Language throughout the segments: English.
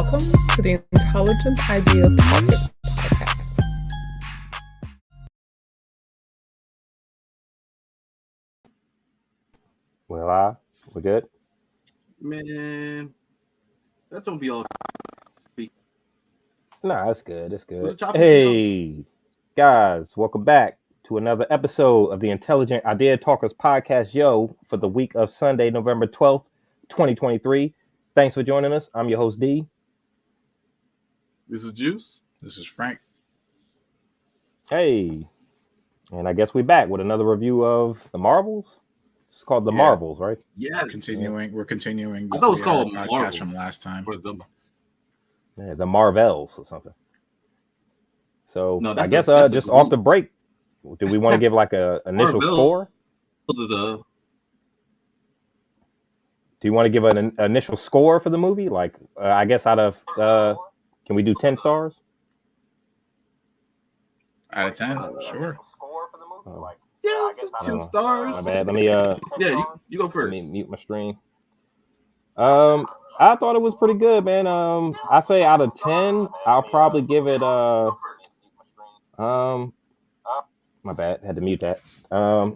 welcome to the Intelligent Idea Pocket Podcast. We're good? Man, that's gonna be all. Nah, it's good. It's good. Was it choppy? Hey, guys, welcome back to another episode of the Intelligent Idea Talkers Podcast, for the week of Sunday, November 12th, 2023. Thanks for joining us. I'm your host, D. This is Juice. This is Frank. Hey, and I guess we're back with another review of The Marvels. It's called The Marvels, right? Yes. We're continuing. I thought it was called podcast Marvels from last time. Yeah, The Marvels or something. So No, I guess just off the break, do we want to give like a initial Marvel score? Is a Do you want to give an initial score for the movie? Like, I guess out of, can we do 10 stars? Out of 10, sure. yeah, it's 10 stars. My bad. Let me, Yeah, you go let first. me mute my screen. I thought it was pretty good, man. I say out of 10, I'll probably give it, my bad, had to mute that. I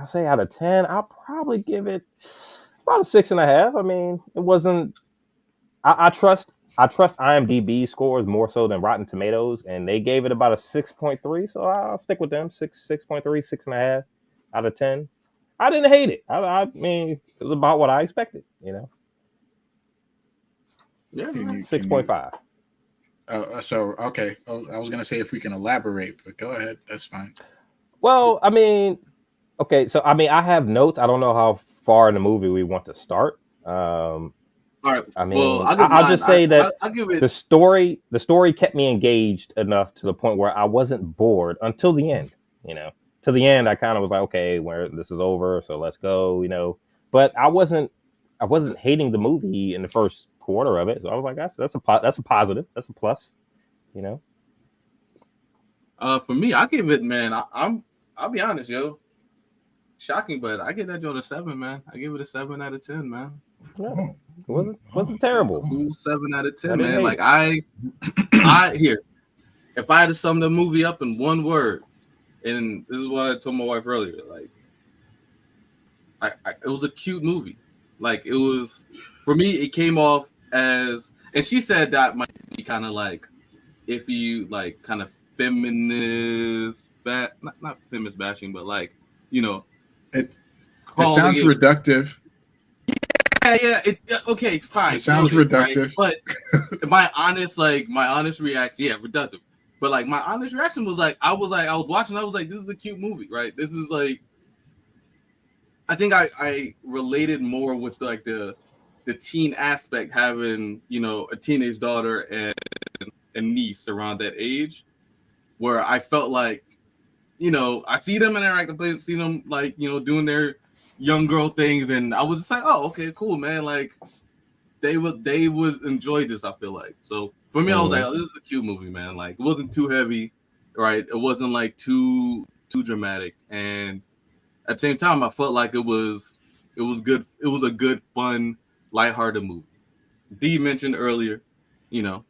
say out of 10, I'll probably give it about a 6.5. I mean, it wasn't. I trust IMDb scores more so than Rotten Tomatoes, and they gave it about a 6.3. So I'll stick with them. 6.3, 6.5 out of 10. I didn't hate it. I mean, it was about what I expected. Yeah, 6.5. Okay. I was gonna say if we can elaborate, but go ahead. That's fine. Well, I mean, okay. So I mean, I have notes. I don't know how far in the movie we want to start. all right. I mean, Well, I'll just say that I'll give it. the story kept me engaged enough to the point where I wasn't bored until the end. To the end, I kind of was like, okay, where this is over, so let's go. But I wasn't hating the movie in the first quarter of it, so I was like, that's a positive, that's a plus. For me, I give it, man. I'll be honest, yo. Shocking, but I give that joint a 7, man. I give it a 7 out of 10, man. Yeah. It wasn't terrible. Cool 7 out of 10, I didn't man. hate Like I here. If I had to sum the movie up in one word, and this is what I told my wife earlier, like it was a cute movie. Like it was, for me, it came off as, and she said that might be kind of like, if you like kind of feminist, not feminist bashing, but like, It sounds reductive. Yeah. Okay, fine. It sounds reductive. Right? But my honest reaction, reductive. But like my honest reaction was like, I was watching, I was like, this is a cute movie, right? This is like, I think I related more with like the teen aspect, having a teenage daughter and niece around that age, where I felt like, I see them interact, I see them like doing their young girl things, and I was just like, oh, okay, cool, man. Like they would enjoy this, I feel like. So for me, I was like, oh, this is a cute movie, man. Like it wasn't too heavy, right? It wasn't like too dramatic, and at the same time, I felt like it was good. It was a good, fun, lighthearted movie. D mentioned earlier, the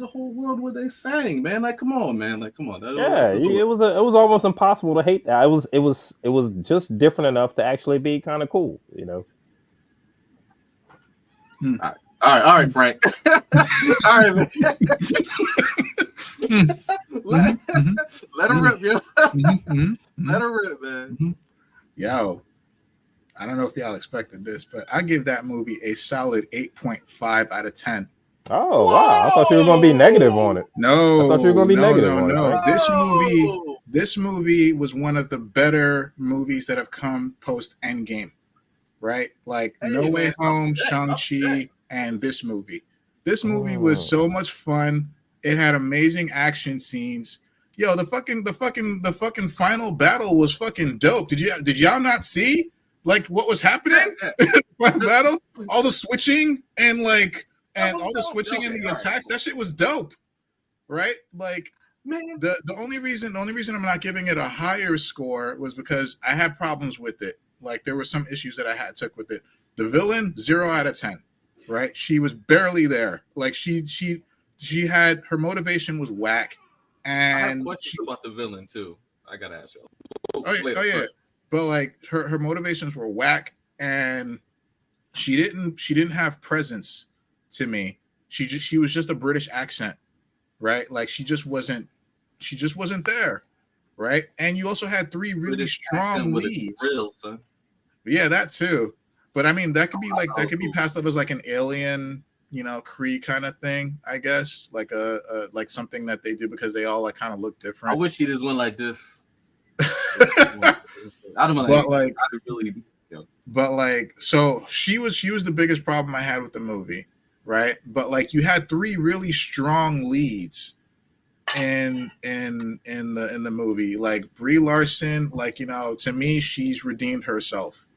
whole world where they sang, man. Like, come on, man. Like, come on. It was almost impossible to hate that. It was just different enough to actually be kind of cool. All right, Frank. All right, man. Let her rip, yo. Let her rip, man. Yo, I don't know if y'all expected this, but I give that movie a solid 8.5 out of 10. Oh, wow. I thought you were going to be negative on it. No. I thought you were going to be negative on it. No. This movie was one of the better movies that have come post Endgame, right? Like No Way Home, Shang-Chi, and this movie. This movie was so much fun. It had amazing action scenes. Yo, the fucking final battle was fucking dope. Did y'all not see like what was happening? Battle, all the switching and all the switching and the attacks. That shit was dope, right? Like, man, the only reason I'm not giving it a higher score was because I had problems with it. Like there were some issues that I took with it. The villain, 0 out of 10. right? She was barely there. Like she had her motivation was whack, I have and questions about the villain too. I gotta ask you. oh yeah, but like her motivations were whack, and she didn't have presence to me. She was just a British accent, right? Like she just wasn't there, right? And you also had three really British strong accent with a leads. grill, son. Yeah, that too. But I mean, that could be like that could be cool. passed up as like an alien, Cree kind of thing, I guess, like a like something that they do because they all like kind of look I different. wish he just went like this. I don't know. But like, I really, but like, so she was the biggest problem I had with the movie, right? But like, you had three really strong leads in the movie, like Brie Larson. Like, to me, she's redeemed herself,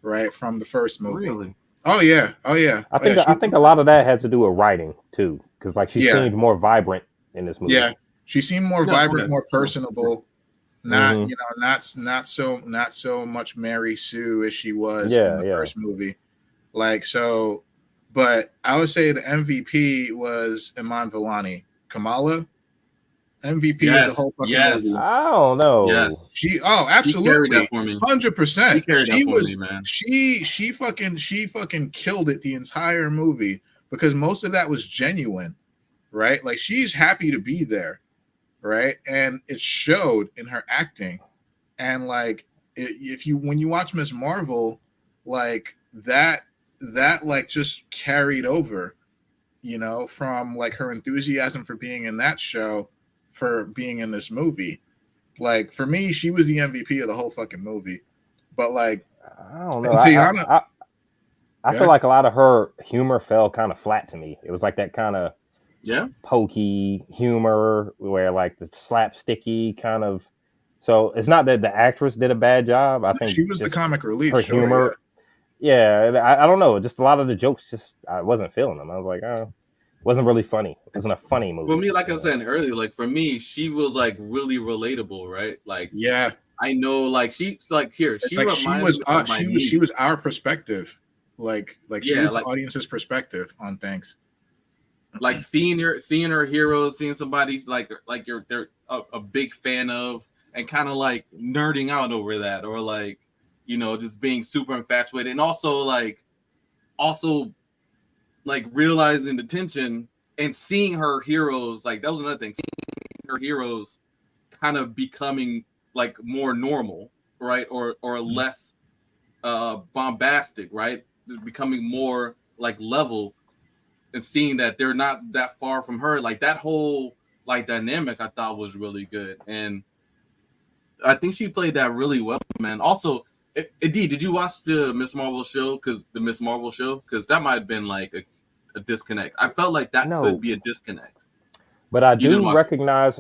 right, from the first movie. really. Oh yeah. I think a lot of that had to do with writing too, because like she Yeah. seemed more vibrant in this movie. Yeah, she seemed more vibrant, okay. more personable. Not Mhm. not so much Mary Sue as she was Yeah, in the yeah. first movie. Like, so, but I would say the MVP was Iman Vellani. Kamala, MVP of the whole fucking movie. I don't know. Yes. She She carried absolutely that for me. 100%. She carried that She for was me, man. she fucking killed it the entire movie because most of that was genuine, right? Like she's happy to be there, right? And it showed in her acting. And like when you watch Miss Marvel, like that like just carried over, from like her enthusiasm for being in that show, for being in this movie. Like for me, she was the MVP of the whole fucking movie. But like, I don't know. and Tiana, I feel like a lot of her humor fell kind of flat to me. It was like that kind of pokey humor where like the slapsticky kind of. So it's not that the actress did a bad job. I think she was the comic relief. Her humor, I don't know. Just a lot of the jokes, I wasn't feeling them. I was like, it wasn't really funny. It wasn't a funny movie. For me, like I was saying earlier, like for me, she was like really relatable, right? Like, yeah, I know, like she's like here. She like reminds me of my niece. she was our perspective, like she was like, the audience's perspective on things. Like seeing her heroes, seeing somebody like they're a big fan of, and kind of like nerding out over that, or like just being super infatuated, and also realizing the tension and seeing her heroes, like that was another thing, seeing her heroes kind of becoming like more normal, right, or less bombastic, right, becoming more like level, and seeing that they're not that far from her, like that whole like dynamic I thought was really good, and I think she played that really well, man. Also, did you watch the Miss Marvel show? Because that might have been like a disconnect. I felt like that could be a disconnect. But I do recognize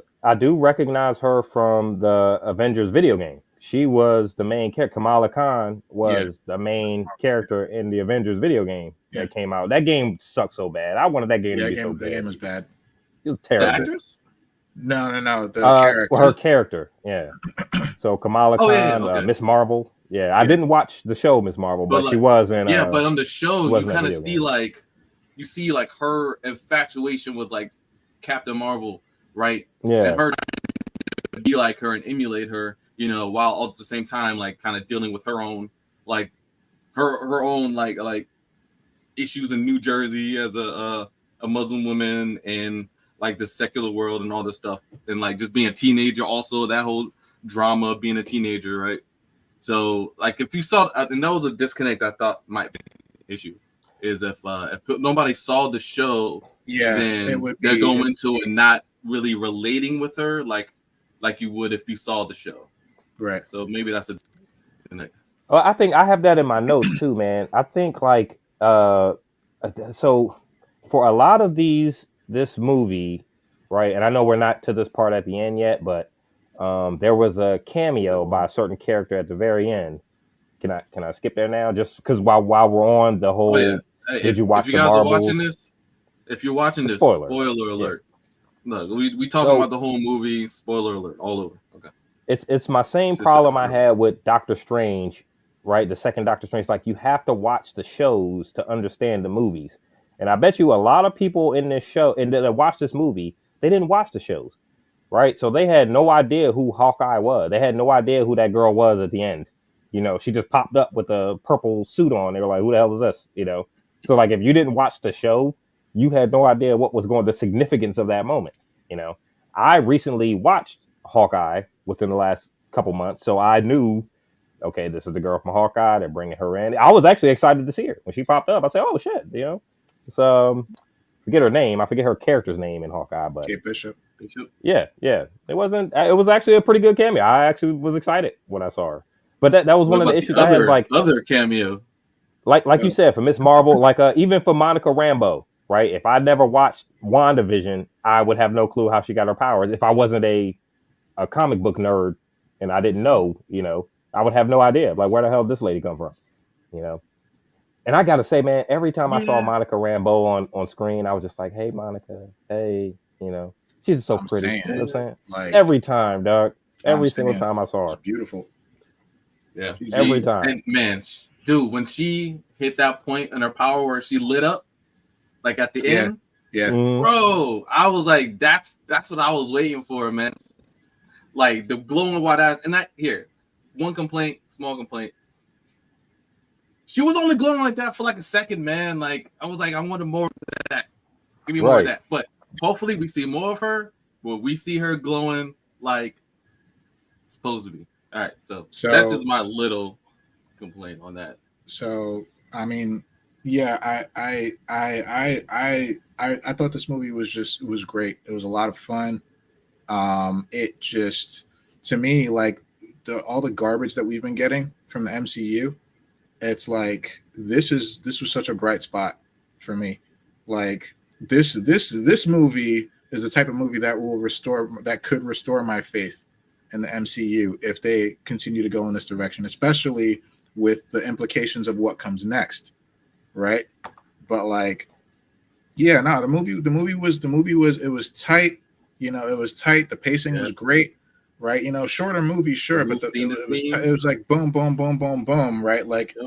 her from the Avengers video game. She was the main character. Kamala Khan was the main character in the Avengers video game that came out. That game sucked so bad. I wanted that game to be so bad. The game was bad. It was terrible. The actress? No. The character. Her character, yeah. So Kamala Khan, Miss Marvel. Yeah, I didn't watch the show Miss Marvel, but like, she was in. But on the show, you kind of see like her infatuation with like Captain Marvel, right? Yeah. And her be like her and emulate her, while at the same time like kind of dealing with her own like her own like issues in New Jersey as a Muslim woman, and like the secular world and all this stuff, and like just being a teenager, also that whole drama of being a teenager, right? So like if you saw, and that was a disconnect I thought might be an issue, is if nobody saw the show, then they're going into it not really relating with her like you would if you saw the show, right? So maybe that's a disconnect. Well, I think I have that in my notes too, man. I think like so for a lot of this movie, right? And I know we're not to this part at the end yet, but there was a cameo by a certain character at the very end. Can I skip there now? Just because while we're on the whole, did you watch the Marvel? If you're watching this, spoiler alert. Yeah. Look, we talking about the whole movie. Spoiler alert, all over. Okay. It's my same problem I had with Doctor Strange, right? The second Doctor Strange, like you have to watch the shows to understand the movies. And I bet you a lot of people in this show and that watch this movie, they didn't watch the shows, right? So they had no idea who Hawkeye was. They had no idea who that girl was at the end. You know, she just popped up with a purple suit on. They were like, "Who the hell is this?" You know. So like, if you didn't watch the show, you had no idea what was the significance of that moment. You know, I recently watched Hawkeye within the last couple months, so I knew, okay, this is the girl from Hawkeye. They're bringing her in. I was actually excited to see her when she popped up. I said, "Oh shit!" You know, it's forget her name. I forget her character's name in Hawkeye, but Kate Bishop. yeah. It wasn't. It was actually a pretty good cameo. I actually was excited when I saw her. But that was one of the issues I had. Like other cameo, like you said, for Miss Marvel, like even for Monica Rambeau, right? If I never watched WandaVision, I would have no clue how she got her powers. If I wasn't a comic book nerd and I didn't know, you know, I would have no idea. Like, where the hell did this lady come from? You know. And I gotta say, man, every time I saw Monica Rambeau on screen, I was just like, "Hey, Monica, hey," you know, she's so pretty. You know what I'm saying? Like, every time, dog. Every single time I saw her. It's beautiful. Yeah. Every time. And man, dude, when she hit that point in her power where she lit up, like at the end, bro, I was like, that's what I was waiting for, man. Like the glowing white eyes. And one complaint, small complaint. She was only glowing like that for like a second, man. Like I was like, I wanted more of that. Give me more of that. But hopefully we see more of her. Where we see her glowing like supposed to be. All right, so that's just my little complaint on that. So I mean, yeah, I thought this movie was great. It was a lot of fun. It just, to me, like all the garbage that we've been getting from the MCU, it's like this was such a bright spot for me. Like this movie is the type of movie that could restore my faith in the MCU if they continue to go in this direction, especially with the implications of what comes next, right? But like, yeah, no, the movie was tight. You know, it was tight. The pacing was great, right? You know, shorter movie, sure, but it was like boom, boom, boom, boom, boom, right? Like,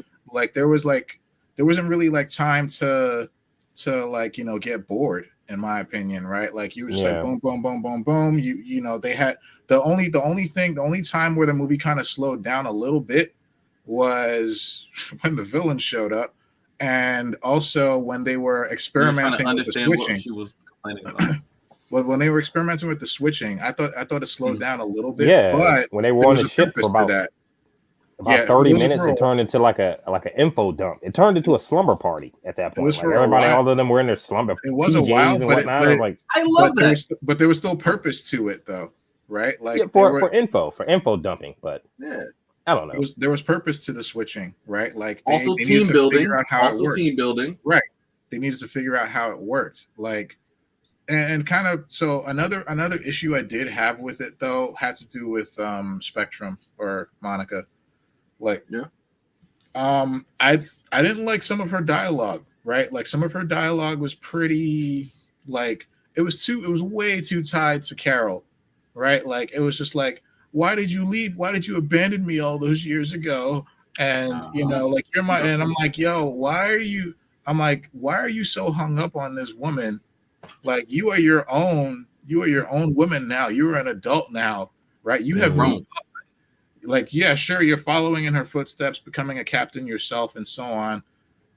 there wasn't really like time to like, you know, get bored, in my opinion, right? Like you were just like boom, boom, boom, boom, boom. You know, they had the only time where the movie kind of slowed down a little bit was when the villain showed up, and also when they were experimenting with the switching. What she was complaining about. Well, when they were experimenting with the switching, I thought it slowed down a little bit. Yeah, but when they were on the ship for about 30 minutes, it turned into like an info dump. It turned into a slumber party at that point. Like everybody, all of them were in their slumber. It was a while, but I love that. But there was still purpose to it, though, right? Like for info dumping. But I don't know. There was purpose to the switching, right? Like they team building. Team building, right? They needed to figure out how it worked, like. And kind of, so another issue I did have with it though had to do with Spectrum or Monica. Like, I didn't like some of her dialogue, right? Like some of her dialogue was pretty, like it was way too tied to Carol, right? Like it was just like, why did you leave? Why did you abandon me all those years ago? And you know, like and I'm like, yo, why are you so hung up on this woman? Like you are your own woman now. You're an adult now, right? You have moved on. Like, yeah, sure, you're following in her footsteps, becoming a captain yourself and so on.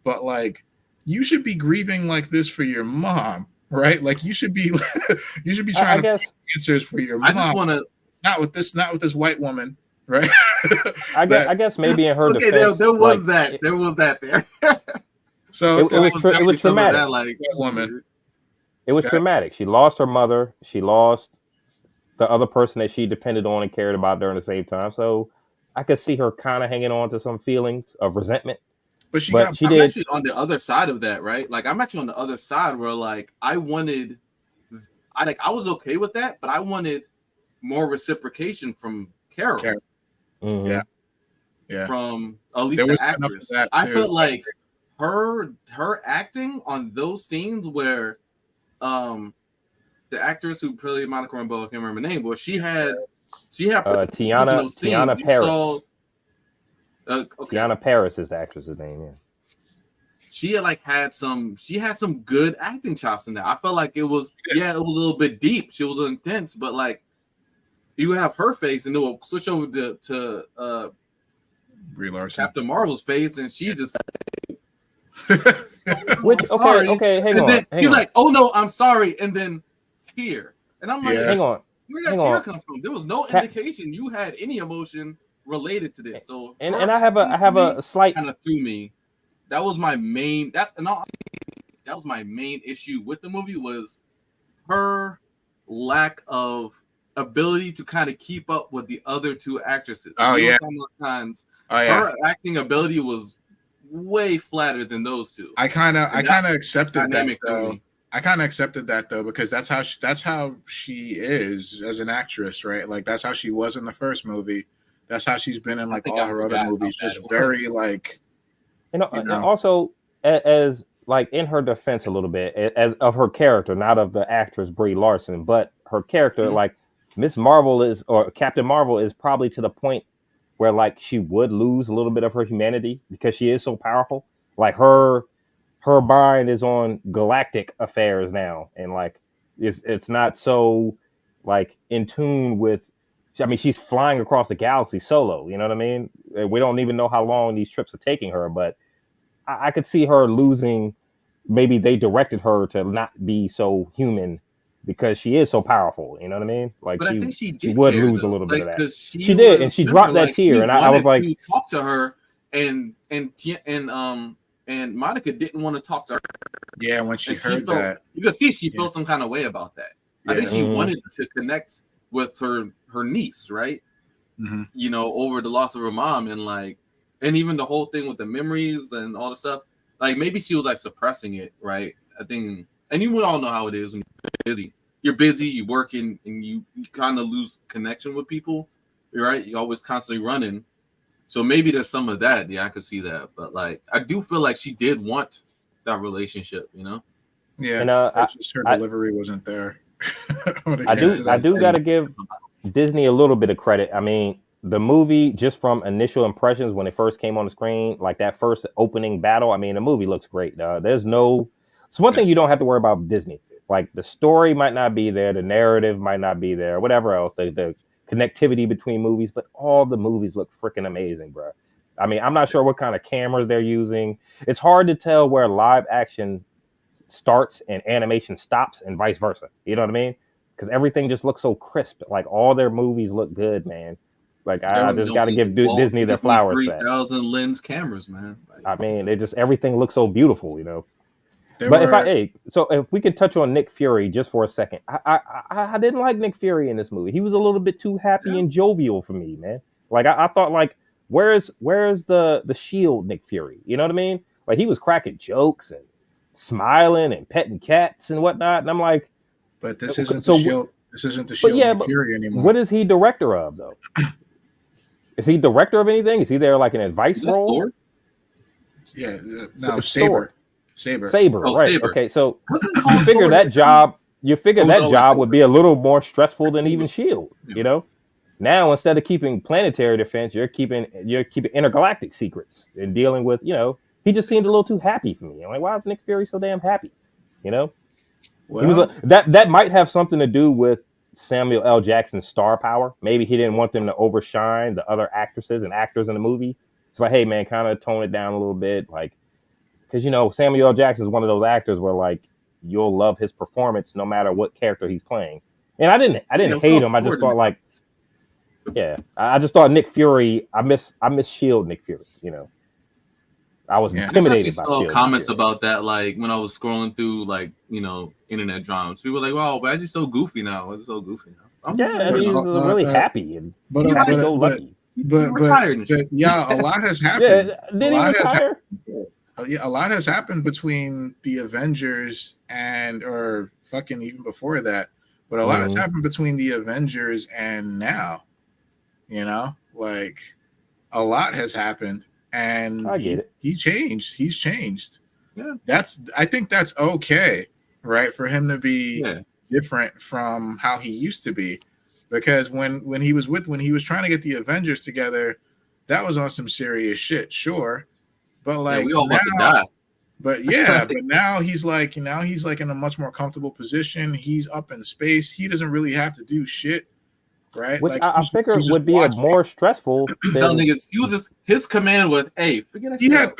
But like you should be grieving like this for your mom, right? Like you should be trying to find answers for your mom. I just want to not with this white woman, right? I guess maybe in her defense, there was that there. So it was traumatic. That, like woman. It was traumatic. She lost her mother. She lost the other person that she depended on and cared about during the same time. So I could see her kind of hanging on to some feelings of resentment. But I'm actually on the other side of that, right? Like I'm actually on the other side where like I was okay with that, but I wanted more reciprocation from Carol. Mm-hmm. Yeah. From at least the actress. I felt like her acting on those scenes where the actress who played Monica Rambeau, I can't remember her name, but she had Tiana Paris. Tiana Paris is the actress's name. Yeah. she had some good acting chops in that. I felt like it was it was a little bit deep. She was intense, but like you have her face and then we'll switch over to Brie Larson. Captain Marvel's face, and she just Which okay, hang and on. then she's like, "Oh no, I'm sorry," and then tear, and I'm like, hang on. Where did that tear come from? There was no indication you had any emotion related to this. So and I have a slight kind of threw me. That was my main that was my main issue with the movie was her lack of ability to kind of keep up with the other two actresses. Her acting ability was way flatter than those two. I kind of accepted that though. I kind of accepted that though because that's how she is as an actress, right? Like that's how she was in the first movie. That's how she's been in like all her other movies. Just very like, and also as like in her defense a little bit as of her character, not of the actress Brie Larson, but her character, like Miss Marvel or Captain Marvel is probably to the point where like she would lose a little bit of her humanity because she is so powerful. Like her mind is on galactic affairs now, and like it's not so like in tune with. I mean, she's flying across the galaxy solo. You know what I mean? We don't even know how long these trips are taking her, but I could see her losing. Maybe they directed her to not be so human because she is so powerful. You know what I mean? Like, but I think she would lose a little bit of that. She did, and she dropped that tear, and I was like, talk to her, and Monica didn't want to talk to her. Yeah, when she heard that, you could see she felt some kind of way about that. I think she wanted to connect with her niece, right? Mm-hmm. You know, over the loss of her mom, and even the whole thing with the memories and all the stuff. Like maybe she was like suppressing it, right? I think, and you all know how it is when you're busy. You're busy, you work and you kind of lose connection with people, right? You're always constantly running. So maybe there's some of that. Yeah, I could see that. But like, I do feel like she did want that relationship, you know? Yeah, and just her delivery wasn't there. I do got to give Disney a little bit of credit. I mean, the movie, just from initial impressions when it first came on the screen, like that first opening battle, I mean, the movie looks great. It's one thing you don't have to worry about with Disney. Like the story might not be there, the narrative might not be there, whatever else, the connectivity between movies, but all the movies look freaking amazing, bro. I mean, I'm not sure what kind of cameras they're using. It's hard to tell where live action starts and animation stops and vice versa. You know what I mean? Because everything just looks so crisp. Like all their movies look good, man. Like I just got to give Disney their flowers. 3,000 lens cameras, man. I mean, everything looks so beautiful, you know. So if we could touch on Nick Fury just for a second, I didn't like Nick Fury in this movie. He was a little bit too happy and jovial for me, man. Like I thought, like where's the Shield Nick Fury? You know what I mean? Like he was cracking jokes and smiling and petting cats and whatnot, and I'm like, but this isn't the Shield. This isn't the Shield Nick Fury anymore. What is he director of though? Is he director of anything? Is he there like an advice role? Sword? Yeah, no, Saber. Saber, right? Saber. Okay, so you figure that job would be a little more stressful than even Shield. You know, now instead of keeping planetary defense, you're keeping intergalactic secrets and dealing with, you know, he just seemed a little too happy for me. I'm like, why is Nick Fury so damn happy? You know, well, that might have something to do with Samuel L. Jackson's star power. Maybe he didn't want them to overshine the other actresses and actors in the movie. It's like, hey man, kind of tone it down a little bit, like. Because, you know, Samuel L. Jackson is one of those actors where, like, you'll love his performance no matter what character he's playing. And I didn't hate him. I just thought, like, I just thought Nick Fury, I miss S.H.I.E.L.D. Nick Fury, you know. I was intimidated by S.H.I.E.L.D. Comments about that, like, when I was scrolling through, like, you know, internet drums. People were like, wow, but he's so goofy now. He's so goofy now. He's really happy. And he's so lucky. But yeah, a lot has happened. A lot has happened between the Avengers or fucking even before that. But a lot has happened between the Avengers and now. You know, like a lot has happened, and he changed. He's changed. Yeah, I think that's okay, right? For him to be different from how he used to be. Because when he was trying to get the Avengers together, that was on some serious shit, sure. But like we all want to die. But yeah, but now he's like in a much more comfortable position. He's up in space. He doesn't really have to do shit, right? Which Like I figure he's just would be a watching. more stressful He's than. telling niggas, his command was, hey, forget that He shit had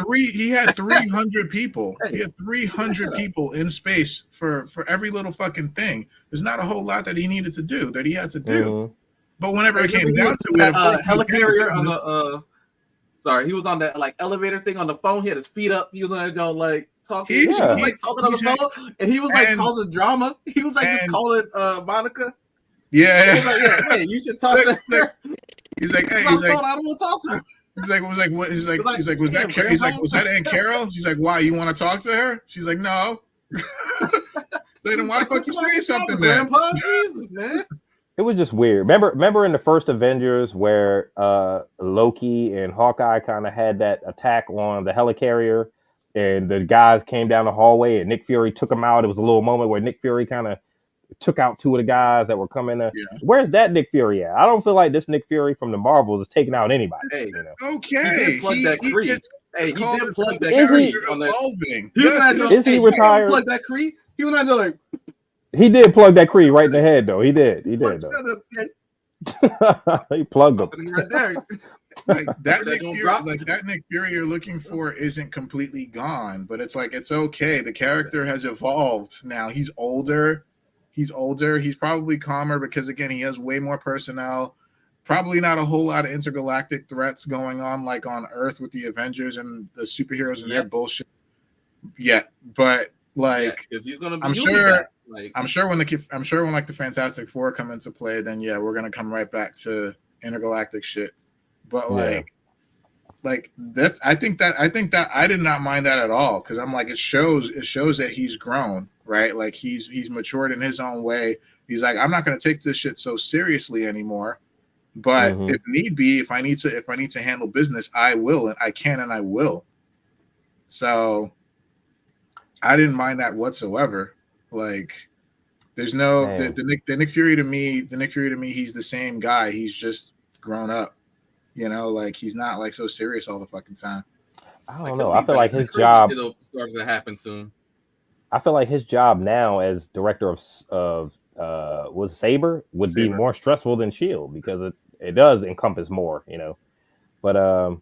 out. 300 people. Hey, He had 300 people in space for every little fucking thing. There's not a whole lot that he needed to do that he had to do. Mhm. But whenever it came Remember he down was to it, that, helicarrier on the sorry, he was on that like elevator thing on the phone. He had his feet up. He was on that like talking. He was like talking on the phone, and he was like causing drama. He was like just calling Monica. Yeah, He was like, yeah, hey, you should talk to her. He's like, hey, I don't want to talk to her. He's like, what? He's like, was that? He's like, was that Aunt Carol? She's like, why? You want to talk to her? She's like, no. So then why the fuck you say something then? Grandpa, Jesus, man. It was just weird. Remember in the first Avengers where Loki and Hawkeye kind of had that attack on the helicarrier, and the guys came down the hallway and Nick Fury took them out. It was a little moment where Nick Fury kind of took out two of the guys that were coming. Where's that Nick Fury at? I don't feel like this Nick Fury from the Marvels is taking out anybody. Hey, you know? Okay. He did plug that Kree on that. Is he retired? Plug that Kree. He was not doing like. He did plug that Kree right in the head, though. He did though. He plugged him right there. Like that Nick Fury you're looking for isn't completely gone, but it's like it's okay. The character has evolved now. He's older. He's probably calmer because again he has way more personnel. Probably not a whole lot of intergalactic threats going on like on Earth with the Avengers and the superheroes and their bullshit yet. But like he's gonna be I'm sure when like the Fantastic Four come into play, then yeah, we're gonna come right back to intergalactic shit. But like that's I think that I did not mind that at all because I'm like it shows that he's grown, right? Like he's matured in his own way. He's like, I'm not gonna take this shit so seriously anymore. But if need be, if I need to handle business, I will and I can and I will. So I didn't mind that whatsoever. Like there's no the Nick Fury to me, he's the same guy. He's just grown up. You know, like he's not like so serious all the fucking time. I don't know. I feel like his job starting to happen soon. I feel like his job now as director of was Saber would be more stressful than Shield because it does encompass more, you know. But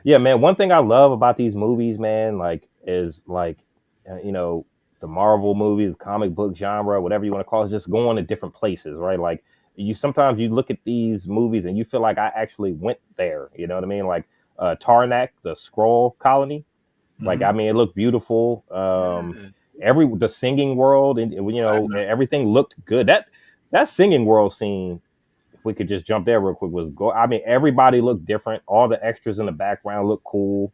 yeah, man, one thing I love about these movies, man, like is like you know, the Marvel movies, comic book genre, whatever you want to call it, is just going to different places, right? Like sometimes you look at these movies and you feel like I actually went there, you know what I mean? Like Tarnak, the Skrull colony. Like I mean, it looked beautiful. The singing world and you know everything looked good. That singing world scene, if we could just jump there real quick, I mean, everybody looked different. All the extras in the background looked cool.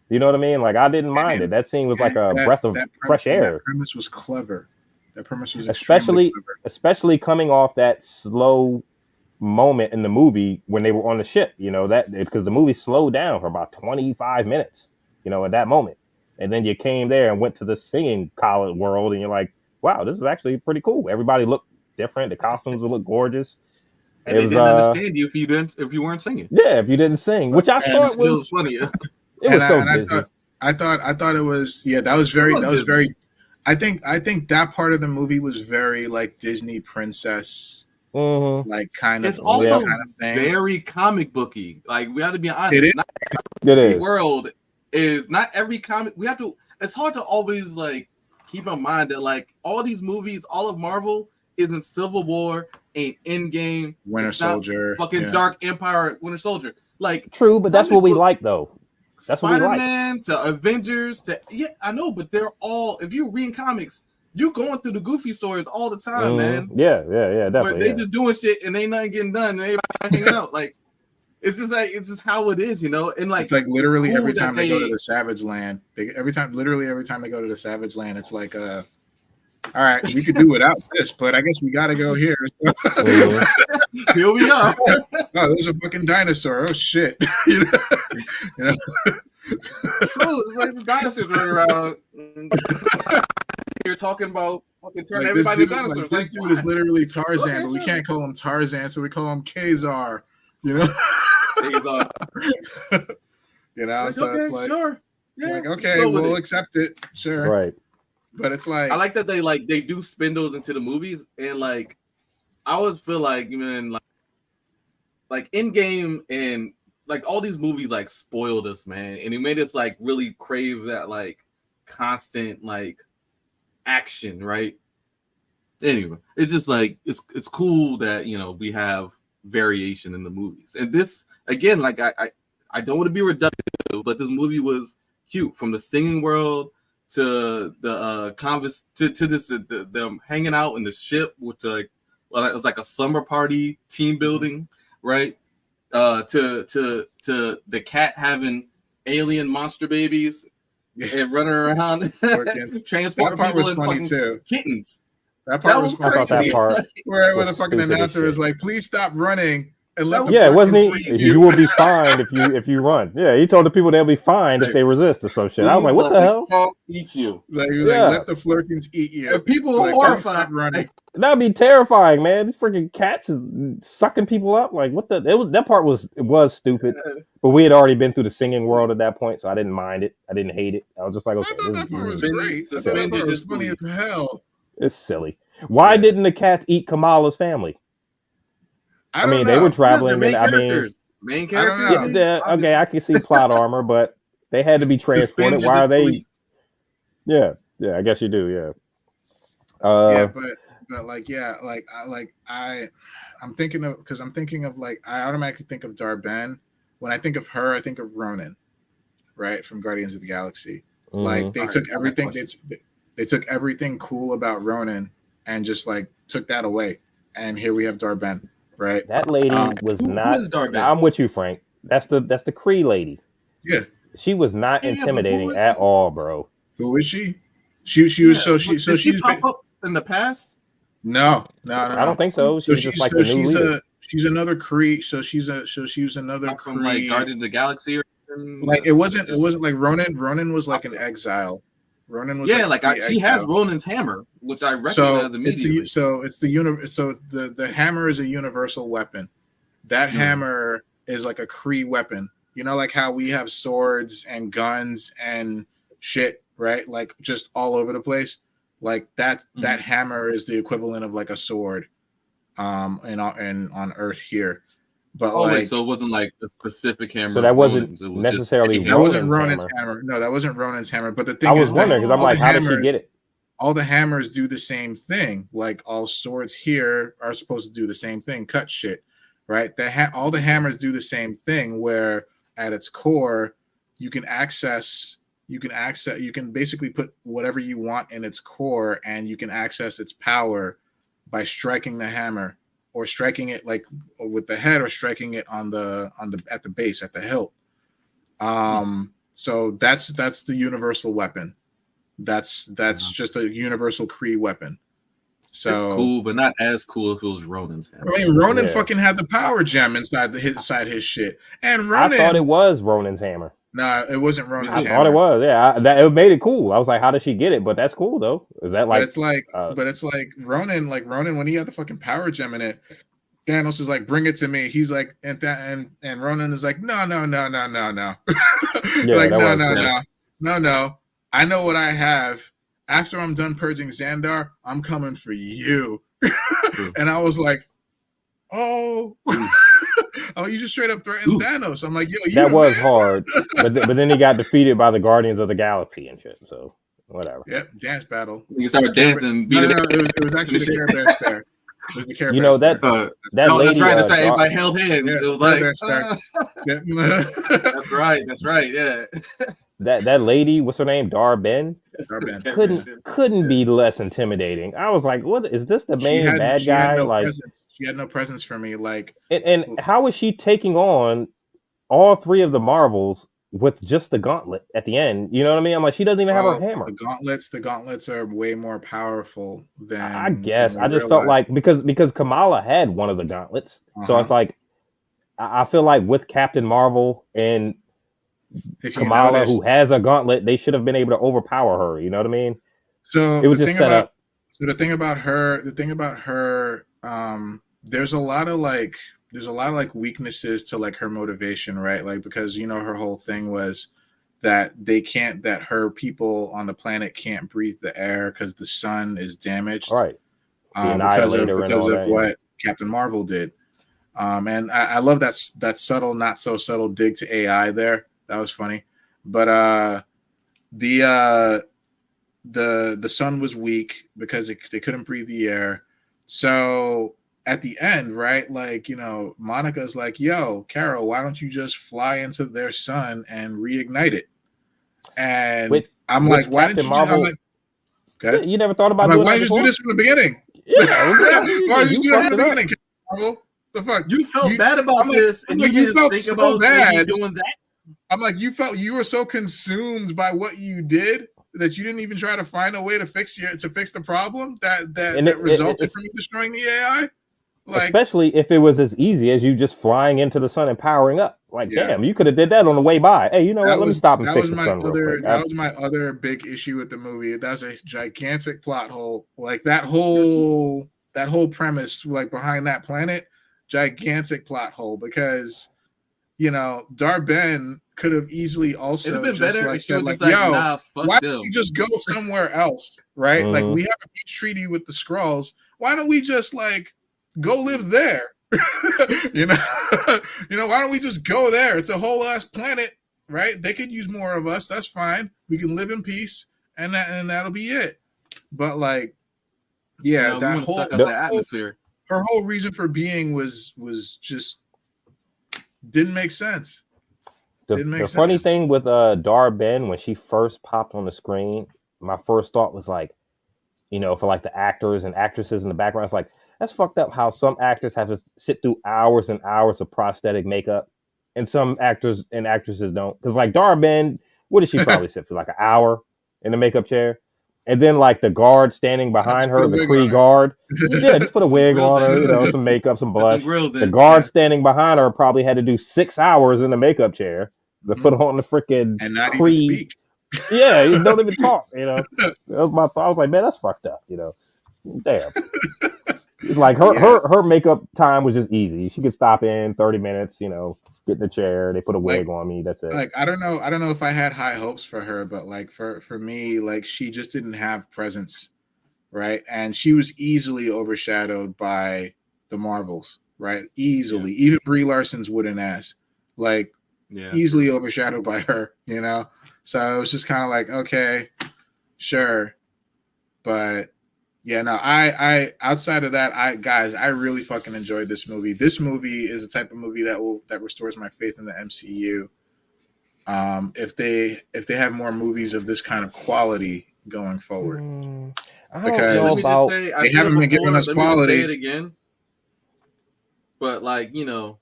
You know what I mean? Like I didn't mind it. That scene was like a breath of fresh air. That premise was clever. That premise was especially coming off that slow moment in the movie when they were on the ship. You know that because the movie slowed down for about 25 minutes. You know, at that moment, and then you came there and went to the singing college world, and you're like, wow, this is actually pretty cool. Everybody looked different. The costumes would look gorgeous. And they didn't understand you if you weren't singing. Yeah, if you didn't sing, which I thought was funny. It was so Disney. I thought it was that was very. I think that part of the movie was very like Disney princess, like kind of. It's also kind of thing. very comic booky. Like we have to be honest. It is. The world is not every comic. We have to. It's hard to always like keep in mind that like all these movies, all of Marvel isn't Civil War, ain't Endgame, Winter Soldier, fucking Dark Empire, Winter Soldier. Like true, but that's what we like though. That's Spider-Man to Avengers to I know, but they're all if you're reading comics, you going through the goofy stories all the time, man. Yeah, definitely. But they just doing shit and ain't nothing getting done and everybody hanging out. Like it's just how it is, you know. And like it's like literally every time they go to the Savage Land, every time they go to the Savage Land, it's like all right, we could do without this, but I guess we gotta go here. Here we are. Oh, there's a fucking dinosaur. Oh shit. you know? True, it's like the dinosaurs running around. You're talking about fucking turning everybody into dinosaurs. This dude is literally Tarzan, but we can't call him Tarzan, so we call him Kazar. You know? Kazar. You know, so okay, it's like sure. Yeah, Like, let's okay, go with we'll it. accept it, sure. Right. But it's like, I like that they do spin those into the movies, and like I always feel like even like in game and like all these movies like spoiled us, man, and it made us like really crave that like constant like action, right? Anyway, it's just like it's cool that we have variation in the movies, and this again, like I don't want to be reductive, but this movie was cute from the singing world to the converse to this them hanging out in the ship, which like it was like a slumber party team building, right? To the cat having alien monster babies and running around transporting that part people was and funny fucking too. kittens. That part was I thought that crazy. part Where was the fucking stupid as announcer is shit. like, "Please stop running and let That the was- Yeah, wasn't Flurkins he? eat You will be fined if you run. Yeah, he told the people they'll be fined if they resist or some shit. I was like, what the hell? Cats eat you. Like, Yeah. let the Flurkins eat you. And people were Like, horrified. stop running. That'd be terrifying, man. These freaking cats is sucking people up. Like, what the? That part was stupid. But we had already been through the singing world at that point, so I didn't mind it. I didn't hate it. I was just like, I okay, thought this that part was is great. I thought that Suspend part your was funny as disbelief. hell. it's silly. Why Yeah. didn't the cats eat Kamala's family? I mean, don't they know. were They're traveling, main and characters. Main I don't characters. know. yeah, okay, I can see plot armor, but they had to be transported. Suspend your Why are they? disbelief. Yeah, I guess you do. Yeah. Yeah, but like, yeah, I'm thinking of like, I automatically think of Darben. When I think of her, I think of Ronan, right, from Guardians of the Galaxy. Like, they Alright, took I got everything. questions. They took everything cool about Ronan and just like took that away, and here we have Darben, right? That lady was Who not. is Darben? I'm with you, Frank. That's the Kree lady. Yeah. She was not Yeah, but who intimidating is at she? all, bro. Who is she? She was Did she she's pop up in the past? no. I don't think so. She was just like the new leader. She's another Kree. So she was another Not from like Kree. Guardians of the Galaxy or something? Like, it wasn't like Ronan. Ronan was like an exile. Ronan was Yeah, like Kree she has exile. Ronan's hammer, which I So recognize it's immediately. the hammer is a universal weapon. That Mhm. hammer is like a Kree weapon. You know, like how we have swords and guns and shit, right? Like, just all over the place. Like that hammer is the equivalent of like a sword, and on Earth here. But Oh like, wait, so it wasn't like a specific hammer. So that of wasn't Ronan's, it was necessarily just that wasn't Ronan's Ronan's hammer. No, that wasn't Ronan's hammer. But the thing I was is wondering that because I'm all like, the how did she hammers- get it? all the hammers do the same thing. Like, all swords here are supposed to do the same thing, cut shit, right? All the hammers do the same thing, where at its core, you can basically put whatever you want in its core, and you can access its power by striking the hammer, or striking it like with the head, or striking it at the base, at the hilt. So that's the universal weapon. That's just a universal Kree weapon. So it's cool, but not as cool if it was Ronan's hammer. I mean, Ronan Yeah. fucking had the power gem inside his shit, and I Ronan. thought it was Ronan's hammer. Nah, it wasn't Ronan's I I hammer. thought it was. Yeah, it made it cool. I was like, how did she get it? But that's cool though. Is that like? But it's like Ronan, when he had the fucking power gem in it. Thanos is like, bring it to me. He's like, and Ronan is like, no. Yeah, Like, that no. I know what I have. After I'm done purging Xandar, I'm coming for you. And I was like, oh, you just straight up threatened Thanos. I'm like, yo, you that the was man. hard. but then he got defeated by the Guardians of the Galaxy and shit. So whatever. Yeah, dance battle. You started dancing. No, it was actually the Care Bear stare. It was the Care You Bear know stare. that no, lady. that's right. Everybody held hands. Yeah, it was Care like, Bear stare. Yeah. that's right. Yeah. that lady, what's her name? Darben. Darben. Couldn't be less intimidating. I was like, what is this the main bad guy? Like, she had no presence for me. Like, and how is she taking on all three of the Marvels with just the gauntlet at the end? You know what I mean? I'm like, she doesn't even have her hammer. The gauntlets are way more powerful than I guess. than I just felt like because Kamala had one of the gauntlets, so it's like I feel like with Captain Marvel and Kamala, who has a gauntlet, they should have been able to overpower her. You know what I mean? So it was the just thing set up. So the thing about her, there's a lot of like weaknesses to like her motivation, right? Like, because her whole thing was that her people on the planet can't breathe the air because the sun is damaged. All right. The Because Annihilator and all of that, what Captain Marvel did. And I love that subtle, not so subtle dig to AI there. That was funny. But the sun was weak because they couldn't breathe the air. So at the end, right, like, you know, Monica's like, yo, Carol, why don't you just fly into their sun and reignite it? And I'm like, why didn't you do that? I'm like, okay. You never thought about I'm like, doing why that didn't you before? do this from the beginning? Yeah, Why did you do that from the fucked it beginning, Carol? The fuck? You felt bad about this, and you didn't felt think so about bad. doing that. I'm like, you were so consumed by what you did that you didn't even try to find a way to fix the problem that resulted from you destroying the AI. Like, especially if it was as easy as you just flying into the sun and powering up. Like, damn, you could have did that on the way by. Hey, you know what? Let me stop and fix the sun real quick. That was my other big issue with the movie. That's a gigantic plot hole. Like that whole premise, like behind that planet, gigantic plot hole. Because, you know, Dar-Ben could have easily also just like said, like, yo, nah, fuck why them. don't we just go somewhere else, right? Like, we have a peace treaty with the Skrulls. Why don't we just like go live there? you know, why don't we just go there? It's a whole ass planet, right? They could use more of us. That's fine. We can live in peace, and that'll be it. But like, yeah, that whole atmosphere. Her whole reason for being was just didn't make sense. The funny thing with Dar-Ben, when she first popped on the screen, my first thought was like, you know, for like the actors and actresses in the background, it's like, that's fucked up how some actors have to sit through hours and hours of prosthetic makeup, and some actors and actresses don't. Because like Dar-Ben, what did she probably sit for, like an hour in the makeup chair? And then like the guard standing behind her, the Kree guard, yeah, just put a wig on her, you know, some makeup, some blush. The guard standing behind her probably had to do 6 hours in the makeup chair to put on the freaking and not Kree. even speak. Yeah, you don't even talk, you know. That was my thought. I was like, man, that's fucked up, you know. Damn. Like her makeup time was just easy. She could stop in 30 minutes, you know, get in the chair, they put a wig on me, that's it. Like, I don't know if I had high hopes for her, but like for me, like, she just didn't have presence, right? And she was easily overshadowed by the Marvels, right? Easily. Even Brie Larson's wooden ass, like, easily overshadowed by her, you know. So it was just kind of like, okay, sure. But yeah, no, I outside of that, I really fucking enjoyed this movie. This movie is a type of movie that restores my faith in the MCU. If they have more movies of this kind of quality going forward, because they haven't been giving us quality. Say it again, but like, you know,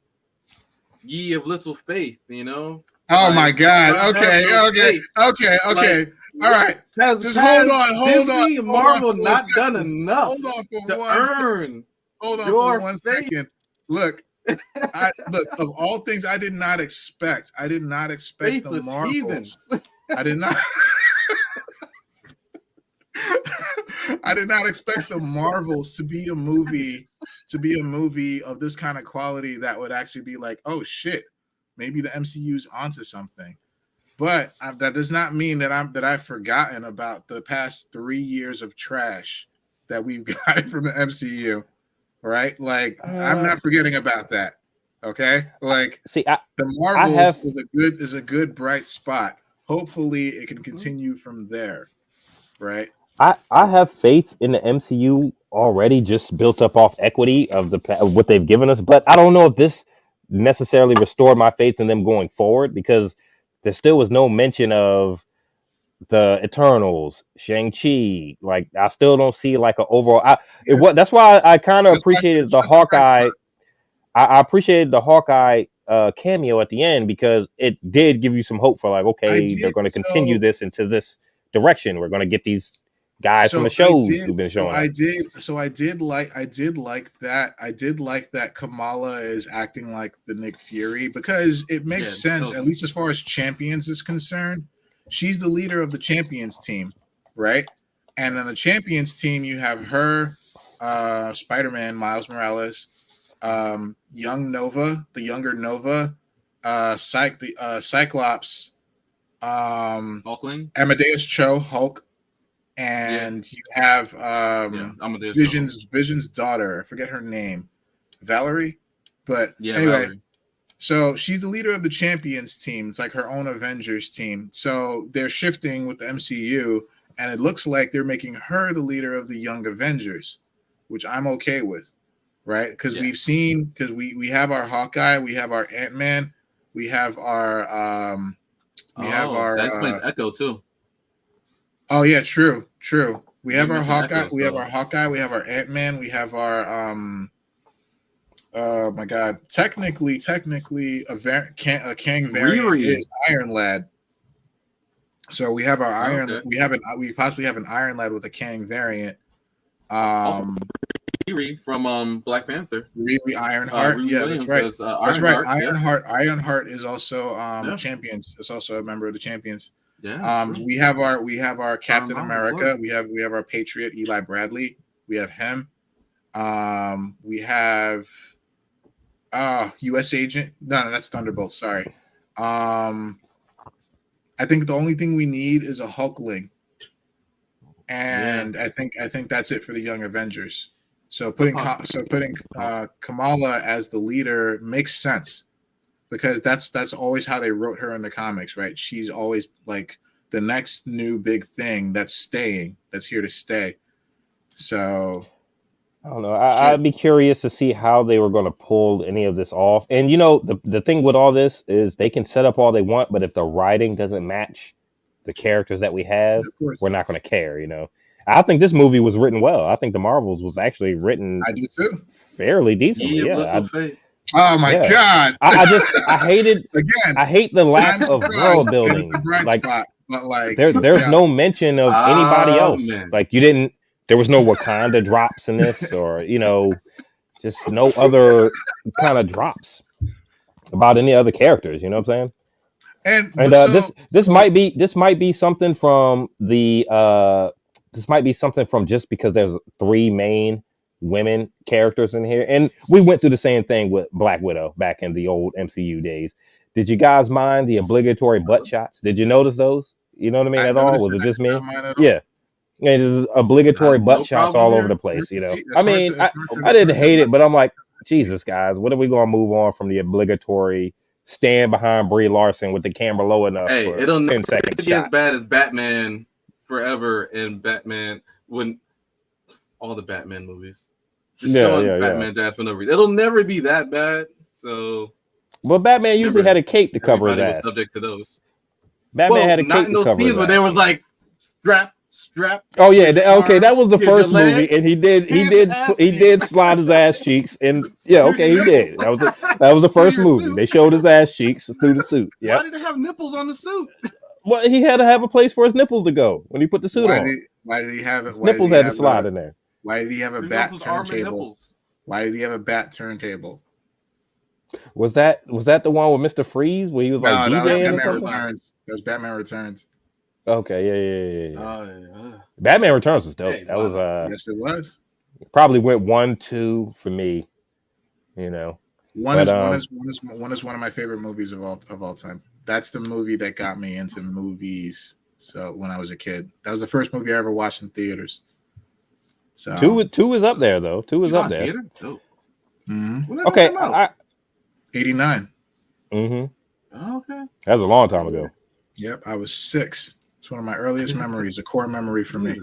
ye of little faith, you know. Oh like, my God! Okay. Like, all right. Just hold on. Marvel not done enough Hold on for to earn. Hold on for 1 second. Look, of all things, I did not expect. Faithless the Marvels. Heathens. I did not. I did not expect the Marvels to be a movie of this kind of quality that would actually be like, oh shit, maybe the MCU's onto something. But that does not mean that I've forgotten about the past 3 years of trash that we've gotten from the MCU, right? Like, I'm not forgetting about that. Okay, like, see, the Marvels is a good bright spot. Hopefully, it can continue from there, right? I have faith in the MCU already, just built up off equity of what they've given us. But I don't know if this necessarily restored my faith in them going forward, because there still was no mention of the Eternals, Shang-Chi. Like, I still don't see like an overall. That's why I kind of appreciated the Hawkeye. I appreciated the Hawkeye cameo at the end, because it did give you some hope for like, okay, they're going to continue this into this direction. We're going to get these guys from the shows who've been showing. I did like that. I did like that Kamala is acting like the Nick Fury, because it makes sense, at least as far as Champions is concerned. She's the leader of the Champions team, right? And on the Champions team, you have her, Spider-Man, Miles Morales, young Nova, the younger Nova, Cyclops, Hulkling. Amadeus Cho, Hulk, and you have Amadeus Vision's daughter. I forget her name, Valerie. But Yeah, anyway, Valerie. so she's the leader of the Champions team. It's like her own Avengers team. So they're shifting with the MCU, and it looks like they're making her the leader of the Young Avengers, which I'm okay with, right? Because Yeah. we've seen, because we have our Hawkeye, we have our Ant-Man, we have our that explains Echo too. Oh yeah, true. We have You our mentioned Hawkeye, Echo, we have so- our Hawkeye, we have our Ant-Man, we have our oh my god, technically a Kang variant Riri. is Iron Lad. So we have our Iron. Okay. We possibly have an Iron Lad with a Kang variant. Also, Riri from Black Panther. Riri Ironheart. Riri Yeah, Williams that's right. as, That's right. Ironheart. Ironheart is also Champions. It's also a member of the Champions. Yeah. We have our Captain Marvel, America. We have our Patriot Eli Bradley. We have him. We have U.S. Agent. No, that's Thunderbolt. Sorry. I think the only thing we need is a Hulkling, and I think that's it for the Young Avengers. So putting Kamala as the leader makes sense, because that's always how they wrote her in the comics, right? She's always like the next new big thing that's here to stay. So I don't know. I'd be curious to see how they were going to pull any of this off. And the thing with all this is they can set up all they want, but if the writing doesn't match the characters that we have, we're not going to care. I think this movie was written well. I think the Marvels was actually written. I do too. Fairly decently. Oh my god! I hated again. I hate the lack of world building. Like, but like there's no mention of anybody else. Man. Like there was no Wakanda drops in this, or just no other kind of drops about any other characters. You know what I'm saying? And this might be something from just because there's 3 main women characters in here, and we went through the same thing with Black Widow back in the old MCU days. Did you guys mind the obligatory butt shots? Did you notice those? You know what I mean? At all? Was it just me? Yeah. There's obligatory butt shots all over the place. I mean, I didn't hate it, but I'm like, Jesus, guys, when are we going to move on from the obligatory stand behind Brie Larson with the camera low enough for it'll 10 never seconds be as bad as Batman Forever and Batman when all the Batman movies. Just showing Batman's ass for no reason. It'll never be that bad. So, well, Batman usually had a cape to cover his ass. Was subject to those. Batman had a cape not in to those cover scenes his where ass. they was like strap. Oh yeah, okay, that was the first movie, and he did slide his ass cheeks, and he did. That was the first movie. They showed his ass cheeks through the suit. Yeah. Why did it have nipples on the suit? Well, he had to have a place for his nipples to go when he put the suit on. Why did he have it? His nipples had to slide in there. Why did he have a bat turntable? Why did he have a bat turntable? Was that the one with Mr. Freeze where he was like DJing or something? That was Batman Returns. Okay, yeah. Batman Returns was dope. That was yes, it was. Probably went 1, 2 for me. One is one of my favorite movies of all time. That's the movie that got me into movies. So when I was a kid, that was the first movie I ever watched in theaters. So 2 is up there though. 2 is up there. Oh. Mm-hmm. Okay, 89. Mm-hmm. Okay. That was a long time ago. Yep, I was 6. It's one of my earliest memories, a core memory for me.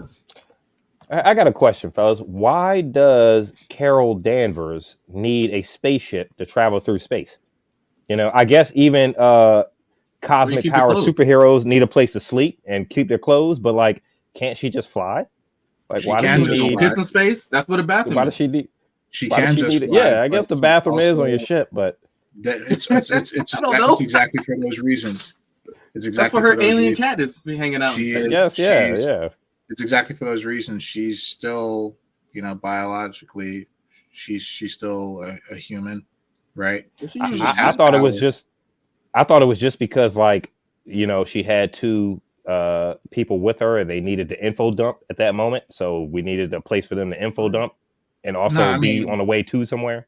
I got a question, fellas. Why does Carol Danvers need a spaceship to travel through space? I guess even cosmic power superheroes need a place to sleep and keep their clothes, but like, can't she just fly? Like, why does she need piss in space? That's what a bathroom. Why does she need? She can just fly. Yeah, I guess the bathroom is on your ship, but it's exactly for those reasons. It's exactly that's where her alien cat is hanging out. Yeah. It's exactly for those reasons. She's still, biologically, she's still a human, right? I thought it was just because, like, she had 2 people with her and they needed the info dump at that moment, so we needed a place for them to info dump and also be on the way to somewhere.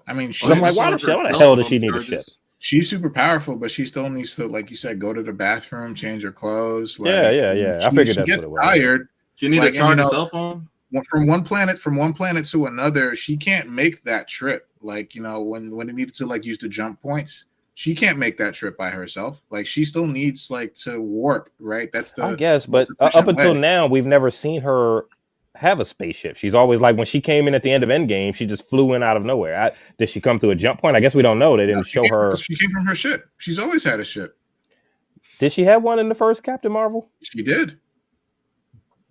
I mean, I'm like, why the hell does she need a ship? she's super powerful, but she still needs to, like you said, go to the bathroom, change her clothes. Like, yeah. I figured she that's gets what it was. tired. She need Like, to charge and, her cell phone. From one planet to another, she can't make that trip. Like, when it needed to like use the jump points, she can't make that trip by herself. Like, she still needs like to warp, right? I guess, but up until now, we've never seen her have a spaceship. She's always like when she came in at the end of Endgame, she just flew in out of nowhere. Did she come through a jump point? I guess we don't know. They didn't show her. She came from her ship. She's always had a ship. Did she have one in the first Captain Marvel? She did.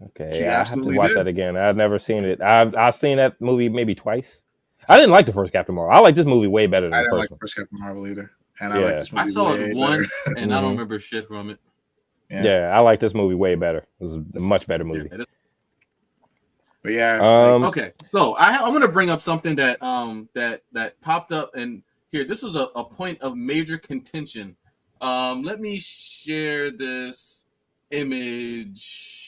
Okay, I have to watch that again. I've never seen it. I've seen that movie maybe twice. I didn't like the first Captain Marvel. I like this movie way better than the first one. I didn't like the first Captain Marvel either. And I like this movie. I saw it once, and I don't remember shit from it. Yeah, I like this movie way better. It was a much better movie. But yeah. Okay, so I'm gonna bring up something that that popped up, and here this was a point of major contention. Let me share this image.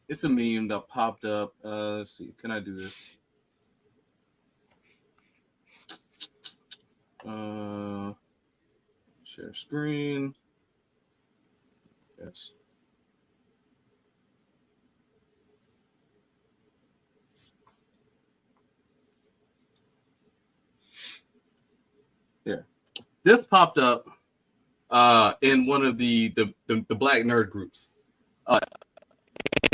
It's a meme that popped up. Let's see, can I do this? Share screen. Yes. Yeah. This popped up in one of the black nerd groups.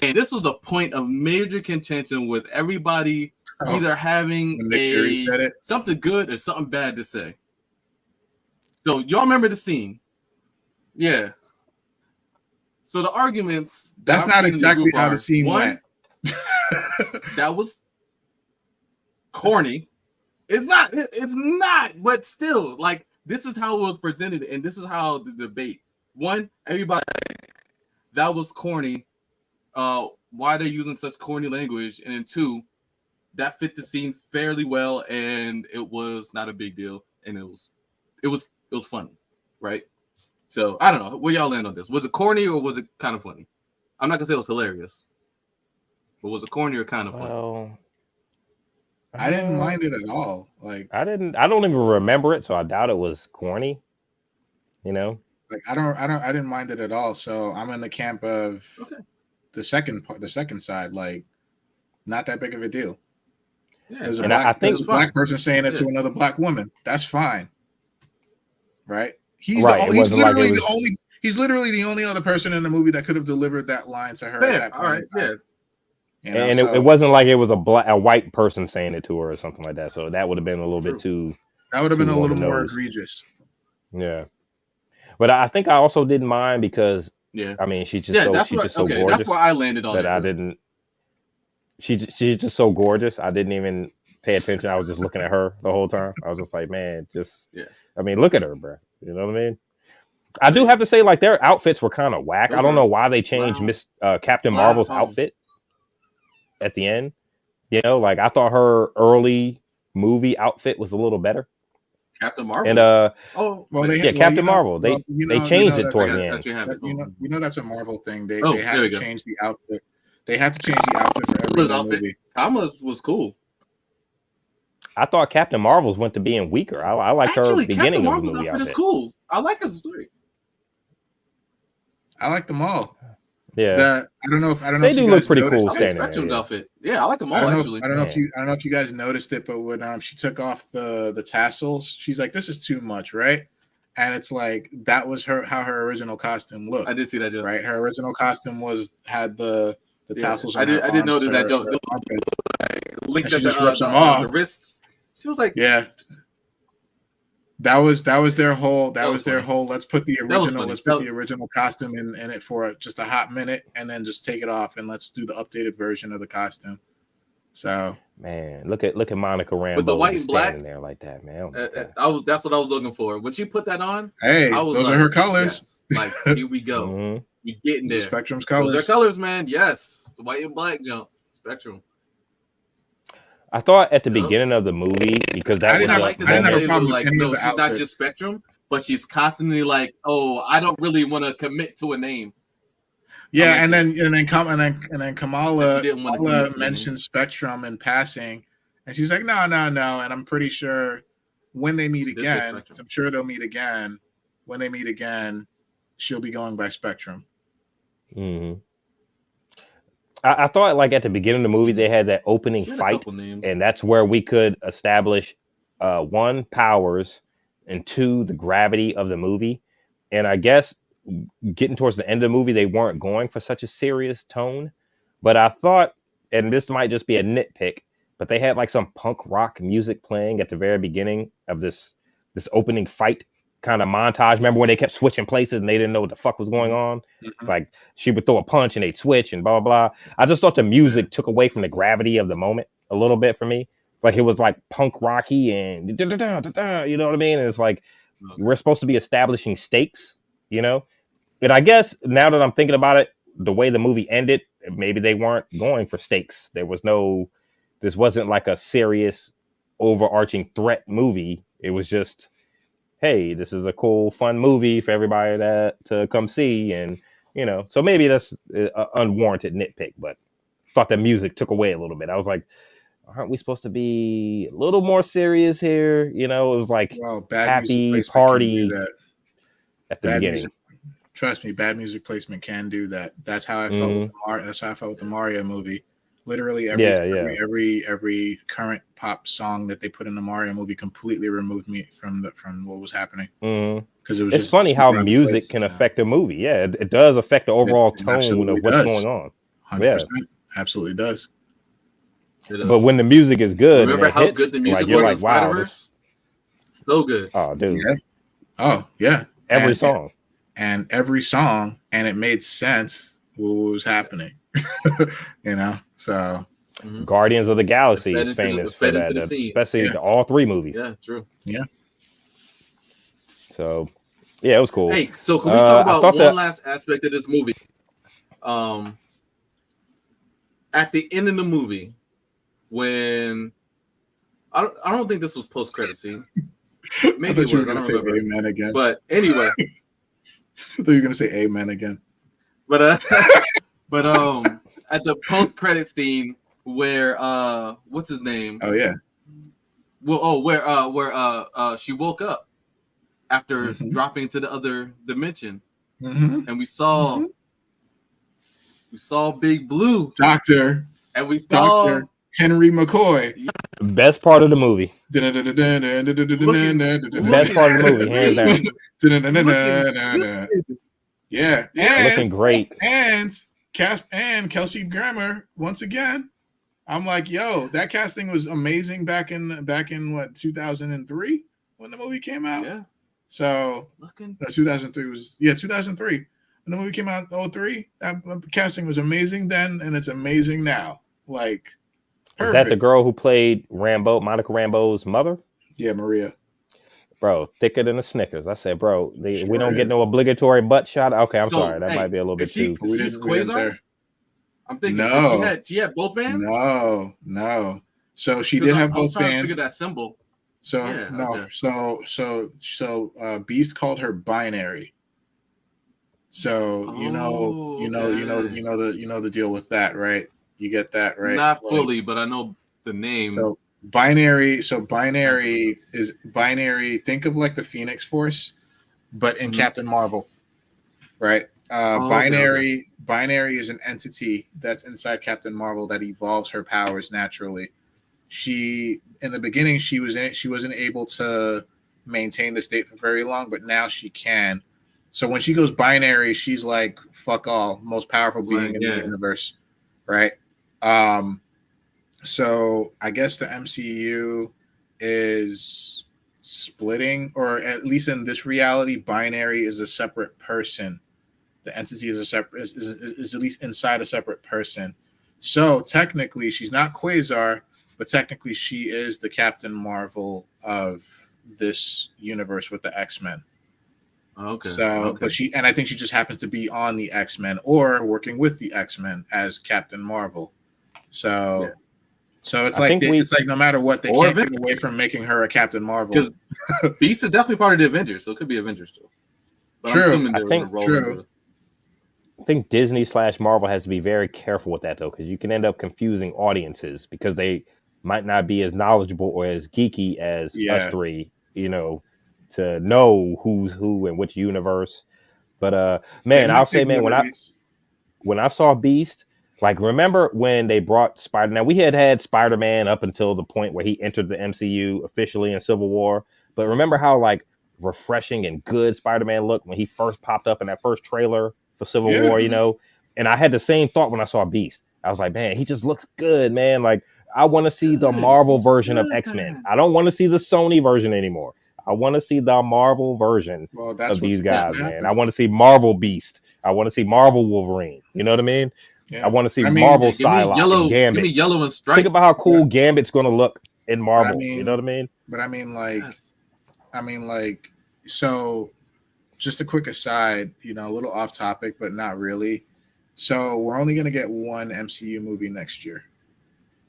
And this was a point of major contention with everybody either having something good or something bad to say. So y'all remember the scene? Yeah. So the arguments. That's not exactly how the scene went. That was corny. It's not. But still, like, this is how it was presented, and this is how the debate. One, everybody, that was corny. Why they're using such corny language, and then two, that fit the scene fairly well, and it was not a big deal, and it was funny, right? So I don't know where y'all land on this. Was it corny or was it kind of funny? I'm not gonna say it was hilarious, but was it corny or kind of funny? Well, I didn't mind it at all. Like, I don't even remember it, so I doubt it was corny. Like I didn't mind it at all. So I'm in the camp of the second side. Like, not that big of a deal. Yeah, there's a black person saying it to another black woman. That's fine, right? He's literally the only other person in the movie that could have delivered that line to her. At that point. All right, yeah. And it wasn't like it was a white person saying it to her or something like that. So that would have been a little bit too. That would have been a little more egregious. Yeah, but I think I also didn't mind because I mean she's just so gorgeous. That's why I landed on that. I didn't. She's just so gorgeous. I didn't even pay attention. I was just looking at her the whole time. I was just like, man, I mean, look at her, bro. You know what I mean? I do have to say, like, their outfits were kind of whack. I don't know why they changed Captain Marvel's outfit at the end. Like, I thought her early movie outfit was a little better. Captain Marvel. And Captain Marvel. They changed it towards the end. You know that's a Marvel thing. They had to change the outfit. They had to change the outfit for every movie. Kamala's was cool. I thought Captain Marvel's went to being weaker. I liked her beginning of the movie. Captain Marvel's outfit is cool. I like his story. I like them all. Yeah, I don't know. They do look pretty cool standing there. Outfit. Yeah, I like them all. I don't know if you guys noticed it, but when she took off the tassels, she's like, "This is too much," right? And it's like that was how her original costume looked. I did see that joke. Right, her original costume had the tassels. I did notice that joke. Linked up the wrists. She was like, yeah. That was their whole. Let's put the original costume in it for just a hot minute, and then just take it off, and let's do the updated version of the costume. So, man, look at Monica Rambeau with the white and black in there like that, man. That's what I was looking for. When she put that on, those are her colors. Yes. Like, here we go. Mm-hmm. We getting there. Spectrum's colors. Those are colors, man. Yes, the white and black jump. Spectrum. I thought at the beginning of the movie, because that was I didn't have a problem with any of the she's outfits. Not just Spectrum, but she's constantly like, "Oh, I don't really want to commit to a name." Yeah, and then Kamala mentioned Spectrum in passing, and she's like, "No," and I'm pretty sure when they meet This is again, Spectrum. I'm sure they'll meet again. When they meet again, she'll be going by Spectrum. hmm I thought like at the beginning of the movie Mhm. they had that opening She had a fight, couple names. and that's where we could establish one, powers, and two, the gravity of the movie. And I guess getting towards the end of the movie they weren't going for such a serious tone, but I thought, and this might just be a nitpick, but they had like some punk rock music playing at the very beginning of this opening fight kind of montage. Remember when they kept switching places and they didn't know what the fuck was going on? Mhm. Like she would throw a punch and they'd switch and blah blah blah. I just thought the music took away from the gravity of the moment a little bit for me. Like it was like punk rocky and you know what I mean? And it's like we're supposed to be establishing stakes, you know? And I guess now that I'm thinking about it, the way the movie ended, maybe they weren't going for stakes. This wasn't like a serious overarching threat movie. It was just, hey, this is a cool, fun movie for everybody to come see. And, so maybe that's an unwarranted nitpick, but thought the music took away a little bit. I was like, aren't we supposed to be a little more serious here? It was like Well, bad music happy placement can do party that. at the Bad beginning. music, trust me, bad music placement can do that. That's how I felt. That's how I felt with the Mario movie. Literally every current pop song that they put in the Mario movie completely removed me from what was happening. Because it's funny how music can affect a movie. Yeah, it does affect the overall tone of what's going on. 100%, absolutely does. But when the music is good, remember how hits, good the music like, you're was in like, wow, Spider-Verse? So good. Oh, dude. Yeah. Oh, yeah. Every song. And it made sense what was happening. So Guardians of the Galaxy is famous for that, especially all three movies. Yeah, true. Yeah. So, yeah, it was cool. Hey, so can we talk about one last aspect of this movie? At the end of the movie, when I don't think this was post-credit scene. Maybe it was. I don't remember. Amen again. But anyway, I thought you were gonna say amen again. But at the post-credit scene where what's his name? Oh yeah. Well, where she woke up after dropping into the other dimension, and we saw Big Blue Doctor, and we saw Dr. Henry McCoy. Best part of the movie. Best part of the movie, hands down. Yeah, looking great. And Kelsey Grammer once again. I'm like, yo, that casting was amazing back in what 2003 when the movie came out. Yeah. So 2003 was 2003 when the movie came out. 2003. That casting was amazing then, and it's amazing now. Like, perfect. Is that the girl who played Monica Rambeau's mother? Yeah, Maria. Bro, thicker than a Snickers. I said, bro, we don't get no obligatory butt shot. Okay, I'm sorry. That might be a little bit too. She's Quasar? I'm thinking she had both bands? No. So she did have both bands. Figure that symbol. So Beast called her binary. So the deal with that, right? You get that, right? Not fully, but I know the name. So binary is binary. Think of like the Phoenix Force, but in Captain Marvel, right? Binary is an entity that's inside Captain Marvel that evolves her powers naturally. In the beginning she wasn't able to maintain the state for very long, but now she can. So when she goes binary, she's like fuck all, most powerful being in the universe, right? So I guess the MCU is splitting, or at least in this reality, binary is a separate person. The entity is at least inside a separate person. So technically, she's not Quasar, but technically she is the Captain Marvel of this universe with the X-Men. Okay. But I think she just happens to be on the X-Men or working with the X-Men as Captain Marvel. So it's like no matter what, they can't get away from making her a Captain Marvel. Because Beast is definitely part of the Avengers, so it could be Avengers too. But true. I think Disney/Marvel has to be very careful with that though, because you can end up confusing audiences because they might not be as knowledgeable or as geeky as us three to know who's who and which universe. But They man, I'll might say, take man, liberties. when I saw Beast, like remember when they brought Spider? Now we had Spider-Man up until the point where he entered the MCU officially in Civil War, but remember how like refreshing and good Spider-Man looked when he first popped up in that first trailer for Civil Yeah. War, And I had the same thought when I saw Beast. I was like, man, he just looks good, man. Like I want to see the Marvel version of X-Men. I don't want to see the Sony version anymore. I want to see the Marvel version Well, that's of what's these supposed guys, to man. I happen. want to see Marvel Beast. I want to see Marvel Wolverine. You know what I mean? I Yeah. want to see I mean, Marvel Yeah, Psylocke and give me Gambit. yellow and Think about how stripes. cool Gambit's gonna look in but I Marvel. You know what mean, I mean? but I mean, like, Yes. so just a quick aside, a little off topic, but not really. So we're only gonna get one MCU movie next year.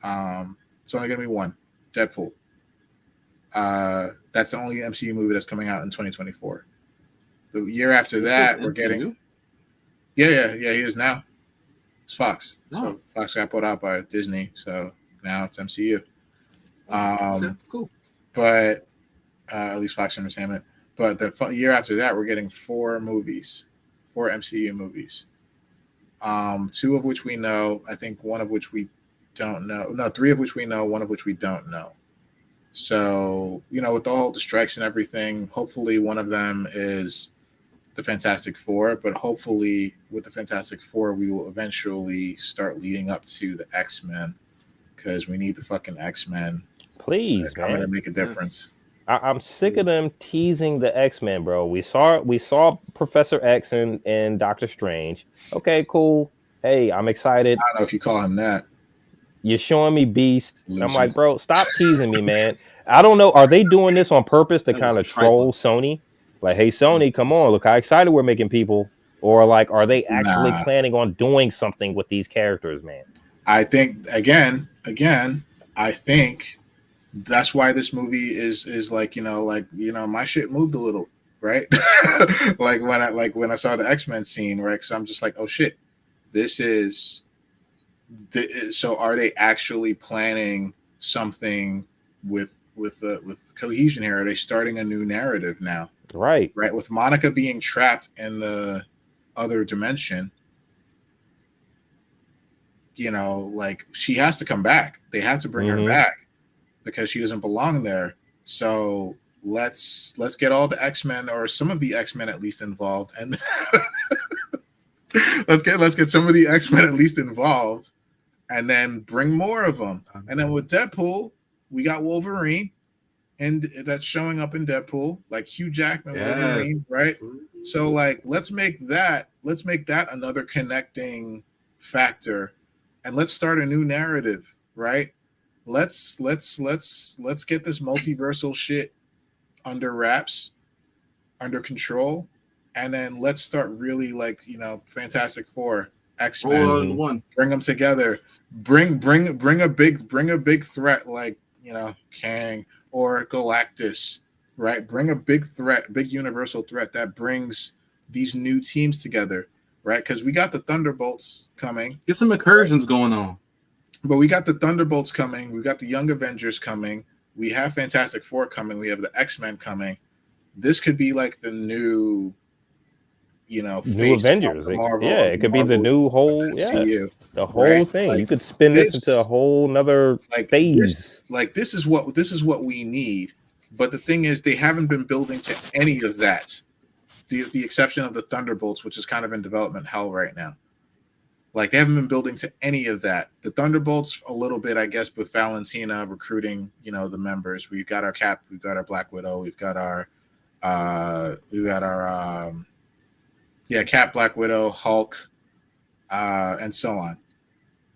It's only gonna be one, Deadpool. That's the only MCU movie that's coming out in 2024. The year after that, we're getting. Yeah. He is now. It's Fox. So Fox got bought out by Disney. So now it's MCU. Okay, cool. But at least Fox Entertainment. But the year after that, we're getting four MCU movies. Two of which we know. I think one of which we don't know. No, three of which we know. One of which we don't know. So with all the strikes and everything, hopefully one of them is the Fantastic Four. But hopefully with the Fantastic Four, we will eventually start leading up to the X-Men because we need the fucking X-Men to Please, come in and man. make a difference. I'm sick of them teasing the X-Men, bro. We saw Professor X and Doctor Strange. Okay, cool. Hey, I'm excited. I don't know if you call him that. You're showing me Beast. Loser. I'm like, bro, stop teasing me, man. I don't know. Are they doing this on purpose to That was kind of trifling. troll Sony? Like, hey, Sony, come on, look how excited we're making people. Or like, are they actually Nah. planning on doing something with these characters, man? I think again, I think that's why this movie is like my shit moved a little, right? like when I saw the X-Men scene, right? So I'm just like, oh shit, this is. So are they actually planning something with cohesion here? Are they starting a new narrative now? Right. Right, with Monica being trapped in the other dimension, like she has to come back. They have to bring her back because she doesn't belong there. So let's get all the X-Men or some of the X-Men at least involved, and let's get some of the X-Men at least involved, and then bring more of them. And then with Deadpool, we got Wolverine, and that's showing up in Deadpool, like Hugh Jackman, Wolverine, right? So like let's make that another connecting factor, and let's start a new narrative, right? Let's get this multiversal shit under wraps, under control, and then let's start really Fantastic Four, X-Men, bring them together, bring a big threat like Kang or Galactus, right? Bring a big threat, big universal threat that brings these new teams together, right? Because we got the Thunderbolts coming. Get some incursions going on. But we got the Thunderbolts coming. We got the Young Avengers coming. We have Fantastic Four coming. We have the X-Men coming. This could be like the new, new Avengers. It could be the new whole, the whole right? thing. You could spin this into a whole nother phase. This is what we need. But the thing is, they haven't been building to any of that. The exception of the Thunderbolts, which is kind of in development hell right now. Like, they haven't been building to any of that. The Thunderbolts, a little bit, I guess, with Valentina recruiting, the members. We've got our Cap, we've got our Black Widow, we've got our Cap, Black Widow, Hulk, and so on.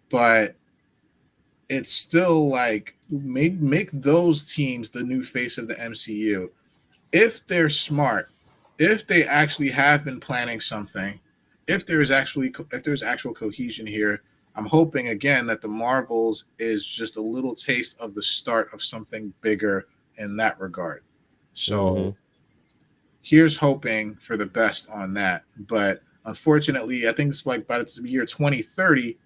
But it's still like make those teams the new face of the MCU. If they're smart, if they actually have been planning something, if there's actual cohesion here, I'm hoping again that the Marvels is just a little taste of the start of something bigger in that regard. So here's hoping for the best on that. But unfortunately, I think it's like by the year 2030,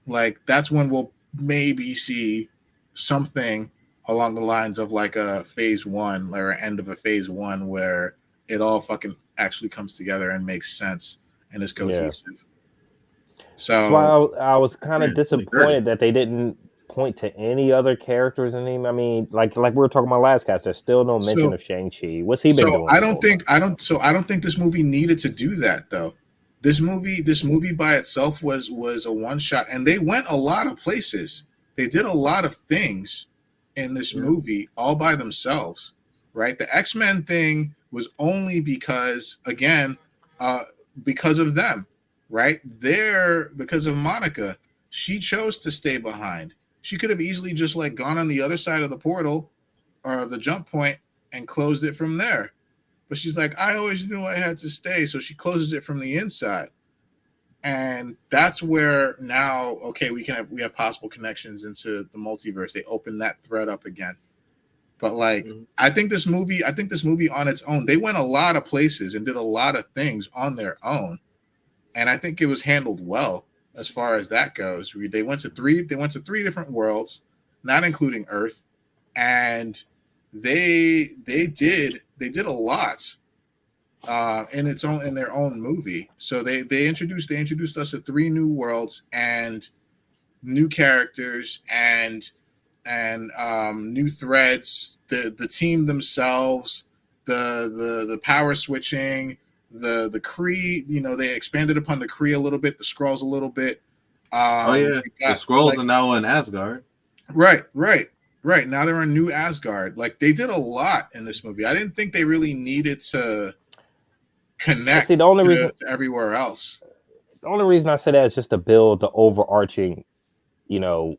like that's when we'll maybe see something along the lines of like a phase one or end of a phase one where it all fucking actually comes together and makes sense and is cohesive. That's why So I was kind of Yeah, really dirty. disappointed that they didn't point to any other characters in him. I mean, like we were talking about last cast, there's still no mention of Shang-Chi. What's he been doing? I don't think this movie needed to do that though. This movie by itself was a one shot, and they went a lot of places. They did a lot of things in this movie all by themselves, right? The X-Men thing was only because, again, because of them, right? Because of Monica, she chose to stay behind. She could have easily just like gone on the other side of the portal or the jump point and closed it from there. But she's like, I always knew I had to stay. So she closes it from the inside. And that's where now, okay, we have possible connections into the multiverse. They open that thread up again. But like, I think this movie on its own, they went a lot of places and did a lot of things on their own. And I think it was handled well as far as that goes. They went to three different worlds, not including Earth. And they did a lot in their own movie. So they introduced us to 3 new worlds and new characters and new threads, the team themselves, the power switching, the Kree, they expanded upon the Kree a little bit, the Skrulls a little bit. The Skrulls are now in Asgard. Right. Now they're in New Asgard. Like, they did a lot in this movie. I didn't think they really needed to connect to everywhere else. The only reason I say that is just to build the overarching, to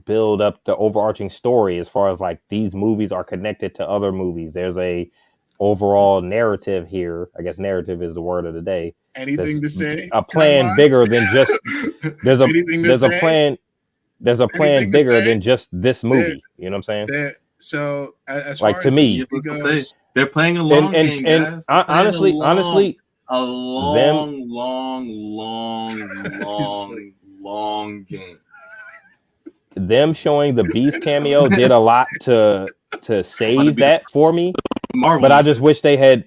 build up the overarching story as far as like these movies are connected to other movies. There's a overall narrative here. I guess narrative is the word of the day. Anything to say? A plan bigger than just there's a plan. There's a plan bigger than just this movie. You know what I'm saying? So as like far to as me, they're playing a long game, guys. Honestly, a long game. Them showing the Beast cameo did a lot to save that for me. Marvel, but I just wish they had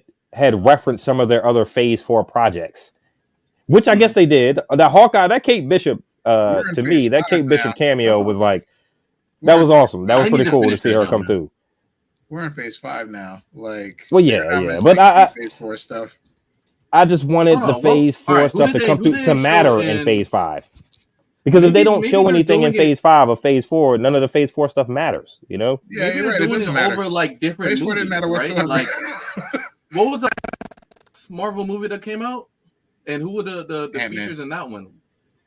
referenced some of their other Phase 4 projects, which I guess they did. That Hawkeye, that Kate Bishop, to me, that Kate Bishop cameo was like, that was awesome. That was pretty cool to see her come through. We're in Phase 5 now. Like, well, yeah. But I Phase 4 stuff. I just wanted the Phase 4 stuff to come through to matter in Phase 5. Because if they don't show anything in Phase 5 or Phase 4, none of the Phase 4 stuff matters, Yeah, you're right. It doesn't matter. Over like different Phase 4 movies, didn't matter whatsoever. Right? Like, what was that Marvel movie that came out? And who were the features in that one?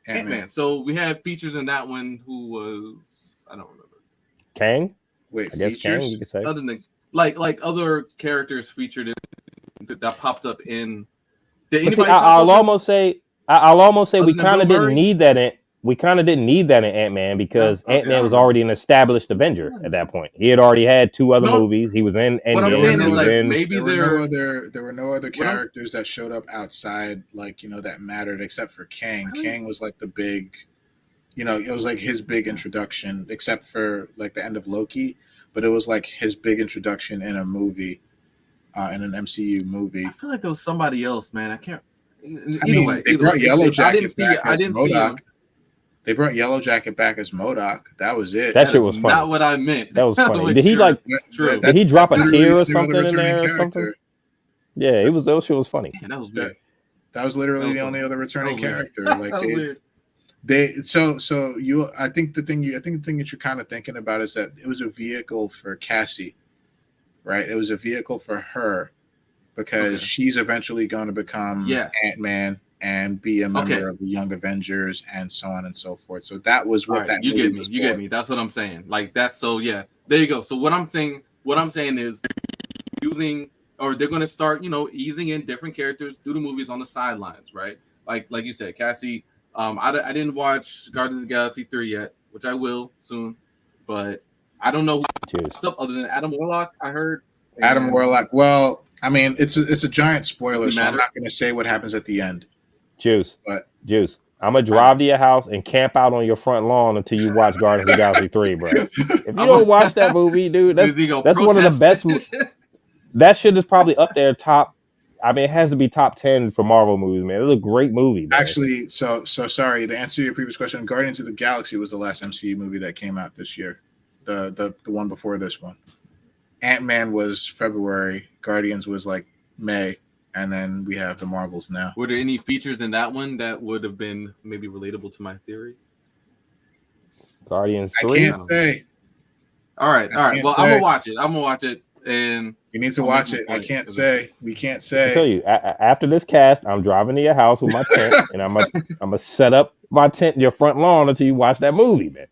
Ant-Man. So we had features in that one. Who was, I don't remember. Kang? Wait, I guess features? Kang, you could say. Other than like other characters featured in that popped up in. I'll almost say we kind of didn't need that in. We kind of didn't need that in Ant-Man because Ant-Man was already an established Avenger at that point. He had already had 2 other movies. He was in. What I'm saying is like maybe there were no other characters that showed up outside, like that mattered except for Kang. Kang was like the big, it was like his big introduction, except for like the end of Loki. But it was like his big introduction in a movie, in an MCU movie. I feel like there was somebody else, man. I can't. They brought Yellow Jacket back as MODOK. They brought Yellow Jacket back as MODOK. That was it. That shit was funny. Not what I meant. That was funny. Did he Did he drop a tear or something in there or something? Yeah, it was. That shit was funny. Yeah, that was weird. That was literally the only other returning character. Like weird. I think the thing that you're kind of thinking about is that it was a vehicle for Cassie, right? It was a vehicle for her because she's eventually going to become Ant-Man and be a member of the Young Avengers and so on and so forth. So that was what that you get me. That's what I'm saying. Like that's so there you go. So what I'm saying is using or they're going to start, easing in different characters through the movies on the sidelines, right? Like you said, Cassie. I didn't watch Guardians of the Galaxy 3 yet, which I will soon, but I don't know who other than Adam Warlock. I heard Adam Warlock. Well, I mean, it's a giant spoiler, so I'm not going to say what happens at the end. Juice. I'm gonna drive to your house and camp out on your front lawn until you watch Guardians of the Galaxy 3, bro. If you don't watch that movie, dude, that's one of the best. That shit is probably up there top. I mean, it has to be top 10 for Marvel movies, man. It's a great movie, man. Actually, so sorry to answer your previous question. Guardians of the Galaxy was the last MCU movie that came out this year. The one before this one. Ant-Man was February. Guardians was like May, and then we have the Marvels now. Were there any features in that one that would have been maybe relatable to my theory? Guardians 3. I can't say. All right. Well, I'm gonna watch it, and you need to watch it. I can't say. We can't say. I tell you, after this cast, I'm driving to your house with my tent, and I'm gonna set up my tent in your front lawn until you watch that movie, man.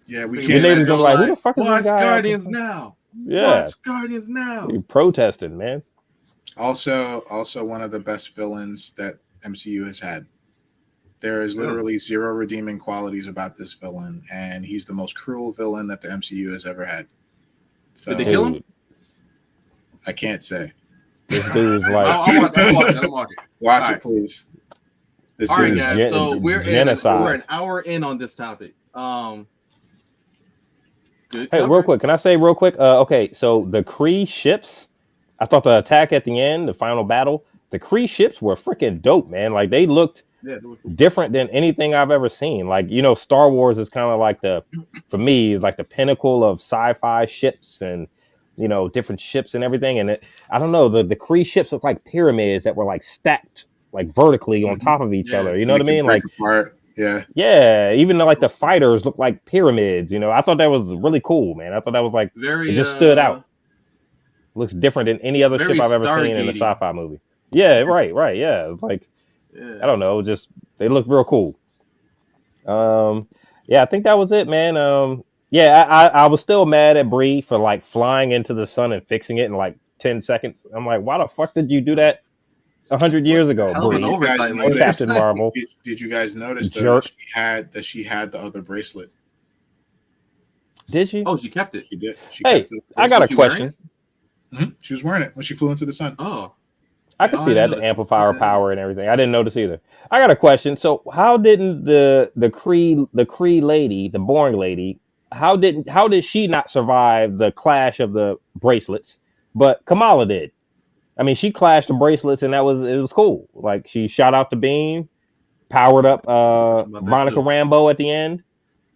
Yeah, we Your can't. neighbors gonna be like, who the fuck is watch this guy? Guardians now. Yeah, Watch Guardians now. you protesting, man. Also, one of the best villains that MCU has had. There is literally zero redeeming qualities about this villain, and he's the most cruel villain that the MCU has ever had. So, Did they kill him? I can't say. This dude's like, I'll watch it. Watch it, please. This All right, dude guys. So we're an hour in on this topic. Good hey, real quick, can I say real quick? Okay, so the Kree ships, I thought the attack at the end, the final battle, the Kree ships were freaking dope, man. Like they looked different than anything I've ever seen. Like, you know, Star Wars is kind of like for me, like the pinnacle of sci-fi ships and, you know, different ships and everything. And I don't know, the Kree ships look like pyramids that were like stacked like vertically on top of each other. You know what I mean? Like, yeah. Even like the fighters look like pyramids. You know, I thought that was really cool, man. I thought that was like it just stood out. Looks different than any other ship I've ever seen in a sci-fi movie. Yeah, right. Yeah, it's like I don't know, just they look real cool. Yeah, I think that was it, man. Yeah, I was still mad at Bree for like flying into the sun and fixing it in like 10 seconds. I'm like, why the fuck did you do that 100 years ago, Bree? Captain Marvel. Did you guys notice that she had the other bracelet? Did she? Oh, she kept it. She did. Hey, I got a question. She was wearing it when she flew into the sun. Oh, I could see that, the amplifier power and everything. I didn't notice either. I got a question. So how didn't the Kree lady, the boring lady, how did she not survive the clash of the bracelets, but Kamala did? I mean, she clashed the bracelets and it was cool. Like she shot out the beam, powered up Monica Rambeau at the end.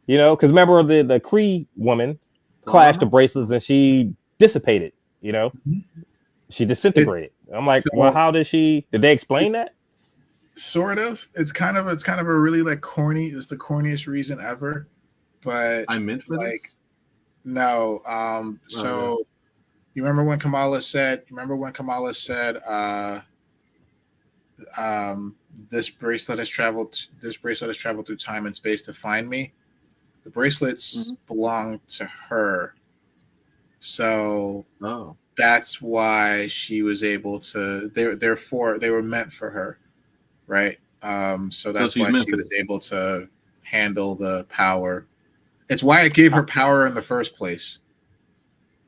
You know, because remember the Kree woman clashed the bracelets and she dissipated. You know, she disintegrated. I'm like, well, how did they explain that? Sort of. It's kind of a really like corny. It's the corniest reason ever. But I meant for this. No. So you remember when Kamala said, this bracelet has traveled through time and space to find me. The bracelets belong to her. So that's why she was able to. They were meant for her, right? So that's why she was able to handle the power. It's why it gave her power in the first place,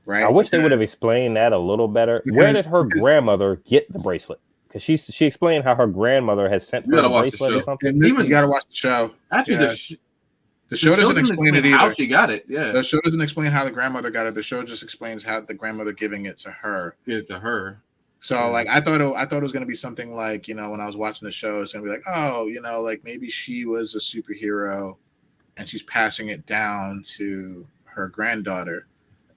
right? I wish they would have explained that a little better. Where did her grandmother get the bracelet? Because she explained how her grandmother has sent her a bracelet or something. You got to watch the show. Actually, the show doesn't explain it either. How she got it, yeah. The show doesn't explain how the grandmother got it. The show just explains how the grandmother giving it to her. Give it to her. So like I thought it was gonna be something like, you know, when I was watching the show, it's gonna be like, oh, you know, like maybe she was a superhero and she's passing it down to her granddaughter.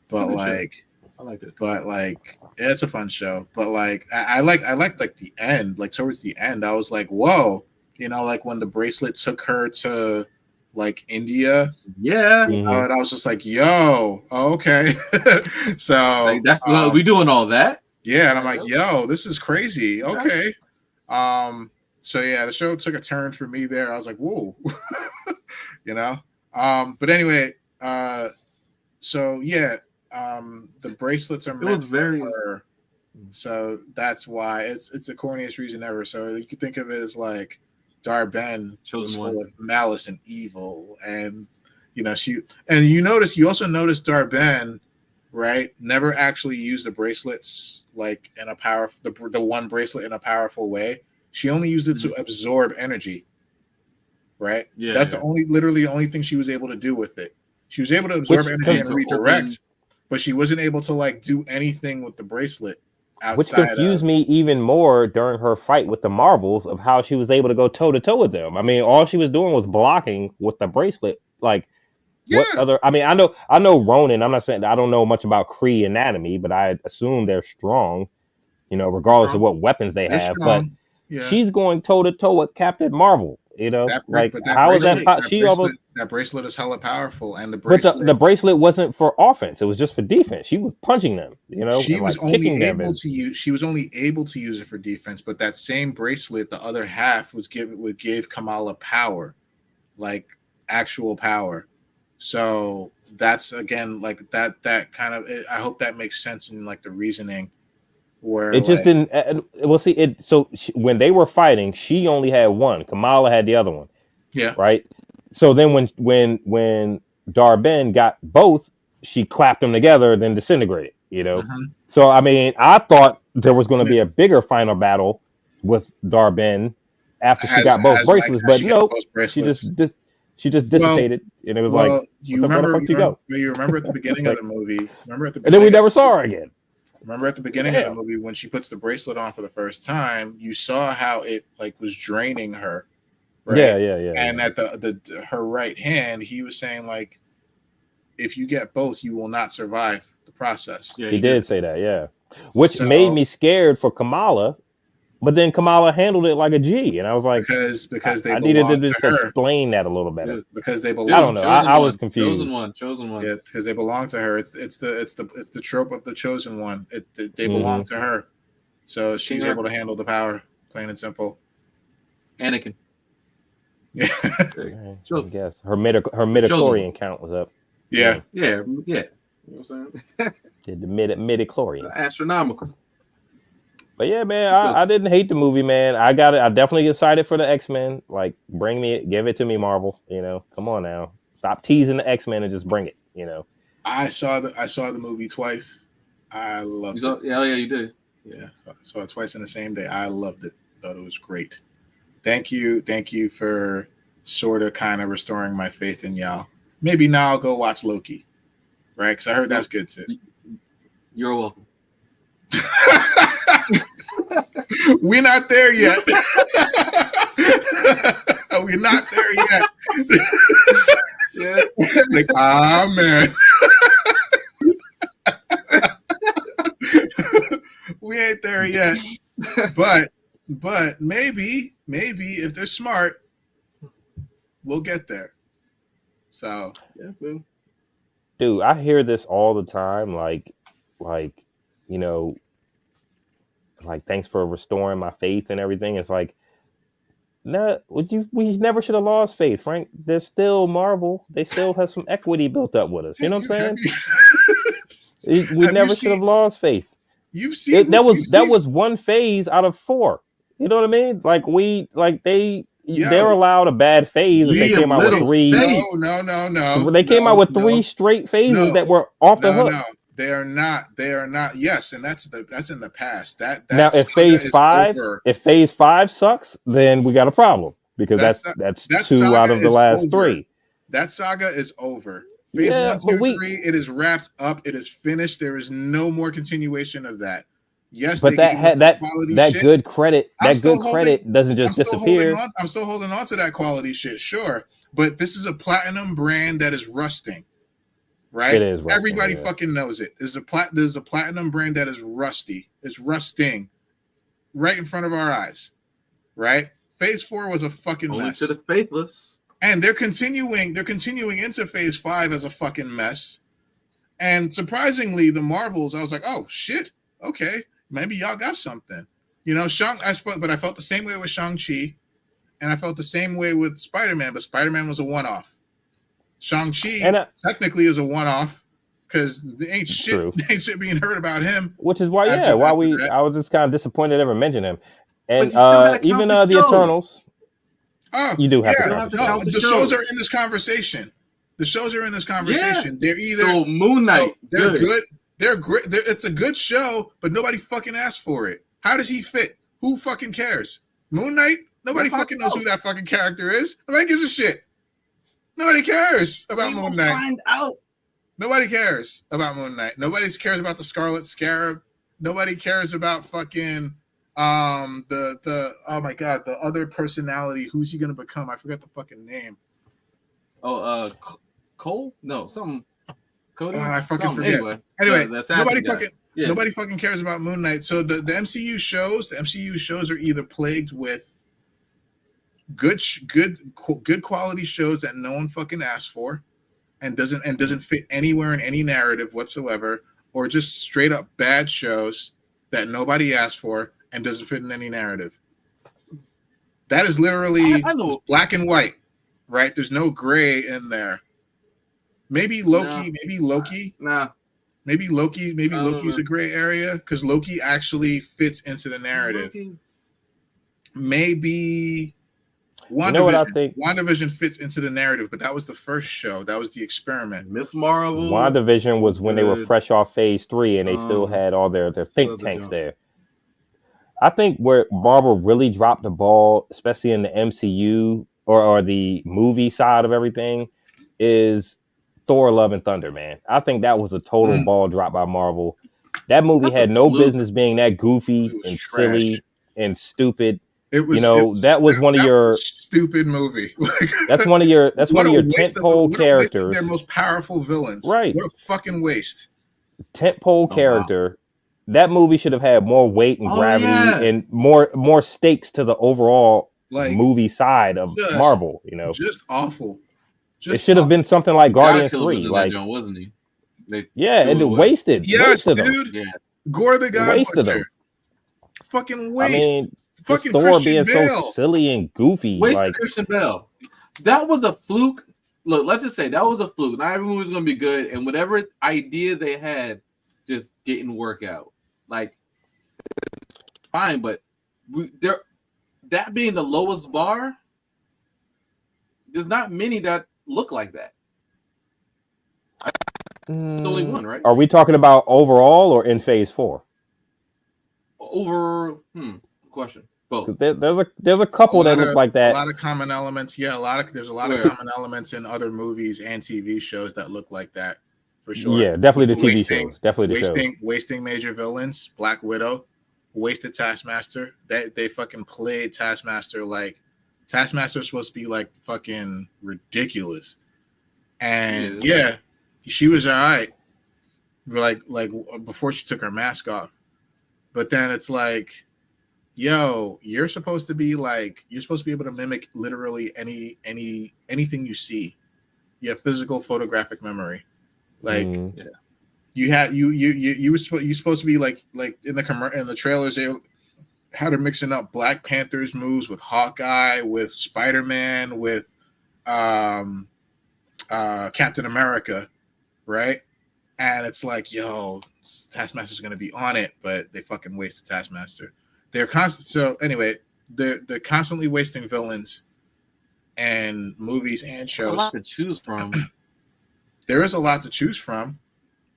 But like I liked it. But like it's a fun show. But like I liked like the end, like towards the end, I was like, whoa, you know, like when the bracelet took her to like India, and I was just like, yo, okay. So like, that's we doing all that, and I'm like, yo, this is crazy. Okay. So yeah, the show took a turn for me there. I was like, whoa. You know. But anyway, so yeah, the bracelets are meant for her. So that's why it's the corniest reason ever. So you could think of it as like Dar-Ben was full of malice and evil, and you know you also notice Dar-Ben, right, never actually used the bracelets like in a the one bracelet in a powerful way. She only used it to absorb energy, right? Yeah, That's yeah. literally the only thing she was able to do with it. She was able to absorb Which energy and to redirect, open- but she wasn't able to like do anything with the bracelet Which outside confused of. me even more during her fight with the Marvels of how she was able to go toe to toe with them. I mean, all she was doing was blocking with the bracelet. Like, what Yeah, other? I mean, I know Ronin. I'm not saying I don't know much about Kree anatomy, but I assume they're strong. Regardless of strong. what weapons they they're have. But strong. Yeah, she's going toe to toe with Captain Marvel. Like, but how is that? bracelet- She almost. that bracelet is hella powerful, and the But the bracelet. bracelet wasn't for offense; it was just for defense. She was punching them, She and was like only kicking them, able and to use. She was only able to use it for defense, but that same bracelet, the other half gave Kamala power, like actual power. So that's again like that kind of. I hope that makes sense in like the reasoning where it just like didn't. Well, see, when they were fighting, she only had one. Kamala had the other one, yeah. right? So then when Dar-Benn got both, she clapped them together, then disintegrated. Mhm. So I mean, I thought there was going to be a bigger final battle with Dar-Benn after she got both bracelets, As but she got nope, both she bracelets. just Well, dissipated, and it was like, you where the remember fuck you go? you remember at the beginning of Like, the movie. Remember at the and then we beginning. never saw her again. Remember at the beginning of the Damn. movie when she puts the bracelet on for the first time, you saw how it like was draining her, right? Yeah. And at the her right hand, he was saying like, if you get both, you will not survive the process. Yeah, He did say that, yeah. Which made So me scared for Kamala, but then Kamala handled it like a G, and I was like, because they I needed to belong to just her, explain that a little better. Dude, because they I belong don't know. to I her. was confused. Chosen one. Yeah, because they belong to her. It's the trope of the chosen one. They belong Mhm. to her, so she's King able to handle the power, plain and simple. Anakin. Yeah, I So- guess her midichlorian count was up. yeah. Yeah. You know what I'm saying? Did the midichlorian. Astronomical. But yeah, man, She's good. I didn't hate the movie, man. I got it. I definitely excited for the X-Men. Like, give it to me, Marvel. Come on now. Stop teasing the X-Men and just bring it. I saw the movie twice. I loved it. Yeah, you did. Yeah, so I saw it twice in the same day. I loved it. Thought it was great. Thank you for sort of kind of restoring my faith in y'all. Maybe now I'll go watch Loki, right? Because I heard that's good too. You're welcome. We're not there yet. We're not there yet. Yeah. Like, man. We ain't there yet. But maybe if they're smart, we'll get there. So Yeah, man. Dude, I hear this all the time. Like, like thanks for restoring my faith and everything. It's like, no, we never should have lost faith, Frank. There's still Marvel. They still have some equity built up with us. You know what I'm saying? We never should have lost faith. You've seen That was one phase out of 4. You know what I mean? Like they're allowed a bad phase if they Yeah, came out with little 3. faith. No. They came out with 3 straight phases that were off the hook. No, they are not. They are not. Yes, and that's in the past. Now, if phase 5 sucks, then we got a problem because that's 2 out of the last 3. That saga is over. Phase 1, 2, 3. It is wrapped up. It is finished. There is no more continuation of that. Yes, but that good credit doesn't just disappear. I'm still holding on to that quality shit. Sure, but this is a platinum brand that is rusting. Right? It is rusting, everybody fucking knows it. There's a platinum brand that is rusty. It's rusting right in front of our eyes. Right? Phase 4 was a fucking Only mess. to the faithless. And they're continuing into phase 5 as a fucking mess. And surprisingly, the Marvels, I was like, oh shit, okay, maybe y'all got something. But I felt the same way with Shang-Chi, and I felt the same way with Spider-Man, but Spider-Man was a one-off. Shang-Chi technically is a one-off because there ain't shit being heard about him. Which is why, I was just kind of disappointed they never mentioned him. And even the Eternals. Oh, you do have to count the shows are in this conversation. The shows are in this conversation. Yeah. They're either so Moon Knight. They're good. They're great. It's a good show, but nobody fucking asked for it. How does he fit? Who fucking cares? Moon Knight? Nobody fucking knows who that fucking character is. Nobody gives a shit. Nobody cares about Moon Knight. Find out. Nobody cares about Moon Knight. Nobody cares about the Scarlet Scarab. Nobody cares about fucking the oh my god, the other personality. Who's he gonna become? I forgot the fucking name. Oh, Cole? No, something. Cody? I fucking something. forget. Anyway, nobody nobody fucking cares about Moon Knight. So the MCU shows are either plagued with good quality shows that no one fucking asked for, and doesn't fit anywhere in any narrative whatsoever, or just straight up bad shows that nobody asked for and doesn't fit in any narrative. That is literally black and white, right? There's no gray in there. Maybe Loki. Nah. Maybe Loki's a gray area because Loki actually fits into the narrative. Maybe WandaVision fits into the narrative, but that was the first show. That was the experiment. Miss Marvel. WandaVision was when they were fresh off phase 3 and they still had all their think tanks there. I think where Marvel really dropped the ball, especially in the MCU or the movie side of everything, is Thor: Love and Thunder, man. I think that was a total ball drop by Marvel. That movie had no business being that goofy and silly and stupid. It was, that was one of your stupid movie. That's one of your tentpole characters. Their most powerful villains. Right. What a fucking waste. Tentpole character. Wow. That movie should have had more weight and gravity and more stakes to the overall movie side of Marvel. Just awful. It should have been something like Guardians 3, like John, wasn't he? And it wasted. Yes, wasted dude. Yeah. Gore the God wasted them. Fucking waste. I mean, fucking Thor Christian being Bale. so silly and goofy. Wasted Christian Bale. That was a fluke. Look, let's just say that was a fluke. Not every movie was gonna be good, and whatever idea they had just didn't work out. Like, fine, but that being the lowest bar, there's not many that look like that. There's only one, right? Are we talking about overall or in phase 4? Question. Both. There's a couple that look like that. A lot of common elements. Yeah, there's a lot of common elements in other movies and TV shows that look like that, for sure. Yeah, definitely the TV shows. Definitely the shows. Wasting major villains. Black Widow, wasted Taskmaster. They fucking played Taskmaster like Taskmaster's supposed to be like fucking ridiculous. And yeah, she was all right. Like before she took her mask off. But then it's like, yo, you're supposed to be able to mimic literally anything you see. You have physical photographic memory. Like you were supposed to be like in the trailers they had her mixing up Black Panther's moves with Hawkeye, with Spider-Man, with Captain America, right? And it's like, yo, Taskmaster's gonna be on it, but they fucking wasted Taskmaster. They're constantly wasting villains and movies and shows. A lot to choose from. There is a lot to choose from,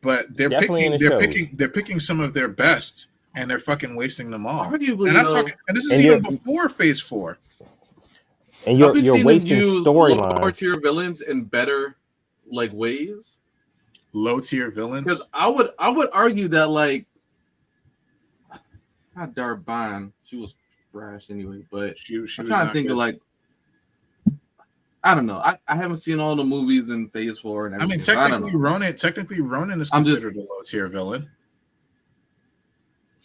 but they're picking some of their best, and they're fucking wasting them all. Arguably, and this is even before Phase 4. And you're wasting storylines. Lower tier villains in better ways. Low tier villains. Because I would argue that not Darbine, she was trash anyway, but I'm trying to think of I don't know. I haven't seen all the movies in Phase 4 and everything. I mean, technically Ronan is considered a low tier villain.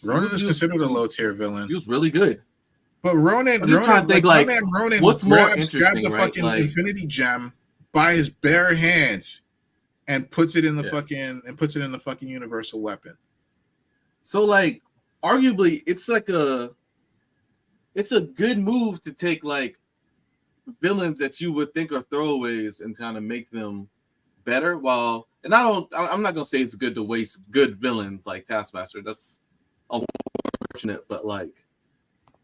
Ronan is considered a low tier villain. He was really good. But Ronan what's more interesting, grabs a fucking Infinity Gem by his bare hands and puts it in the fucking universal weapon. So arguably it's a good move to take villains that you would think are throwaways and kind of make them better. I'm not gonna say it's good to waste good villains like Taskmaster. That's unfortunate, but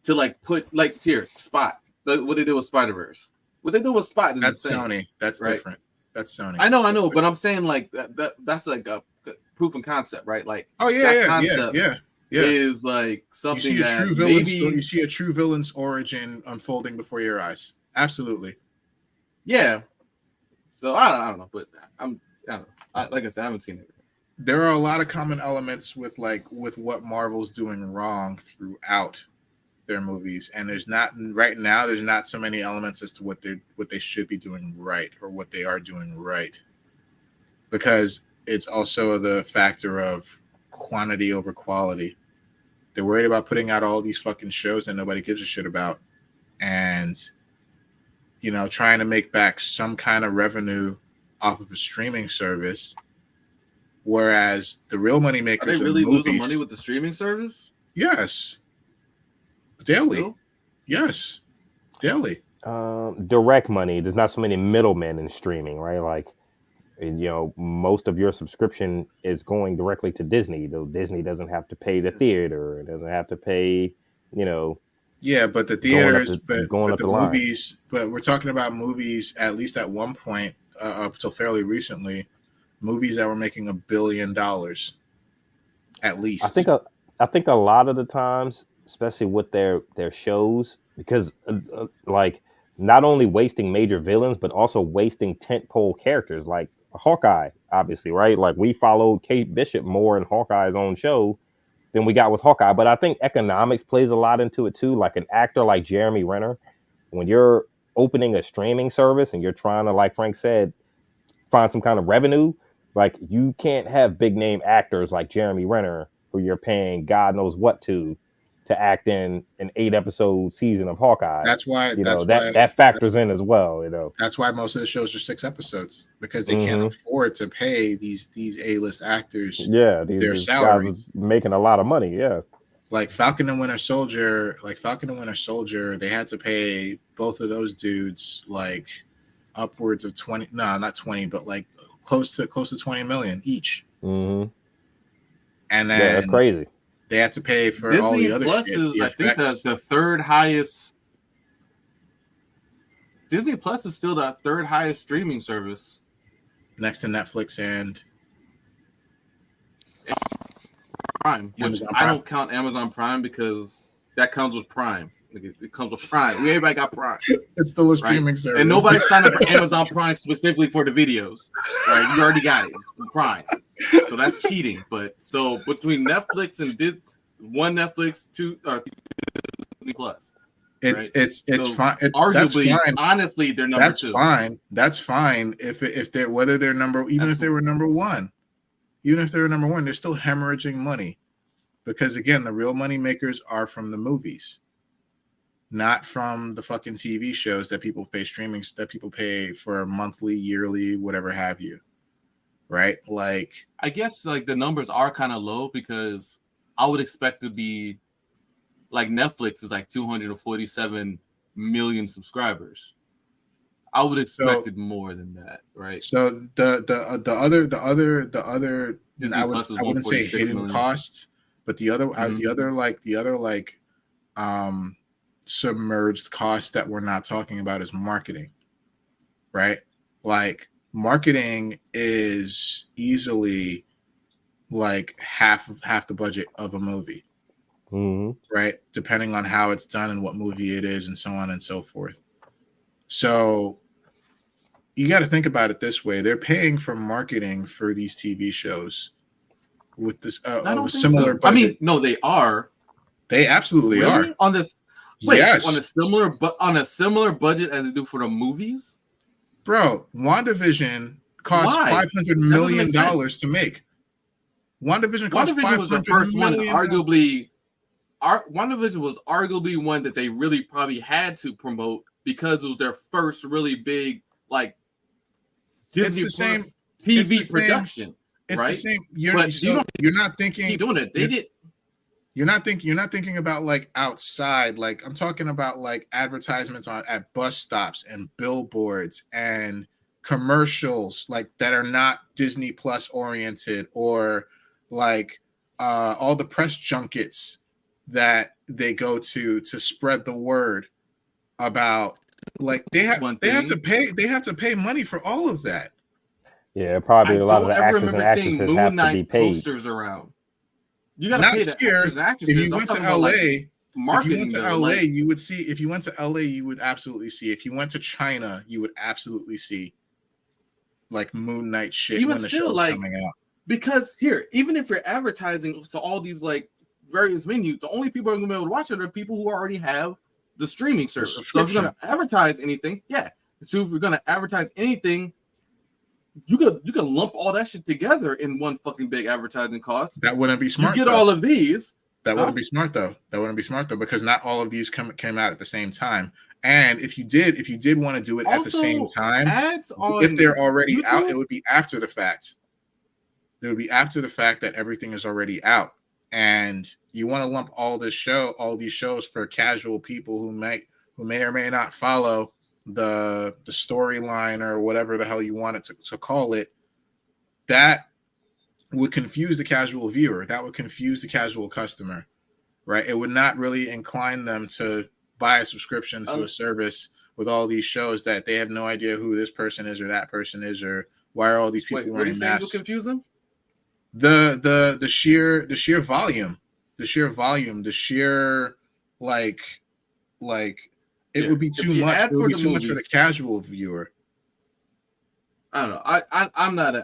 to put here Spot. What they did with Spider-Verse. What they did with Spot is that's insane. Sony. That's right? Different. That's Sony. I know, but I'm saying that's a proof of concept, right? Yeah. is like something that maybe you see a true villain's origin unfolding before your eyes. Absolutely. Yeah. So I don't know, but I don't know. Like I said, I haven't seen it. There are a lot of common elements with what Marvel's doing wrong throughout their movies, and there's not so many elements as to what they should be doing right or what they are doing right, because it's also the factor of quantity over quality. They're worried about putting out all these fucking shows that nobody gives a shit about, and trying to make back some kind of revenue off of a streaming service, whereas the real money makers are they really movies, losing money with the streaming service? Yes. Daily. No? Yes. Daily. Direct money. There's not so many middlemen in streaming, right? Like, most of your subscription is going directly to Disney. Though Disney doesn't have to pay the theater. It doesn't have to pay, Yeah, but the theaters, going up the line. movies, but we're talking about movies, at least at one point, up till fairly recently, movies that were making $1 billion, at least. I think a lot of the times, especially with their shows, because like not only wasting major villains, but also wasting tentpole characters like Hawkeye, obviously, right? Like we followed Kate Bishop more in Hawkeye's own show than we got with Hawkeye. But I think economics plays a lot into it too. Like an actor like Jeremy Renner, when you're opening a streaming service and you're trying to, like Frank said, find some kind of revenue, like you can't have big name actors like Jeremy Renner who you're paying God knows what to act in an 8-episode season of Hawkeye. That's why that factors in as well. That's why most of the shows are 6 episodes, because they can't afford to pay these A-list actors. Yeah, their salaries, making a lot of money. Yeah, like Falcon and Winter Soldier. They had to pay both of those dudes like upwards of 20. No, not 20, but like close to 20 million each. Mm-hmm. And then that's crazy. They had to pay for Disney all the other Plus shit. Is, I think that's the third highest. Disney Plus is still the third highest streaming service, next to Netflix and Prime. Which I don't count Amazon Prime because that comes with Prime. It comes with Prime. Everybody got Prime. It's still a streaming service, and nobody signed up for Amazon Prime specifically for the videos. Right? You already got it. It's Prime. So that's cheating. But so between Netflix and one Netflix, two Disney Plus. It's so fine. Arguably, that's fine. Honestly, they're number that's 2. That's fine. If they're whether they're if they were number one, they're still hemorrhaging money, because again, the real money makers are from the movies, not from the fucking TV shows that people pay that people pay for monthly, yearly, whatever have you. Right? Like, I guess like the numbers are kind of low because I would expect to be like Netflix is like 247 million subscribers. I would expect it more than that, right? So the other I wouldn't say hidden costs, but the other submerged costs that we're not talking about is marketing, right? Like marketing is easily like half the budget of a movie, right? Depending on how it's done and what movie it is, and so on and so forth. So you got to think about it this way: they're paying for marketing for these TV shows with this of a similar budget. I mean, no, they are. They absolutely are on this. Wait, yes, on a similar budget as they do for the movies. Bro, WandaVision cost $500 million to make. WandaVision was the first one, arguably. WandaVision was arguably one that they really probably had to promote because it was their first really big like Disney Plus TV production. It's right? the same. You're not thinking. Keep doing it. They did. You're not thinking about like outside. Like I'm talking about like advertisements at bus stops and billboards and commercials like that are not Disney Plus oriented, or like all the press junkets that they go to spread the word about. Like they have to pay money for all of that. Yeah, probably a lot of the actors and actresses have to be paid. Posters around. You got to Not pay the here. actors and actresses. If you went to LA, if you went to LA, like, you would see. If you went to LA, you would absolutely see. If you went to China, you would absolutely see like Moon Knight shit even when the still, show's like, coming out. because here, even if you're advertising to all these like various venues, the only people who are going to be able to watch it are people who already have the streaming service. So if you're going to advertise anything, yeah. So if you're going to advertise anything, you could lump all that shit together in one fucking big advertising cost. That wouldn't be smart. You get all of these. That wouldn't be smart though. That wouldn't be smart though, because not all of these came out at the same time. And if you did want to do it Also, at the same time, ads on if they're already YouTube? out, it would be after the fact. It would be after the fact that everything is already out. And you want to lump all these shows for casual people who may or may not follow the storyline or whatever the hell you want it to call it. That would confuse the casual viewer. That would confuse the casual customer, right? It would not really incline them to buy a subscription to a service with all these shows that they have no idea who this person is or that person is, or why are all these people wearing masks. Will confuse them? The sheer volume, the sheer like it would be too much. It would be too much for the casual viewer. I don't know. I'm not.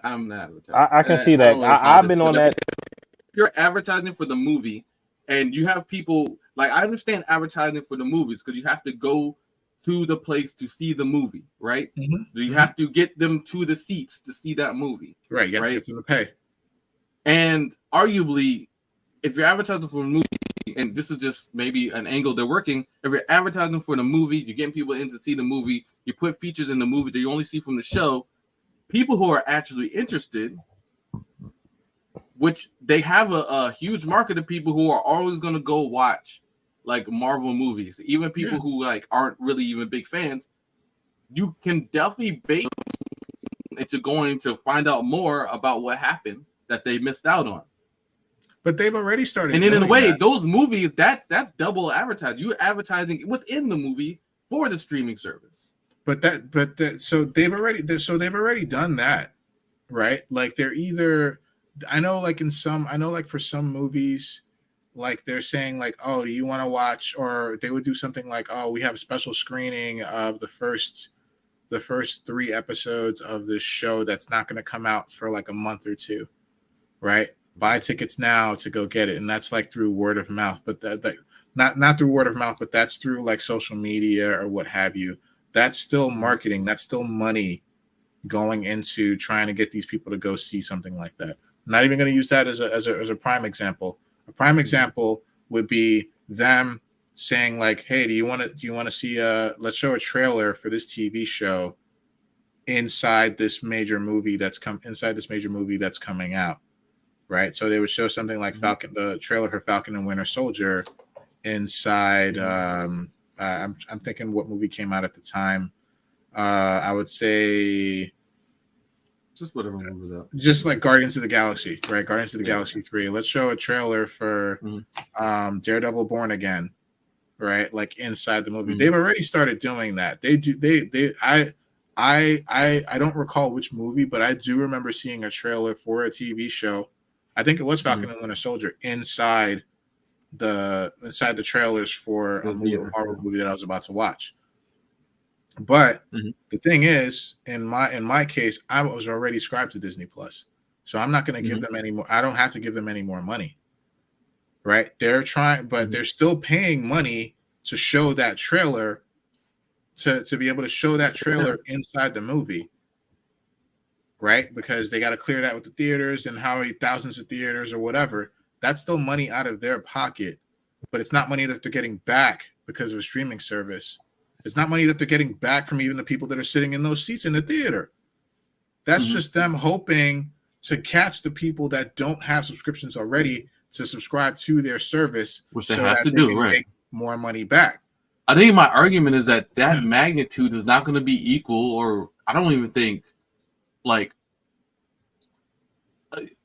I can see that. I've been on that. If you're advertising for the movie, and you have people like, I understand advertising for the movies because you have to go to the place to see the movie, right? Mm-hmm. You have to get them to the seats to see that movie, right? You have to get them to pay. And arguably, if you're advertising for a movie, and this is just maybe an angle they're working, if you're advertising for the movie, you're getting people in to see the movie, you put features in the movie that you only see from the show, people who are actually interested, which they have a huge market of people who are always going to go watch like Marvel movies, even people who like aren't really even big fans, you can definitely bait into going to find out more about what happened that they missed out on. But they've already started. And in a way, those movies, that's double advertising. You're advertising within the movie for the streaming service. So they've already done that, right? Like they're either, I know for some movies, like they're saying like, oh, do you want to watch? Or they would do something like, oh, we have a special screening of the first 3 episodes of this show that's not going to come out for like a month or two, right? Buy tickets now to go get it, and that's like through word of mouth, but that not through word of mouth, but that's through like social media or what have you. That's still marketing. That's still money going into trying to get these people to go see something like that. I'm not even going to use that as a prime example. A prime example would be them saying like, "Hey, do you want to see let's show a trailer for this TV show inside this major movie that's coming out." Right, so they would show something like the trailer for Falcon and Winter Soldier inside. I'm thinking what movie came out at the time. I would say just whatever movie was out. Just like Guardians of the Galaxy, right? Guardians of the Galaxy 3. Let's show a trailer for Daredevil Born Again, right? Like inside the movie. They've already started doing that. I don't recall which movie, but I do remember seeing a trailer for a TV show. I think it was Falcon and Winter Soldier inside the trailers for a Marvel movie that I was about to watch. But the thing is, in my case, I was already subscribed to Disney Plus, so I'm not going to give them any more. I don't have to give them any more money, right? They're trying, but they're still paying money to show that trailer, to be able to show that trailer inside the movie. Right, because they got to clear that with the theaters and how many thousands of theaters or whatever. That's still money out of their pocket, but it's not money that they're getting back because of a streaming service. It's not money that they're getting back from even the people that are sitting in those seats in the theater. That's just them hoping to catch the people that don't have subscriptions already to subscribe to their service, which they have to do, right? Make more money back. I think my argument is that magnitude is not going to be equal, or I don't even think. Like,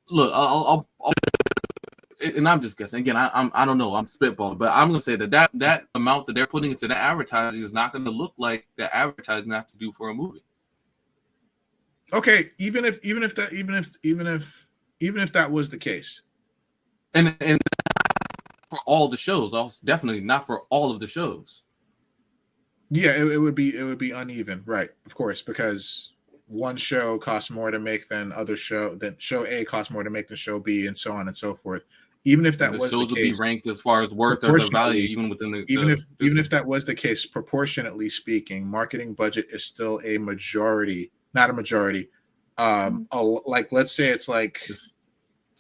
look, I'll and I'm just guessing. Again, I don't know. I'm spitballing, but I'm gonna say that amount that they're putting into the advertising is not going to look like the advertising they have to do for a movie. Okay, even if that was the case, and for all the shows, also definitely not for all of the shows. Yeah, it would be uneven, right? Of course, because one show costs more to make than show A costs more to make than show B, and so on and so forth. Even if that And the was the shows will be case, ranked as far as worth or their value, proportionally, even within even if that was the case, proportionately speaking, marketing budget is still a majority, not a majority. Like let's say it's like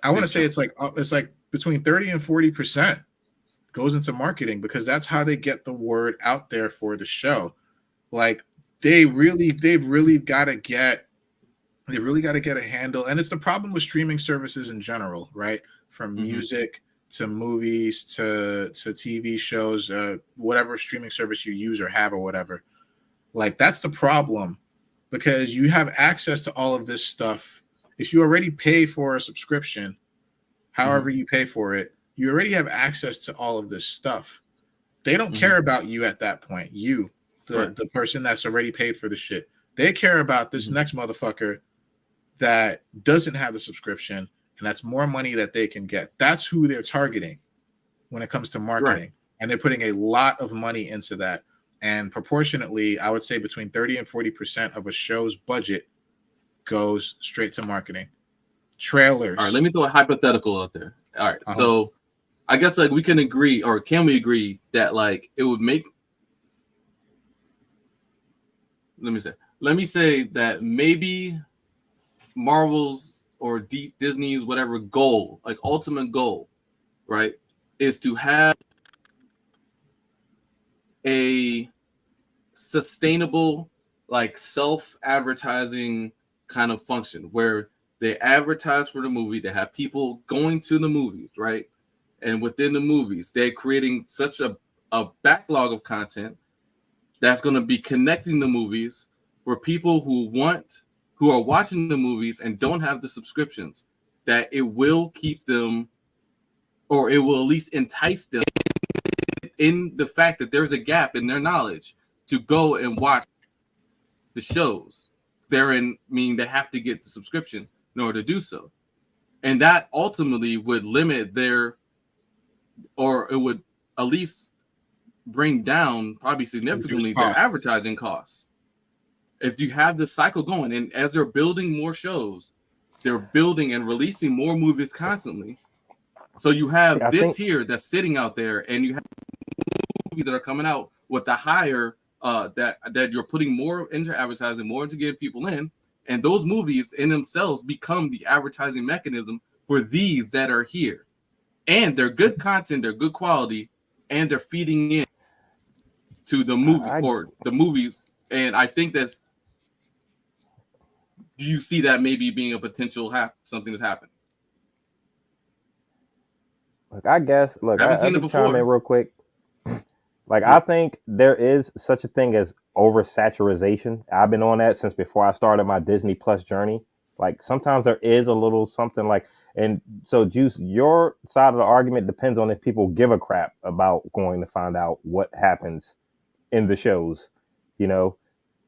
I want to say it's like between 30 and 40% goes into marketing because that's how they get the word out there for the show. Like they've really got to get a handle, and it's the problem with streaming services in general, right? From music to movies to TV shows, whatever streaming service you use or have or whatever. Like that's the problem because you have access to all of this stuff. If you already pay for a subscription, however you pay for it, you already have access to all of this stuff. They don't care about you at that point. You, the person that's already paid for the shit. They care about this next motherfucker that doesn't have the subscription, and that's more money that they can get. That's who they're targeting when it comes to marketing. Right. And they're putting a lot of money into that. And proportionately, I would say between 30 and 40% of a show's budget goes straight to marketing. Trailers. All right, let me throw a hypothetical out there. All right, so I guess like we can agree, or can we agree that like it would make? Let me say that maybe Marvel's or Disney's whatever goal, like ultimate goal, right, is to have a sustainable, like self-advertising kind of function where they advertise for the movie, they have people going to the movies, right? And within the movies, they're creating such a backlog of content that's going to be connecting the movies for people who are watching the movies and don't have the subscriptions, that it will keep them, or it will at least entice them in the fact that there's a gap in their knowledge to go and watch the shows. Therein, meaning they have to get the subscription in order to do so. And that ultimately would limit or it would at least bring down probably significantly their advertising costs. If you have this cycle going, and as they're building more shows, they're building and releasing more movies constantly. So you have here that's sitting out there, and you have movies that are coming out with the higher that you're putting more into advertising, more into getting people in, and those movies in themselves become the advertising mechanism for these that are here. And they're good content, they're good quality, and they're feeding in to the movie or the movies. And I think that's, do you see that maybe being a potential something that's happened? Look, I guess. Look, I haven't seen it before. Chime in real quick. Like, I think there is such a thing as oversaturation. I've been on that since before I started my Disney Plus journey. Like, sometimes there is a little something like, and so Juice, your side of the argument depends on if people give a crap about going to find out what happens in the shows. You know,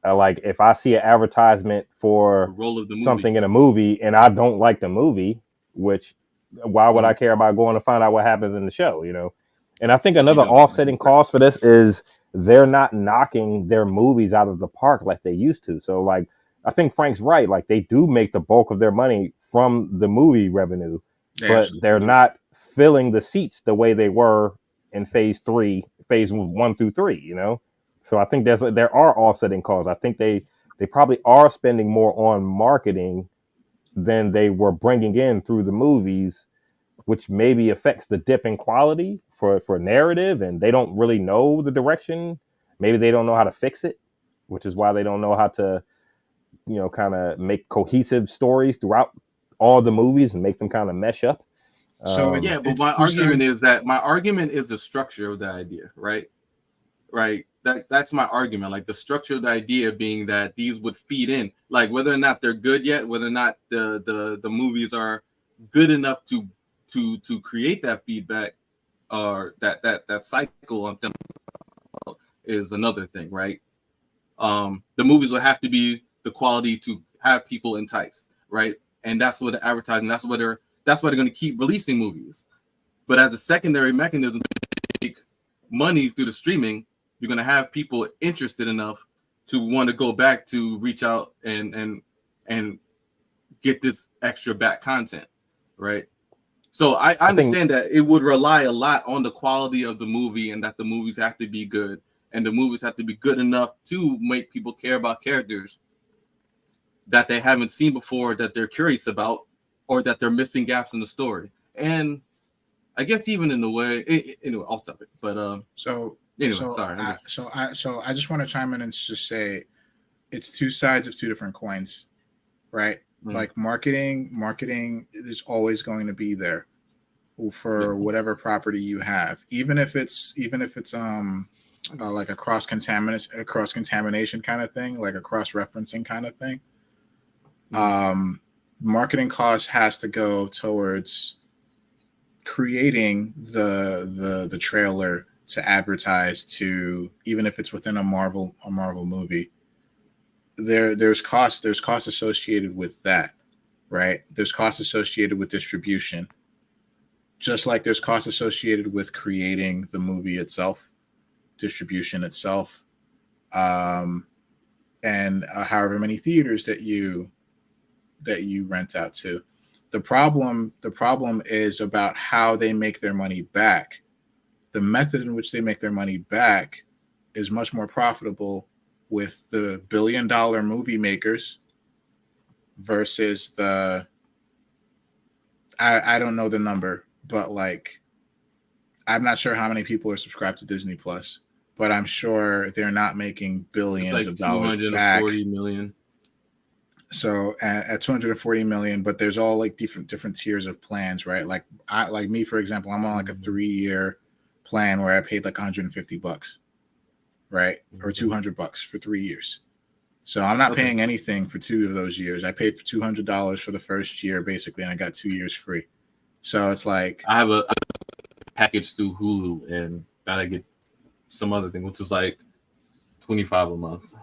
like if I see an advertisement for something in a movie and I don't like the movie, which why would I care about going to find out what happens in the show? You know. And I think another offsetting cost for this is they're not knocking their movies out of the park like they used to. So, like, I think Frank's right. Like, they do make the bulk of their money from the movie revenue, but they're not filling the seats the way they were in phase 1 through 3, you know? So I think there are offsetting costs. I think they probably are spending more on marketing than they were bringing in through the movies, which maybe affects the dip in quality for narrative, and they don't really know the direction. Maybe they don't know how to fix it, which is why they don't know how to, you know, kind of make cohesive stories throughout all the movies and make them kind of mesh up. So but my argument is the structure of the idea, right? Right. That's my argument. Like the structure of the idea being that these would feed in, like whether or not they're good yet, whether or not the movies are good enough to create that feedback or that cycle on them is another thing, right? The movies will have to be the quality to have people enticed, right? And that's what the advertising, that's why they're going to keep releasing movies. But as a secondary mechanism to make money through the streaming, you're going to have people interested enough to want to go back to reach out and get this extra back content, right? So I understand that it would rely a lot on the quality of the movie, and that the movies have to be good, and the movies have to be good enough to make people care about characters that they haven't seen before, that they're curious about, or that they're missing gaps in the story. And I guess even in the way, anyway, off topic, but anyway, sorry. I just want to chime in and just say it's two sides of two different coins, right? Mm-hmm. Like marketing is always going to be there for whatever property you have, even if it's like a cross contamination kind of thing, like a cross referencing kind of thing. Mm-hmm. Marketing cost has to go towards creating the trailer to advertise to, even if it's within a Marvel movie. There's cost associated with that, right? There's cost associated with distribution, just like there's cost associated with creating the movie itself, distribution itself, and however many theaters that you rent out to. The problem is about how they make their money back. The method in which they make their money back is much more profitable with the billion-dollar movie makers versus the, I don't know the number, but like, I'm not sure how many people are subscribed to Disney Plus, but I'm sure they're not making billions of dollars back. 240 million. So at 240 million, but there's all like different tiers of plans, right? Like like me, for example, I'm on like a 3-year plan where I paid like $150, right? Or $200 for 3 years. So I'm not paying anything for 2 of those years. I paid for $200 for the first year, basically, and I got 2 years free. So it's like, I have a package through Hulu, and I get some other thing, which is like $25 a month.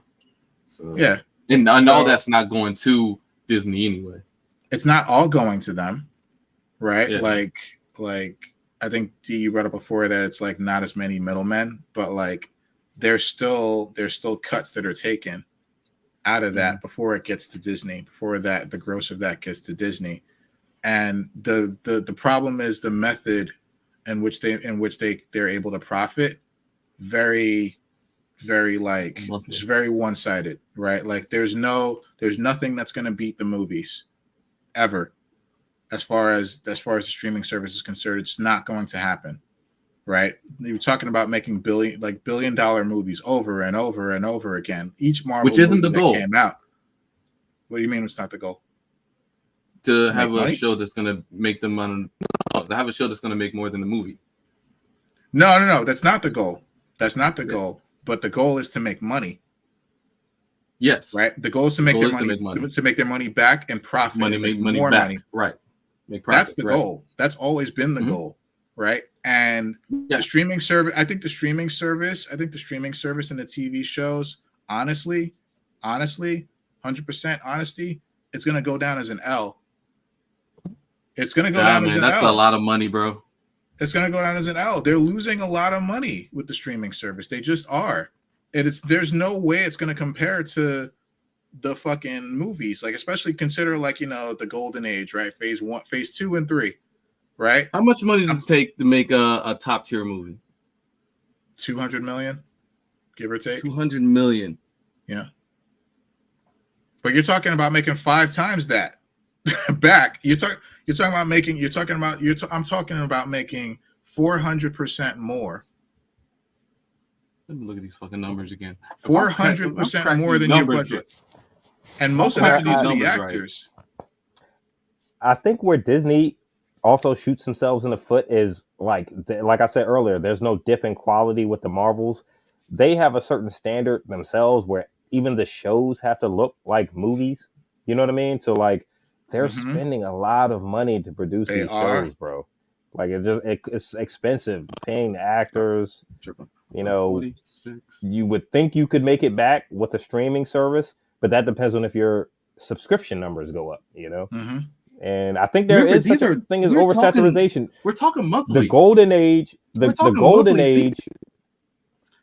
So yeah. And I know that's not going to Disney anyway. It's not all going to them, right? Yeah. Like I think D brought up before that it's like not as many middlemen, but like there's still cuts that are taken out of that before it gets to Disney, before that the gross of that gets to Disney. And the problem is the method in which they're able to profit very like it's very one-sided, right? Like there's nothing that's going to beat the movies ever as far as the streaming service is concerned. It's not going to happen, right? You're talking about making billion-dollar movies over and over and over again. Each Marvel which isn't movie the goal that came out. What do you mean it's not the goal? To have a show that's going to make the money. No, to have a show that's going to make more than the movie. No. That's not the goal. That's not the goal. But the goal is to make money. Yes. Right. The goal is to make their money back and profit. Make more back. Money. Right. Make profit. That's the goal. That's always been the goal. Right. And the streaming service, I think the streaming service and the TV shows, honestly, 100% honesty, it's going to go down as an L. It's going to go down as an L. That's a lot of money, bro. It's going to go down as an L. They're losing a lot of money with the streaming service. They just are. And there's no way it's going to compare to the fucking movies. Like, especially consider like, the golden age, right? Phase 1, phase 2 and 3, right? How much money does it take to make a top tier movie? 200 million, give or take. 200 million. Yeah. But you're talking about making 5 times that back. I'm talking about making 400% more. Let me look at these fucking numbers again. 400% more than your budget. And most of that goes to the actors. Right. I think where Disney also shoots themselves in the foot is like I said earlier, there's no dip in quality with the Marvels. They have a certain standard themselves where even the shows have to look like movies. You know what I mean? So like, they're spending a lot of money to produce these shows, bro. Like it's expensive paying the actors. You know, 46. You would think you could make it back with a streaming service, but that depends on if your subscription numbers go up. You know, And I think there Remember, is such a thing as oversaturation. We're talking monthly. The golden age, the golden age.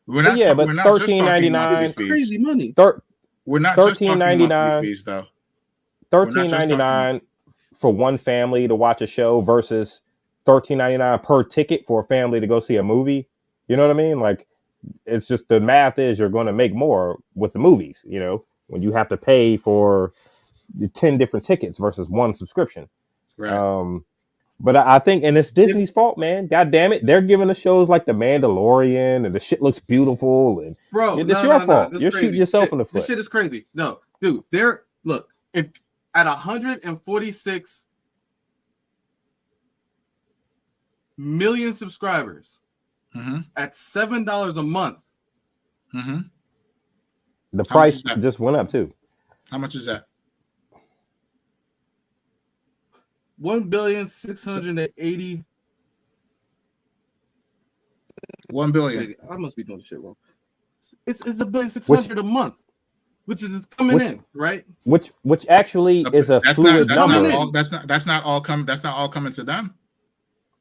We're not but we're not just talking monthly It's fees. crazy money. We're not just talking monthly fees though. $13.99 for one family to watch a show versus $13.99 per ticket for a family to go see a movie. You know what I mean? Like, it's just the math is you're going to make more with the movies, you know, when you have to pay for the 10 different tickets versus one subscription. Right. But I think, and it's Disney's fault, man. God damn it. They're giving us shows like The Mandalorian and the shit looks beautiful. And bro, it's your fault. You're crazy. shooting yourself in the foot. This shit is crazy. No, dude, look, if at 146 million subscribers at $7 a month. The price just went up too. How much is that? 1,680. 1 billion. I must be doing the shit wrong. It's $1,600,000 a month, which is coming in, right? Which actually is a fluid number. That's not all coming to them.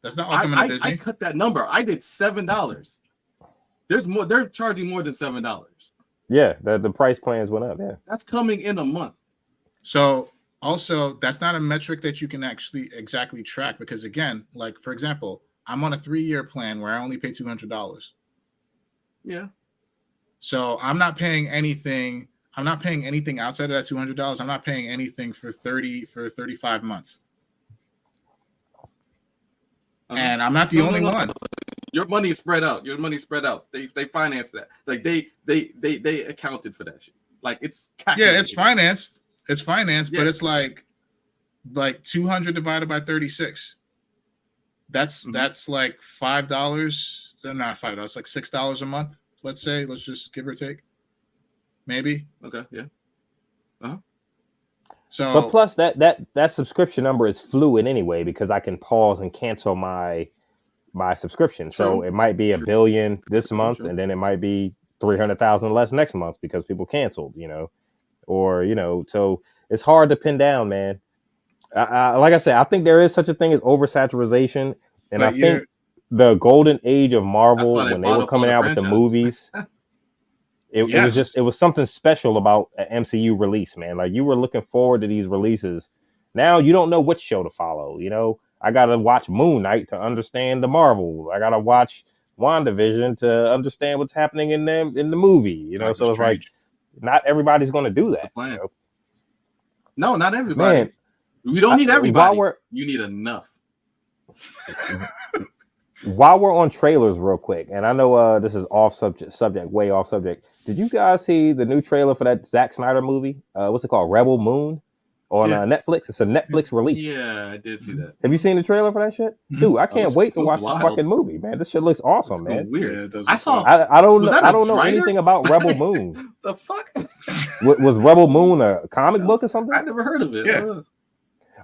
That's not all coming to Disney. I cut that number. I did $7. There's more. They're charging more than $7. Yeah, the price plans went up. Yeah, that's coming in a month. So also, that's not a metric that you can actually exactly track because, again, like for example, I'm on a 3-year plan where I only pay $200. Yeah. So I'm not paying anything. I'm not paying anything outside of that $200. I'm not paying anything for 35 months. And I'm not the only one. Your money is spread out. They finance that. Like they accounted for that shit. Like it's calculated. Yeah, it's financed. It's financed, but it's like 200 divided by 36. That's like $5. Not $5. Like $6 a month. Let's say. Let's just give or take. Maybe. Okay. Yeah. So, but plus that subscription number is fluid anyway because I can pause and cancel my subscription. True. So it might be $1 billion this month, and then it might be 300,000 less next month because people canceled, you know, or you know. So it's hard to pin down, man. Like I said, I think there is such a thing as oversaturation, and I think the golden age of Marvel when they were coming out with the movies. It was something special about an MCU release, man. Like you were looking forward to these releases. Now you don't know which show to follow. You know, I gotta watch Moon Knight to understand the Marvel. I gotta watch WandaVision to understand what's happening in the movie. You know, so it's like not everybody's gonna do that. You know? No, not everybody. Man, we don't need everybody. You need enough. While we're on trailers real quick, and I know this is way off subject. Did you guys see the new trailer for that Zack Snyder movie? What's it called? Rebel Moon on Netflix. It's a Netflix release. Yeah, I did see that. Have you seen the trailer for that shit? Dude, I can't wait to watch this fucking movie, man. This shit looks awesome, man. Weird. Yeah, I don't know anything about Rebel Moon. The fuck? Was Rebel Moon a comic book or something? I never heard of it. Yeah.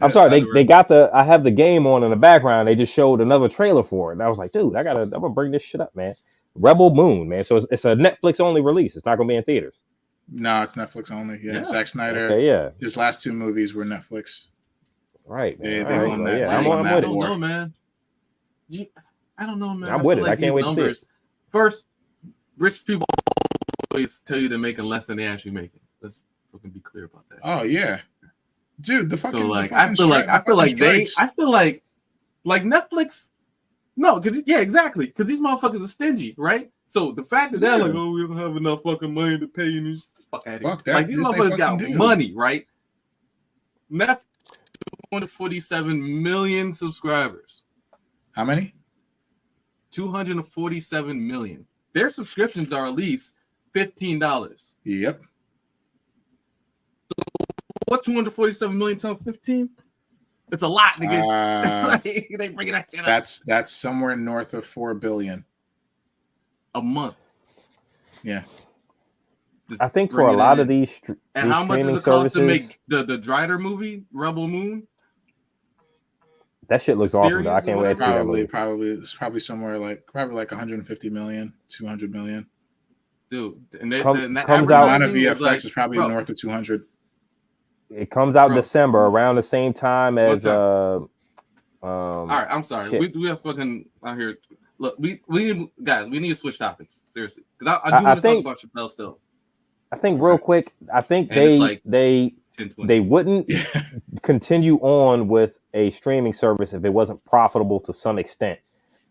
I'm sorry, they got I have the game on in the background. They just showed another trailer for it. And I was like, dude, I'm gonna bring this shit up, man. Rebel Moon, man. So it's a Netflix only release. It's not gonna be in theaters. No, it's Netflix only. Yeah. Zack Snyder. His last 2 movies were Netflix. Right. They won that. I'm with it. I don't know, man. I'm with it. I can't wait to see it. First, rich people always tell you they're making less than they actually making. Let's fucking be clear about that. Oh yeah. Dude, the fucking I feel like Netflix. No, because exactly. Because these motherfuckers are stingy, right? So the fact that they're like, oh, we don't have enough fucking money to pay you, fuck out of here. That. Like these motherfuckers got money, right? Netflix 247 million subscribers. How many? 247 million. Their subscriptions are at least $15. Yep. What 247 million times 15? It's a lot, nigga. They bring that shit up. That's somewhere north of $4 billion a month. Yeah. Just I think for a lot of these and how much does it cost to make the Drider movie, Rebel Moon? That shit looks awesome. Though. I can't wait to see that movie. It's probably somewhere like 150 million, 200 million. Dude, and comes out on VFX is probably north of 200. It comes out Bro, December around the same time one as time. All right, I'm sorry. shit. We have fucking out here. Look, we need guys. We need to switch topics seriously because I do I want to talk think about Chapelle still, real Okay. quick, I think and it's like they 10:20. wouldn't Yeah. continue on with a streaming service if it wasn't profitable to some extent.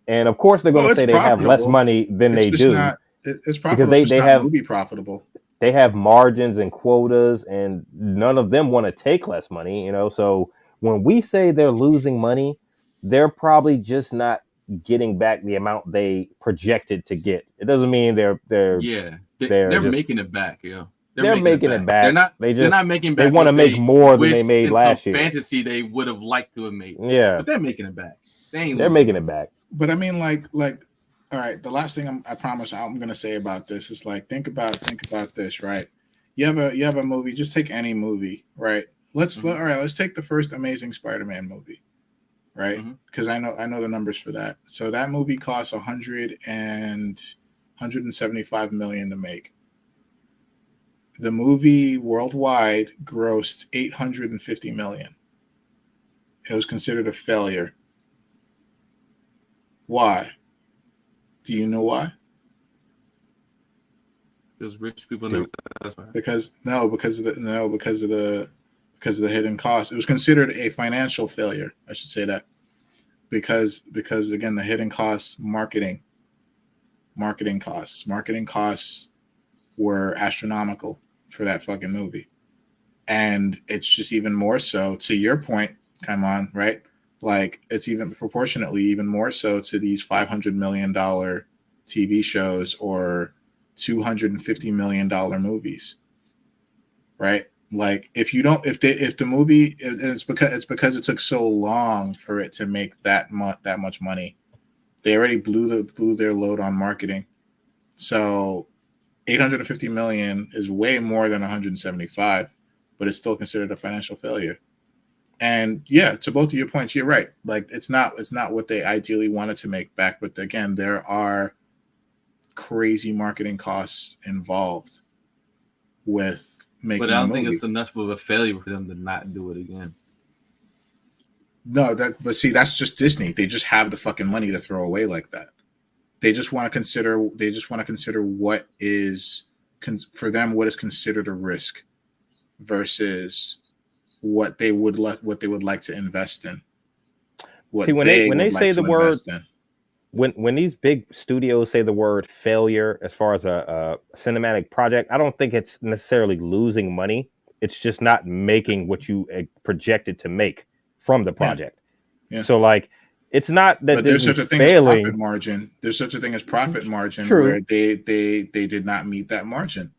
And of course, they're going Well, to it's say they have less profitable. money than It's they just do not. It's because profitable. It's just not have movie profitable. margins and quotas, and none of them want to take less money. So when we say they're losing money, they're probably just not getting back the amount they projected to get. It doesn't mean Yeah, they're they're just making it back. Yeah, they're they're making it making it back. They're back. not. They're not making They back want to what make they more than they wished made in some last year. fantasy they would have liked to have made. Yeah, But they're making it back. They ain't they're losing making money. it back. But I mean, like, all right. The last thing I promise I'm gonna say about this is like, think about this, right? You have a movie. Just take any movie, right? All right. Let's take the first Amazing Spider-Man movie, right? Because I know the numbers for that. So that movie costs 175 million to make. The movie worldwide grossed 850 million. It was considered a failure. Why? Do you know why? Because rich people never. That's why. Because of the hidden cost. It was considered a financial failure. I should say that because again, the hidden costs, marketing costs were astronomical for that fucking movie, and it's just even more so. To your point, come on, right? Like it's even proportionately even more so to these $500 million TV shows or $250 million movies, right? Like if the movie it's because it took so long for it to make that much money. They already blew their load on marketing. So 850 million is way more than 175, but it's still considered a financial failure. And yeah, to both of your points, you're right. Like it's not what they ideally wanted to make back, but again, there are crazy marketing costs involved with making. But I don't think it's enough of a failure for them to not do it again. No, but see, that's just Disney. They just have the fucking money to throw away like that. They just want to consider what is for them what is considered a risk versus what they would like to invest in. See, when they say the word, when these big studios say the word failure as far as a cinematic project, I don't think it's necessarily losing money. It's just not making what you projected to make from the project. Yeah. So like, it's not that there's such a thing failing. as profit margin. There's such a thing as profit margin. True. Where they did not meet that margin.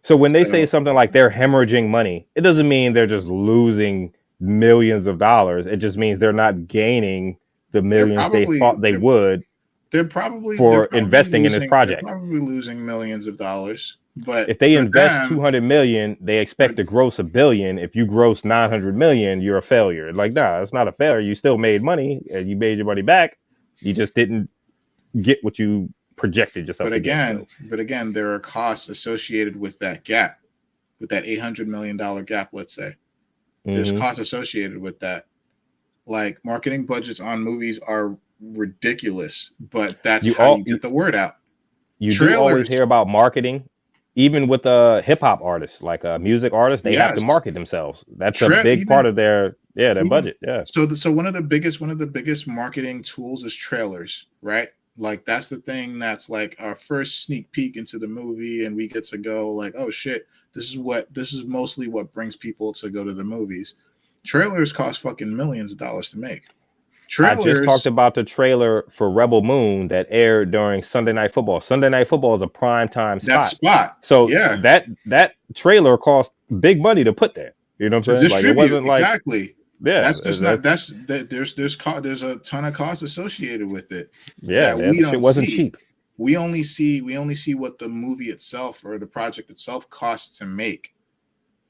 So when they say something like they're hemorrhaging money, it doesn't mean they're just losing millions of dollars. It just means they're not gaining the millions they thought they would. They're probably investing in this project. They're probably losing millions of dollars. But if they invest 200 million, they expect to gross $1 billion. If you gross 900 million, you're a failure. Like, nah, it's not a failure. You still made money and you made your money back. You just didn't get what you projected yourself to get. But again, there are costs associated with that gap, with that $800 million gap, let's say. There's costs associated with that. Like marketing budgets on movies are ridiculous, but that's how you get the word out. You do always hear about marketing, even with hip hop artists, like music artists, they have to market themselves. That's a big part of their budget. Yeah. So one of the biggest marketing tools is trailers, right? Like that's the thing that's like our first sneak peek into the movie, and we get to go like, oh shit, this is mostly what brings people to go to the movies. Trailers cost fucking millions of dollars to make. I just talked about the trailer for Rebel Moon that aired during Sunday Night Football. Sunday Night Football is a prime time spot. So yeah, that trailer cost big money to put there. You know what I'm saying? Like it wasn't exactly. Yeah, that's just there's a ton of costs associated with it. Yeah, it wasn't cheap. We only see what the movie itself or the project itself costs to make.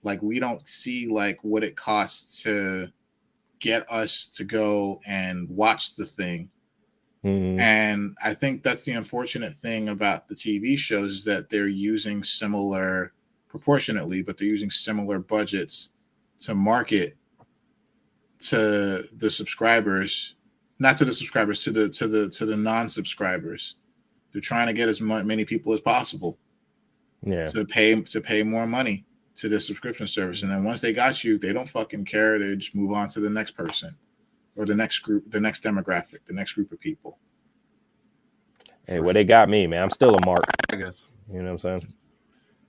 Like we don't see like what it costs to get us to go and watch the thing. And I think that's the unfortunate thing about the TV shows is that they're using similar proportionately, but they're using similar budgets to market to the subscribers, not to the subscribers, to the non-subscribers. They're trying to get as many people as possible to pay more money to their subscription service. And then once they got you, they don't fucking care. They just move on to the next person or the next group, the next demographic, the next group of people. Hey, well, they got me, man. I'm still a mark. I guess. You know what I'm saying?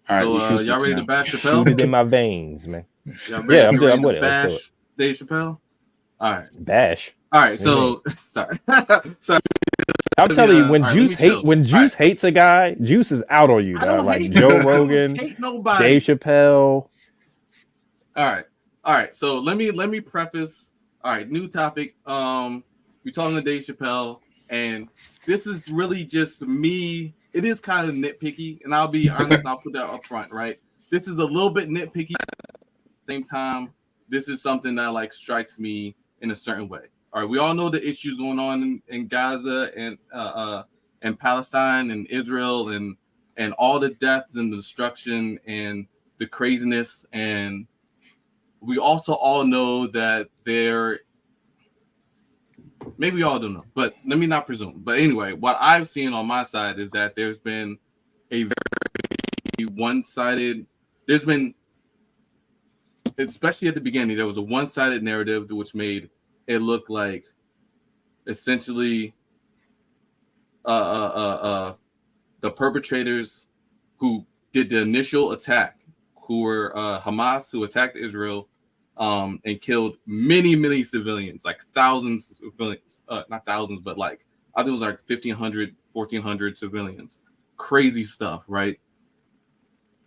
All right, So y'all ready to bash Shoot Chapelle? it in my veins, man. I'm with it. to Let's do bash it. Dave Chapelle. All right. Bash. All right. So sorry. Sorry. I'm telling you, when all right, Juice hates a guy, Juice is out on you, I dog. don't Like hate Joe Rogan, hate nobody. Dave Chappelle. All right. So let me preface. All right, new topic. We're talking to Dave Chappelle, and this is really just me. It is kind of nitpicky, and I'll be honest. I'll put that up front, right? This is a little bit nitpicky. At the same time, this is something that like strikes me in a certain way. All right, we all know the issues going on in Gaza and Palestine and Israel and all the deaths and the destruction and the craziness, and we also all know that maybe we all don't know, but let me not presume. But anyway, what I've seen on my side is that there's been a very one-sided. There's been, especially at the beginning, there was a one-sided narrative which made it look like essentially the perpetrators who did the initial attack, who were Hamas, who attacked Israel and killed many civilians, like thousands of civilians, not thousands, but like I think it was like 1,500, 1,400 civilians. Crazy stuff, right?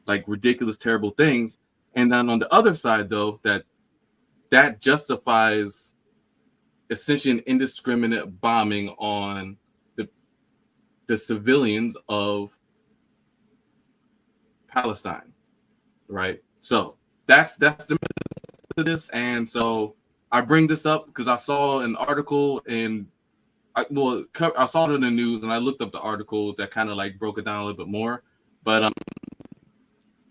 Like ridiculous, terrible things. And then on the other side, though, that justifies essentially an indiscriminate bombing on the civilians of Palestine, right? So that's the this, and so I bring this up because I saw an article and I saw it in the news, and I looked up the article that kind of like broke it down a little bit more. But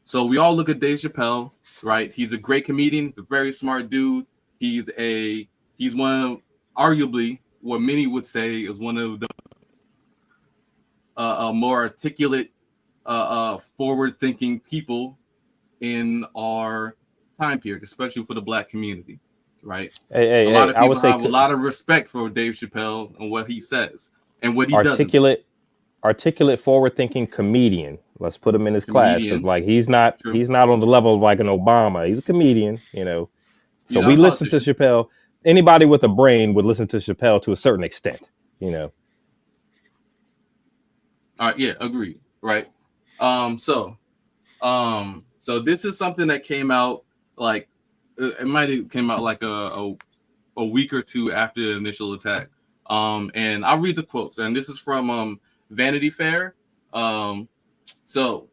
so we all look at Dave Chappelle, right? He's a great comedian. He's a very smart dude. He's one of, arguably, what many would say is one of the more articulate, forward-thinking people in our time period, especially for the Black community, right? A lot of people have a lot of respect for Dave Chappelle and what he says and what he does. Articulate, forward-thinking comedian. Let's put him in his class because, like, he's not on the level of like an Obama. He's a comedian, you know. So we listen to Chappelle. Anybody with a brain would listen to Chappelle to a certain extent, you know. All right, yeah, agreed. Right. So this is something that came out like it might have came out like a week or two after the initial attack. And I'll read the quotes, and this is from Vanity Fair. So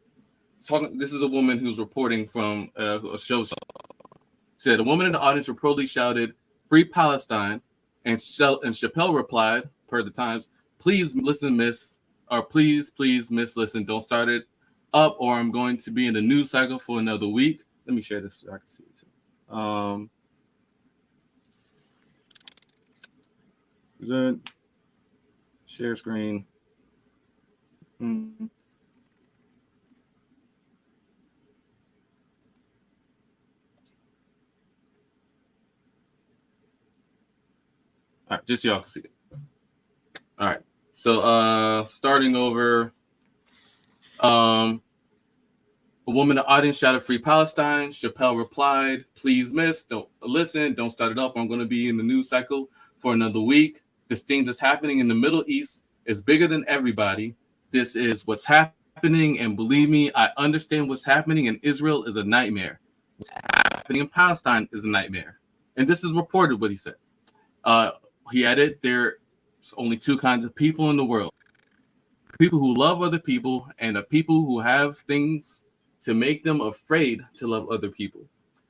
this is a woman who's reporting from a show. Said a woman in the audience reportedly shouted, "Free Palestine," and Chappelle replied, per the Times, "Please listen, miss," or please, miss, listen. Don't start it up, or I'm going to be in the news cycle for another week. Let me share this so I can see it too. Present, share screen. All right, just so y'all can see it. All right, so starting over. A woman in the audience shouted, "Free Palestine." Chappelle replied, "Please, miss, don't listen, don't start it up. I'm going to be in the news cycle for another week. This thing that's happening in the Middle East is bigger than everybody. This is what's happening, and believe me, I understand what's happening in Israel is a nightmare. What's happening in Palestine is a nightmare." And this is reported what he said. He added, "There's only two kinds of people in the world. People who love other people and the people who have things to make them afraid to love other people.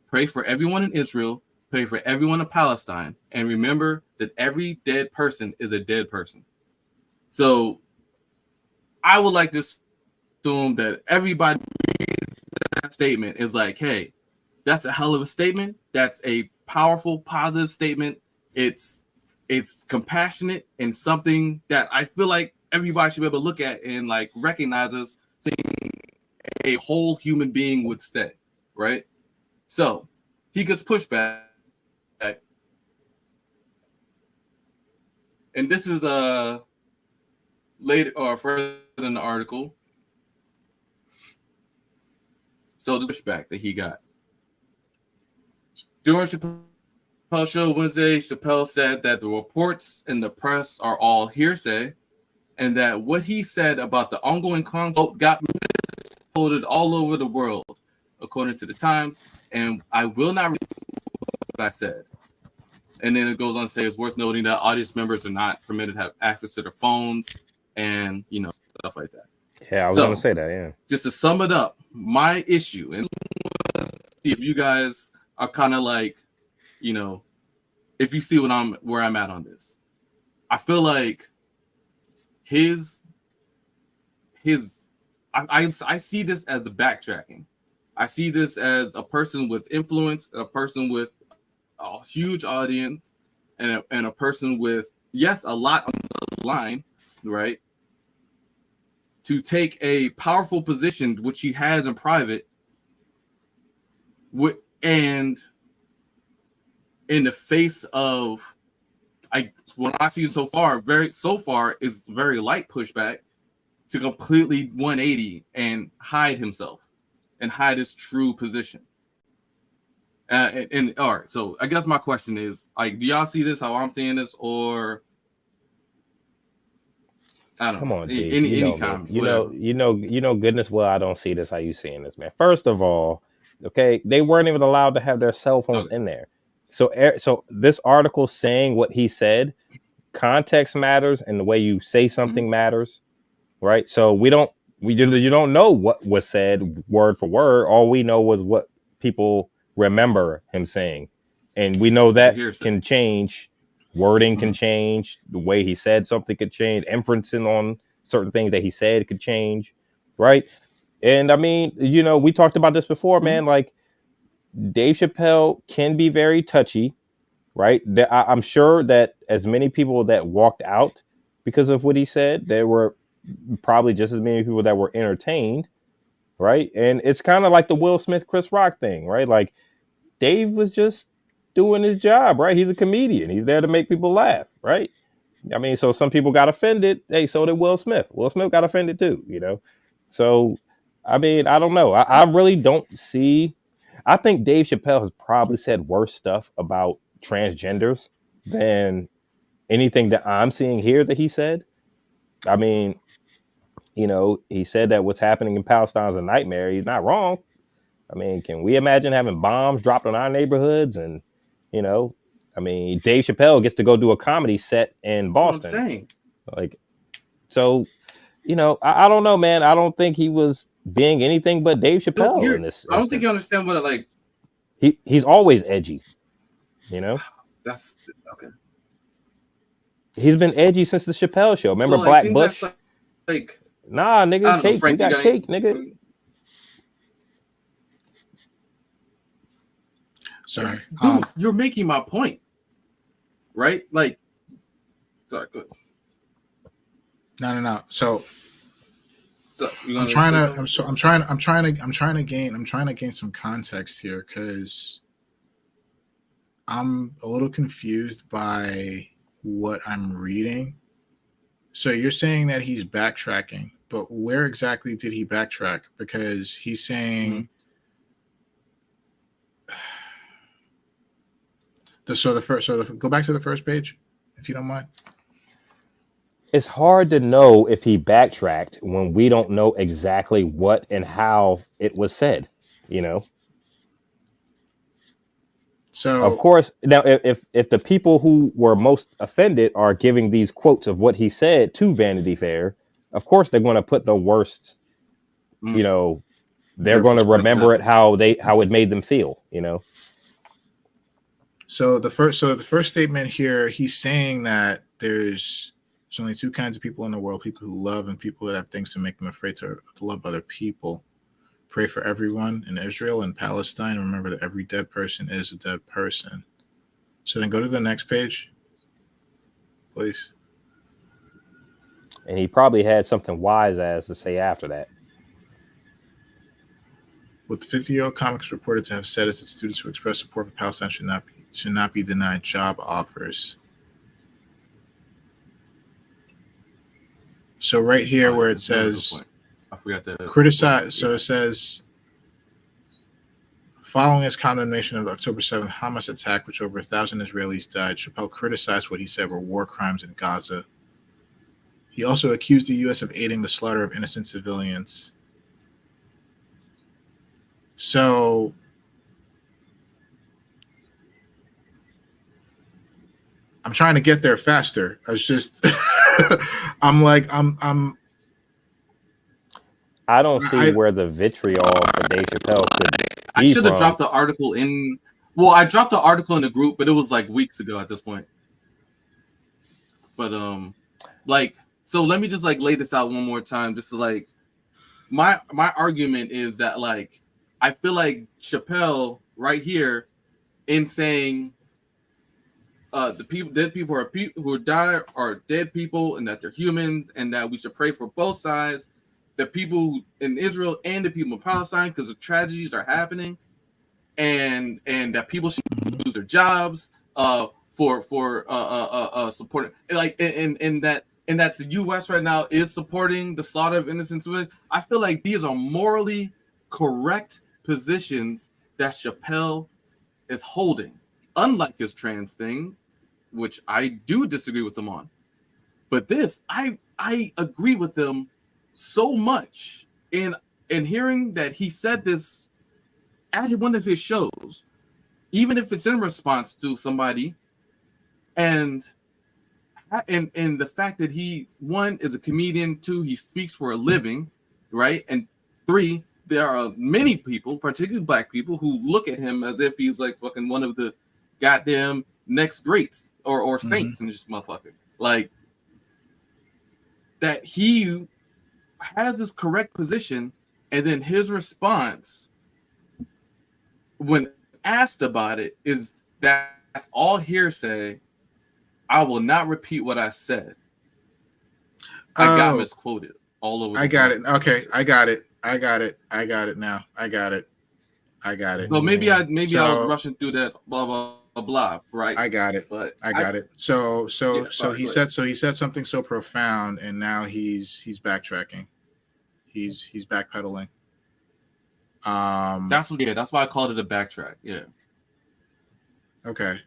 Pray for everyone in Israel. Pray for everyone in Palestine. And remember that every dead person is a dead person." So I would like to assume that everybody that statement is like, hey, That's a hell of a statement. That's a powerful, positive statement. It's compassionate and something that I feel like everybody should be able to look at and like recognize as something a whole human being would say, right? So he gets pushback, and this is later or further in the article. So the pushback that he got during Chappelle show Wednesday, Chappelle said that the reports in the press are all hearsay, and that what he said about the ongoing conflict got misquoted all over the world, according to the Times. And I will not repeat what I said. And then it goes on to say it's worth noting that audience members are not permitted to have access to their phones and stuff like that. Yeah, I was gonna say that. Yeah. Just to sum it up, my issue, and see if you guys are kind of like, if you see where I'm at on this. I feel like I see this as a backtracking. I see this as a person with influence, a person with a huge audience, and a person with, yes, a lot on the line, right? To take a powerful position, which he has in private, and in the face of, what I've seen so far is very light pushback, to completely 180 and hide himself and hide his true position. And all right, so I guess my question is, like, do y'all see this how I'm seeing this, or I don't Come know. on, G. Any comment, Goodness well, I don't see this how you seeing this, man. First of all, okay, they weren't even allowed to have their cell phones in there. So this article saying what he said, context matters, and the way you say something matters, right? So you don't know what was said word for word. All we know was what people remember him saying, and we know that can change. Wording can change. The way he said something could change. Inferencing on certain things that he said could change, right? And I mean, we talked about this before, man. Like, Dave Chappelle can be very touchy, right? I'm sure that as many people that walked out because of what he said, there were probably just as many people that were entertained, right? And it's kind of like the Will Smith, Chris Rock thing, right? Like, Dave was just doing his job, right? He's a comedian. He's there to make people laugh, right? I mean, so some people got offended. Hey, so did Will Smith. Will Smith got offended too, So, I mean, I don't know. I really don't see. I think Dave Chappelle has probably said worse stuff about transgenders than anything that I'm seeing here that he said. I mean, he said that what's happening in Palestine is a nightmare. He's not wrong. I mean, can we imagine having bombs dropped on our neighborhoods? And, I mean, Dave Chappelle gets to go do a comedy set in Boston. That's what I'm saying. Like, so, I don't know, man. I don't think he was being anything but Dave Chappelle in this. I don't think you understand what like. He's always edgy, That's okay. He's been edgy since the Chappelle show. Remember Black Bush? Like, nah, nigga, cake. Frank, we got cake, nigga. Sorry, dude, you're making my point, right? Like, sorry, good. No. So I'm trying to gain some context here, because I'm a little confused by what I'm reading. So you're saying that he's backtracking, but where exactly did he backtrack? Because he's saying go back to the first page, if you don't mind. It's hard to know if he backtracked when we don't know exactly what and how it was said, So of course, now if the people who were most offended are giving these quotes of what he said to Vanity Fair, of course they're going to put the worst, they're going to remember it how it made them feel, So the first statement here, he's saying that there's only two kinds of people in the world: people who love and people that have things to make them afraid to love other people, Pray for everyone in Israel and Palestine. Remember that every dead person is a dead person. So then go to the next page, please. And he probably had something wise ass to say after that. What the 50-year-old comics reported to have said is that students who express support for Palestine should not be denied job offers. So right here where it says I forgot that. Criticize. So it says, following his condemnation of the October 7th Hamas attack, which over 1,000 Israelis died, Chapelle criticized what he said were war crimes in Gaza. He also accused the U.S. of aiding the slaughter of innocent civilians. So I'm trying to get there faster. I was just, I don't see where the vitriol for Dave Chappelle could be. I should have dropped the article in. Well, I dropped the article in the group, but it was like weeks ago at this point. But like, so let me just like lay this out one more time, just to like, my argument is that like, I feel like Chappelle right here in saying the people, dead people are people who die are dead people, and that they're humans, and that we should pray for both sides, the people in Israel and the people in Palestine, because the tragedies are happening, and that people should lose their jobs for supporting, like, and that the U.S. right now is supporting the slaughter of innocent civilians. I feel like these are morally correct positions that Chappelle is holding, unlike his trans thing, which I do disagree with him on. But this, I agree with them so much in hearing that he said this at one of his shows, even if it's in response to somebody, and the fact that he, one, is a comedian, two, he speaks for a living, right, and three, there are many people, particularly black people, who look at him as if he's like fucking one of the goddamn next greats or saints in this motherfucker. Like, that he has this correct position, and then his response when asked about it is that's all hearsay. I will not repeat what I said. I got misquoted all over. I got it. Okay, I got it now. I got it. So maybe I was rushing through that blah blah blah, right? I got it. But I got it. So he said something so profound, and now he's backtracking. He's backpedaling. That's why I called it a backtrack. Yeah. Okay.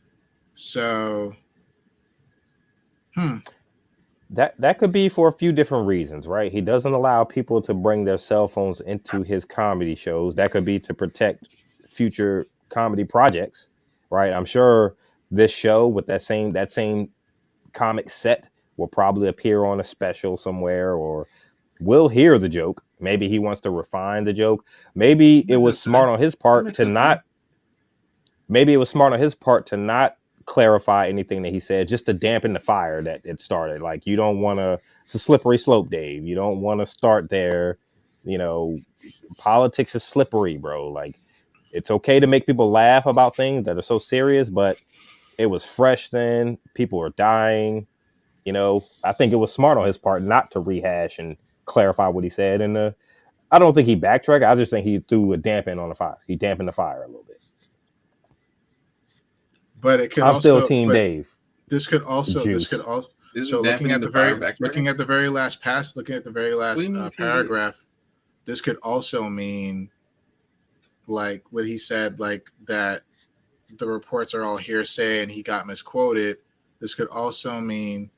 So That could be for a few different reasons, right? He doesn't allow people to bring their cell phones into his comedy shows. That could be to protect future comedy projects, right? I'm sure this show with that same comic set will probably appear on a special somewhere, or we'll hear the joke. Maybe he wants to refine the joke. Maybe it was smart on his part to not. Maybe it was smart on his part to not clarify anything that he said, just to dampen the fire that it started. Like, you don't want to. It's a slippery slope, Dave. You don't want to start there. You know, politics is slippery, bro. Like, it's okay to make people laugh about things that are so serious, but it was fresh then. People were dying. You know, I think it was smart on his part not to rehash and clarify what he said. And I don't think he backtracked. I just think he threw a dampen on the fire. He dampened the fire a little bit. But it could I'm also still Team Dave. This could also. So looking at the very last paragraph, this could also mean, like what he said, like that the reports are all hearsay and he got misquoted. This could also mean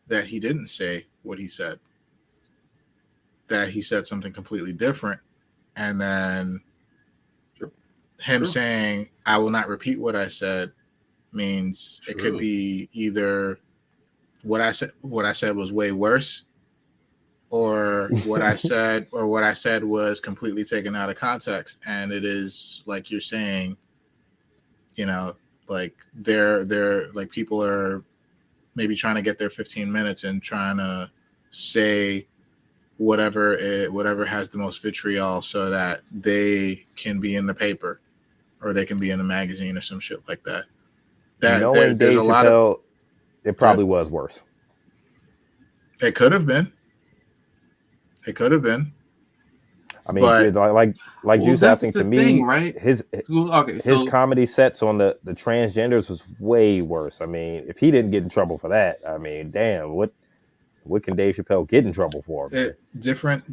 that he didn't say what he said, that he said something completely different, and then him saying, I will not repeat what I said, means it could be either what I said was way worse, or what I said was completely taken out of context. And it is like you're saying, you know, like they're like people are maybe trying to get their 15 minutes and trying to say whatever has the most vitriol, so that they can be in the paper or they can be in a magazine or some shit like that. Knowing There's Dave a lot of Chappelle, it probably was worse. it could have been. It could have been. I mean, But like Well, Juice, I that's think the to thing, me, right? his Okay, his so comedy sets on the transgenders was way worse. I mean, if he didn't get in trouble for that, I mean, damn, what can Dave Chappelle get in trouble for, man? different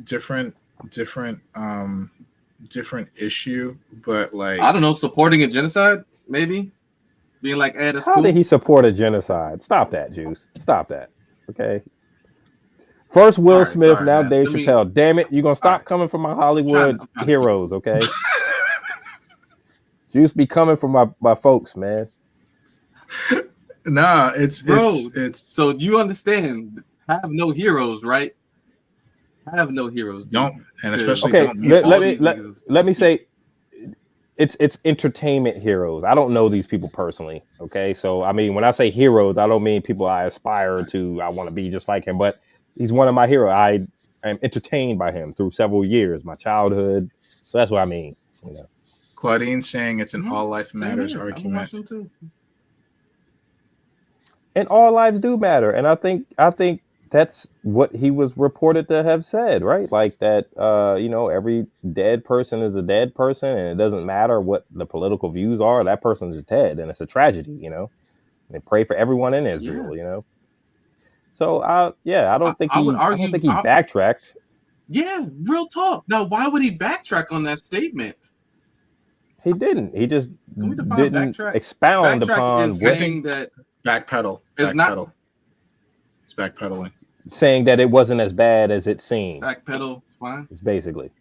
issue, but like I don't know, supporting a genocide, maybe being like, "Hey, that's How did cool." he support a genocide? Stop that, Juice. Stop that. Okay. First All Will right, Smith, sorry, now man. Dave Let me. Chappelle. Damn it, you're gonna All stop right, coming from my I'm Hollywood trying to keep it. heroes, okay? Juice be coming from my folks, man. nah, Bro, it's so you understand? Have no heroes, right? Have no heroes, dude. don't, and especially Because Okay, don't mute let all them. me these niggas is let me people. say it's entertainment heroes. I don't know these people personally, okay? So I mean, when I say heroes, I don't mean people I aspire to, I want to be just like him, but he's one of my heroes. I am entertained by him through several years, my childhood. So that's what I mean, you know. Claudine saying it's an Mhm. all life Same matters here. I've been argument. watching too. And all lives do matter, and I think that's what he was reported to have said, right? Like that, every dead person is a dead person, and it doesn't matter what the political views are. That person is dead, and it's a tragedy, you know. And they pray for everyone in Yeah, Israel, you know. So I don't think I would I don't argue. think he backtracked. Yeah, real talk. Now, why would he backtrack on that statement? He didn't. He just Can we define didn't backtrack? expound Backtrack upon is I what think saying that backpedal, it's not It's backpedaling. saying that it wasn't as bad as it seemed. backpedal. Fine, It's basically.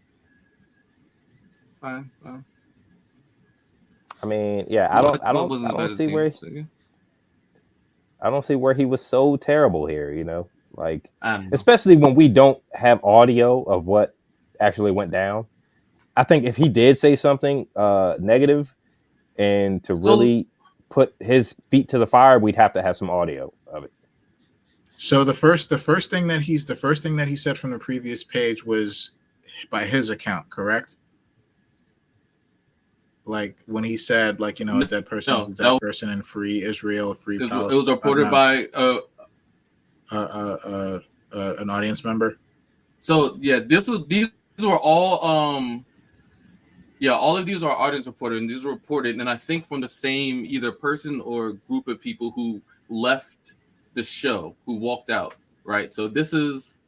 fine, fine. I mean, yeah, What wasn't I as bad don't as see it where seems? Again? I don't see where he was so terrible here, you know? Like, I don't know. especially when we don't have audio of what actually went down. I think if he did say something negative and to So really put his feet to the fire, we'd have to have some audio of it. So the first thing that he said from the previous page was by his account, correct? Like when he said, like, a no, dead person is no, a dead person, and free Israel, free it Palestine. was reported by An audience member. So yeah, these were all all of these are audience reported, and these were reported, and I think from the same either person or group of people who left the show, who walked out, right? So this is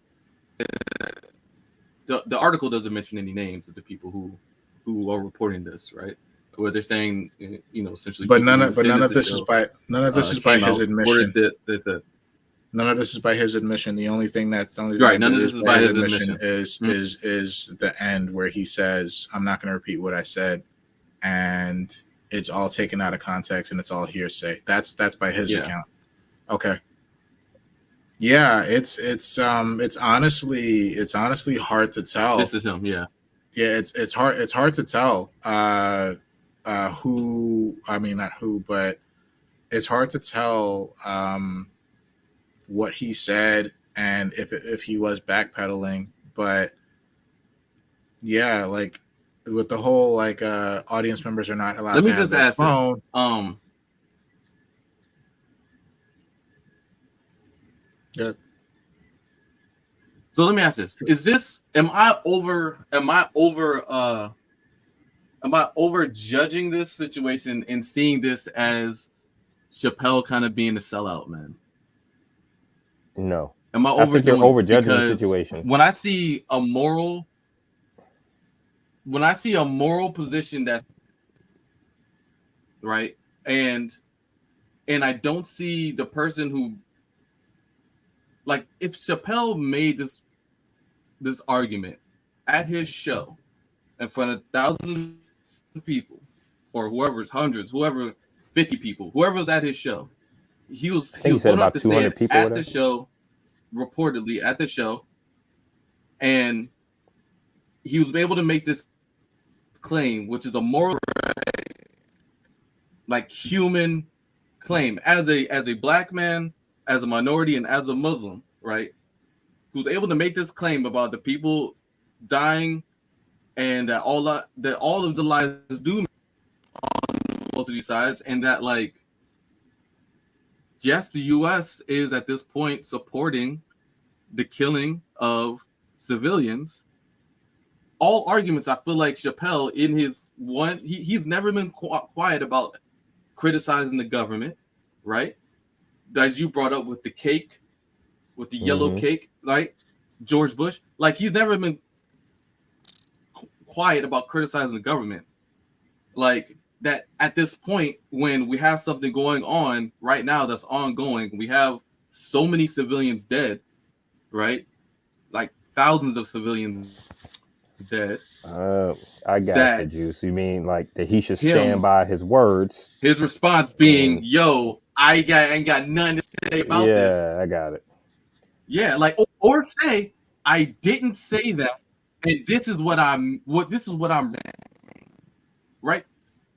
the article doesn't mention any names of the people who are reporting this, right? Where they're saying, essentially, But people none who of attended the this is show by came his out, reported admission. that they said, None of this is by his admission. The only thing that right, none of this is is by by his his admission admission. is the end where he says, "I'm not going to repeat what I said," and it's all taken out of context and it's all hearsay. That's by his Yeah. account. Okay. Yeah, it's honestly hard to tell. This is him, yeah. Yeah, it's hard to tell who, I mean, not who, but it's hard to tell what he said and if he was backpedaling. But yeah, like with the whole like audience members are not allowed Let to me have just their ask this. phone. Yeah. So let me ask this: am I over judging this situation and seeing this as Chapelle kind of being a sellout, man? No. Am I I think you're overdoing it? overjudging the Because situation. when I see a moral position that's right, and I don't see the person who, like, if Chapelle made this argument at his show in front of thousands of people, or whoever's hundreds, whoever 50 people, whoever's at his show, he was I think he said bold enough about to say 200 it people. at the show, reportedly at the show, and he was able to make this claim, which is a moral, like, human claim as a black man, as a minority, and as a Muslim, right? who's able to make this claim about the people dying and that all of the lives do on both of these sides, and that like yes, the U.S. is at this point supporting the killing of civilians. All arguments, I feel like Chapelle in his one, he's never been quiet about criticizing the government, right? As you brought up with the cake, with the yellow cake, like George Bush, like he's never been quiet about criticizing the government. Like that at this point, when we have something going on right now that's ongoing, we have so many civilians dead, right? Like thousands of civilians dead. I got you, Juice. You mean like that he should stand by his words? His response being, "Yo, I ain't got nothing to say about this." Yeah, I got it. Yeah, like or say I didn't say that, and this is what I'm saying, right?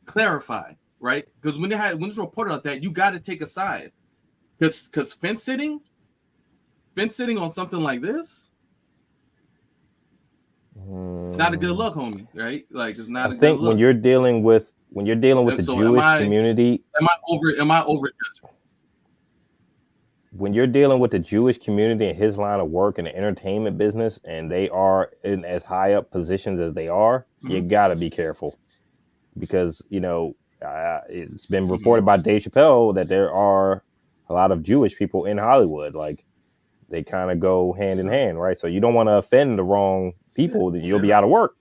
Clarify, right? Because when it's reported like that, you got to take a side, because fence sitting on something like this, it's not a good look, homie, right? Like it's not a good look. When you're dealing with the Jewish community, am I overjudging? When you're dealing with the Jewish community and his line of work in the entertainment business, and they are in as high up positions as they are, you got to be careful, because it's been reported by Dave Chapelle that there are a lot of Jewish people in Hollywood. Like they kind of go hand in hand, right? So you don't want to offend the wrong people, that you'll be out of work,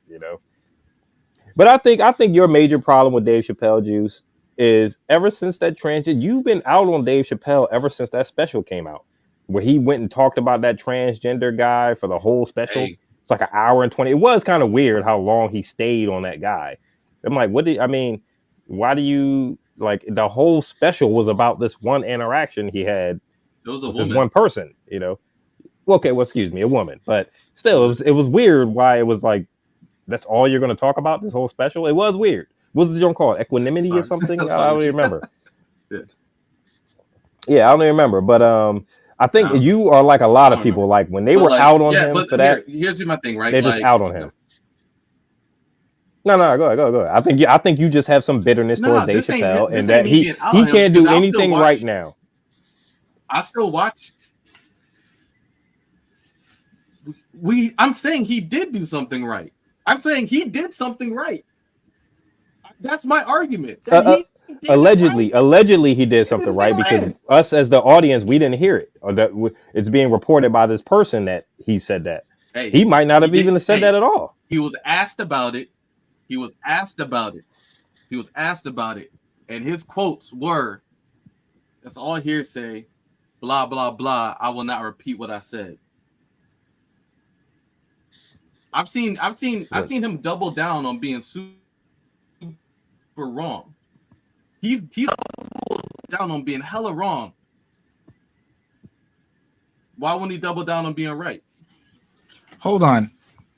But I think your major problem with Dave Chapelle, Juice, is ever since that you've been out on Dave Chapelle ever since that special came out, where he went and talked about that transgender guy for the whole special. Hey. It's like an hour and 20. It was kind of weird how long he stayed on that guy. I'm like, why do you, like, the whole special was about this one interaction he had with this one person, Okay, well, excuse me, a woman. But still, it was weird why it was like, that's all you're going to talk about this whole special? It was weird. What's the joke called? Equanimity or something? I don't even remember. Yeah, I don't even remember. But I think you are like a lot of people. Like when they were out on him for that. Here's my thing, right? They're just out on him. No, go ahead. I think you just have some bitterness towards Dave Chapelle, and that he can't do anything right now. I still watch. I'm saying he did do something right. I'm saying he did something right. That's my argument. Allegedly, he did something right, because us as the audience, we didn't hear it, or that it's being reported by this person that he said that. Hey, he might not have even said that at all. He was asked about it. And his quotes were, "That's all hearsay, blah, blah, blah. I will not repeat what I said." I've seen him double down on being super wrong. He's double down on being hella wrong. Why wouldn't he double down on being right? Hold on.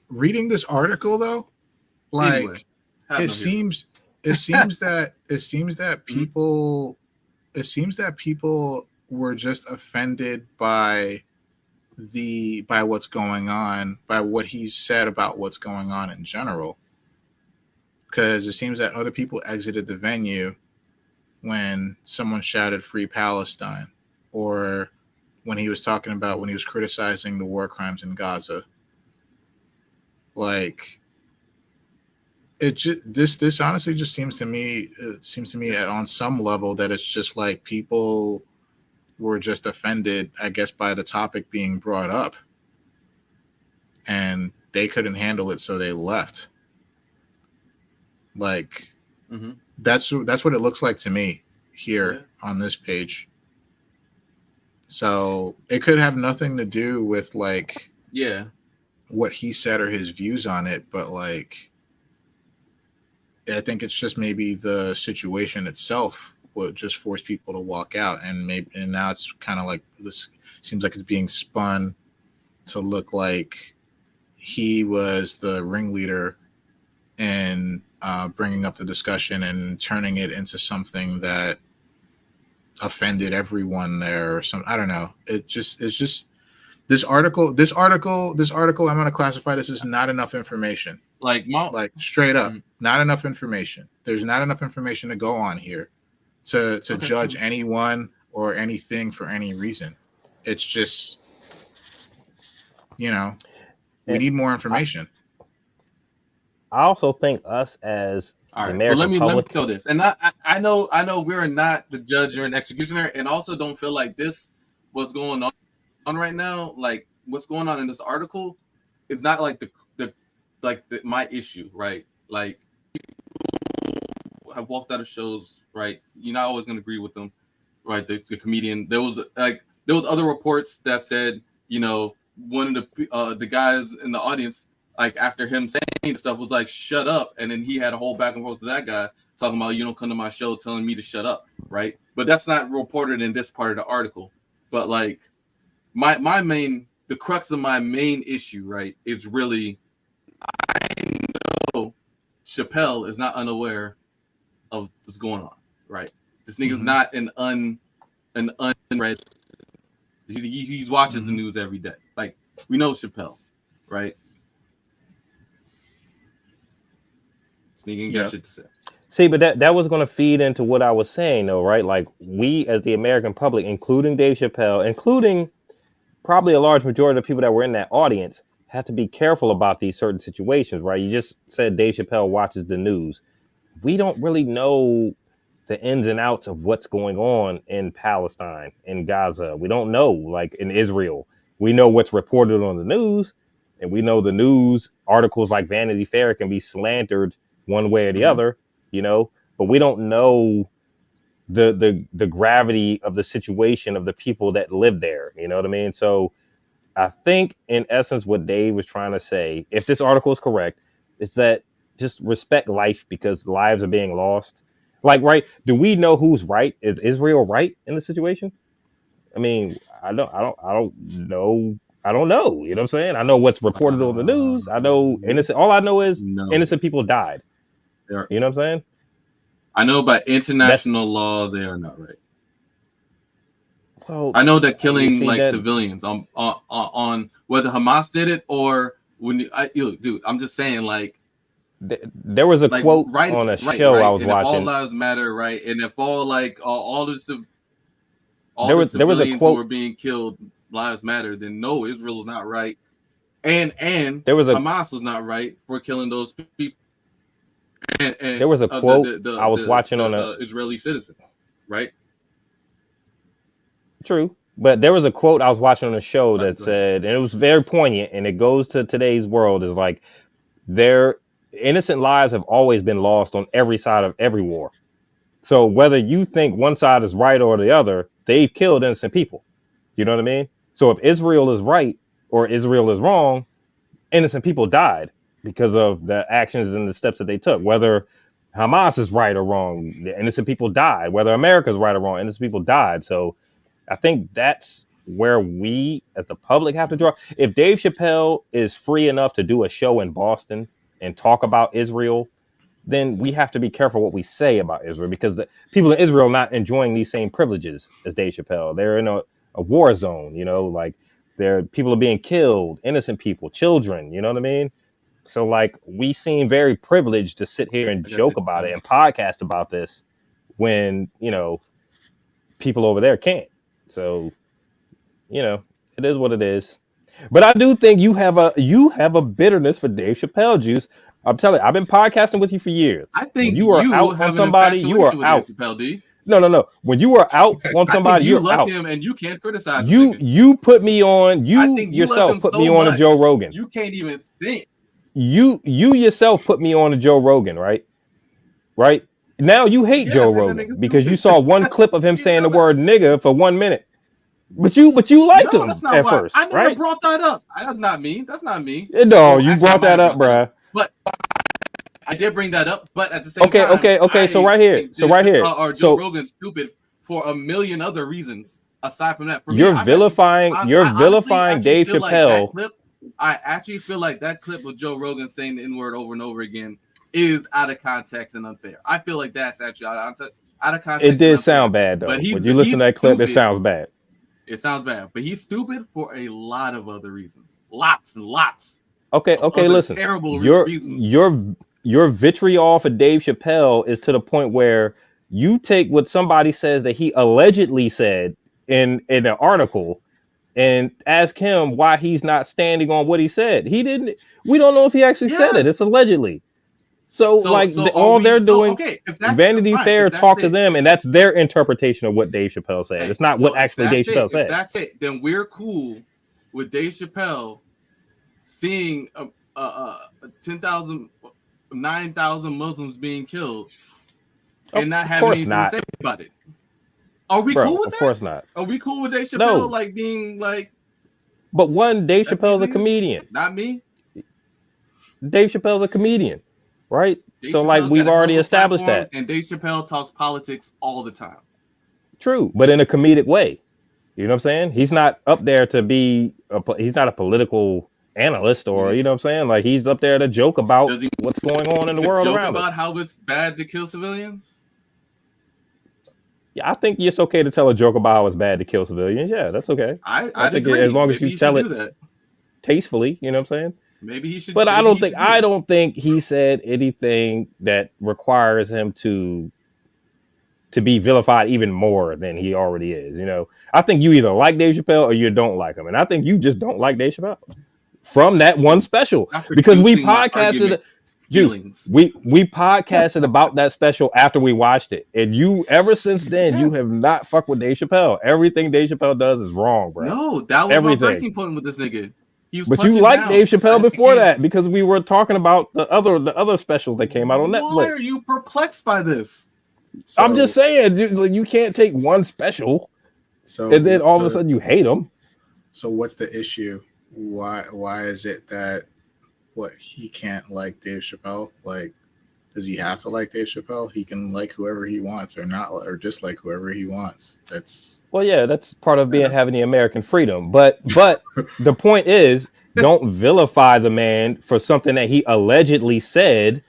Reading this article though, like anyway, it seems that people were just offended by what's going on, by what he said about what's going on in general, because it seems that other people exited the venue when someone shouted "Free Palestine," or when he was criticizing the war crimes in Gaza. Like this honestly just seems to me on some level that it's just like people were just offended, I guess, by the topic being brought up, and they couldn't handle it, so they left. Like that's what it looks like to me here on this page. So it could have nothing to do with like what he said or his views on it, but like I think it's just maybe the situation itself would just force people to walk out, and now it's kind of like this seems like it's being spun to look like he was the ringleader in bringing up the discussion and turning it into something that offended everyone there or something. I don't know. It's just This article, I'm going to classify this as not enough information. Like straight up, not enough information. There's not enough information to go on here to judge anyone or anything for any reason. It's just, we need more information. I also think us as all right, American let me public, throw this. And I know we're not the judge or an executioner, and also don't feel like this what's going on right now, like what's going on in this article is not like my issue, right? Like I've walked out of shows, right? You're not always gonna agree with them, right? The comedian. There was other reports that said, one of the guys in the audience, like after him saying stuff, was like, "Shut up," and then he had a whole back and forth with that guy talking about, "You don't come to my show telling me to shut up," right? But that's not reported in this part of the article. But like the crux of my main issue, right, is really, I know Chapelle is not unaware of what's going on, right? This nigga's not an unread. He watches the news every day. Like, we know Chapelle, right? This nigga ain't got shit to say. See, but that was going to feed into what I was saying, though, right? Like, we as the American public, including Dave Chappelle, including probably a large majority of the people that were in that audience, have to be careful about these certain situations, right? You just said Dave Chappelle watches the news. We don't really know the ins and outs of what's going on in Palestine, in Gaza. We don't know, like in Israel. We know what's reported on the news, and we know the news articles like Vanity Fair can be slandered one way or the other, but we don't know the gravity of the situation of the people that live there. You know what I mean? So I think in essence what Dave was trying to say, if this article is correct, is that just respect life because lives are being lost. Like, right? Do we know who's right? Is Israel right in the situation? I mean, I don't know. I don't know. You know what I'm saying? I know what's reported on the news. I know innocent. All I know is innocent people died. You know what I'm saying? I know by international law they are not right. Well, I know that killing civilians on whether Hamas did it or dude, I'm just saying, like, there was a quote on a show I was watching. If all lives matter, right? And if all the civilians who are being killed lives matter, then no, Israel is not right, and Hamas was not right for killing those people. And there was a quote I was watching on Israeli citizens, right? True, but there was a quote I was watching on a show that said, and it was very poignant, and it goes to today's world, is like, their innocent lives have always been lost on every side of every war. So whether you think one side is right or the other, they've killed innocent people. You know what I mean? So if Israel is right or Israel is wrong, innocent people died because of the actions and the steps that they took. Whether Hamas is right or wrong, the innocent people died. Whether America's right or wrong, innocent people died. So I think that's where we as the public have to draw. If Dave Chappelle is free enough to do a show in Boston and talk about Israel, then we have to be careful what we say about Israel, because the people in Israel are not enjoying these same privileges as Dave Chappelle. They're in a war zone, like people are being killed, innocent people, children, you know what I mean? So like, we seem very privileged to sit here and joke about it and podcast about this when, people over there can't. So, it is what it is. But I do think you have a bitterness for Dave Chappelle, Juice. I'm telling you, I've been podcasting with you for years. I think when you are out on somebody, you are out. Chappelle, D. No. When you are out on somebody, you you're love out. him, and you can't criticize. You put me on. You yourself put me on a Joe Rogan. You can't even think. You yourself put me on a Joe Rogan, right? Right now you hate Joe Rogan because you saw one clip of him saying the word nigga for 1 minute. But you liked him at first. I never brought that up. That's not me. No, you brought that up, bruh. But I did bring that up. But at the same time, okay. So right here. Or Joe Rogan's stupid for a million other reasons aside from that. For you're me, vilifying Dave Chappelle. Like I actually feel like that clip of Joe Rogan saying the N-word over and over again is out of context and unfair. I feel like that's actually out of context. It did sound bad though. But when you listen to that clip, it sounds bad. It sounds bad, but he's stupid for a lot of other reasons. Lots and lots. Okay, listen. Terrible reasons. Your vitriol for Dave Chappelle is to the point where you take what somebody says that he allegedly said in an article and ask him why he's not standing on what he said. He didn't. We don't know if he actually said it. It's allegedly. So all they're doing, Vanity Fair talk to them, and that's their interpretation of what Dave Chappelle said. It's not what actually Dave Chappelle said. If that's it, then we're cool with Dave Chappelle seeing 10,000, 9,000 Muslims being killed and not having anything to say about it. Are we cool with that? Of course not. Are we cool with Dave Chappelle like being like? But Dave Chappelle's a comedian. Not me. Dave Chappelle's a comedian, right? So like we've already established that. And Dave Chappelle talks politics all the time. True, but in a comedic way. You know what I'm saying? He's not up there to be. He's not a political analyst, or you know what I'm saying? Like he's up there to joke about what's going on in the world around us. About how it's bad to kill civilians. Yeah, I think it's okay to tell a joke about how it's bad to kill civilians. Yeah, that's okay. I think agree. As long as you tell it tastefully, you know what I'm saying? Maybe he should. But I don't think he said anything that requires him to be vilified even more than he already is. You know, I think you either like Dave Chappelle or you don't like him, and I think you just don't like Dave Chappelle from that one special because we podcasted. We podcasted about that special after we watched it, and you ever since then you have not fucked with Dave Chappelle. Everything Dave Chappelle does is wrong, bro. No, that was my breaking point with this nigga. But you liked Dave Chappelle before that because we were talking about the other specials that came out on Netflix. Why are you perplexed by this? So, I'm just saying you can't take one special, and then all of a sudden you hate him. So what's the issue? Why is it that he can't like Dave Chappelle? Like, does he have to like Dave Chappelle? He can like whoever he wants or not, or dislike whoever he wants. That's part of having the American freedom. But the point is, don't vilify the man for something that he allegedly said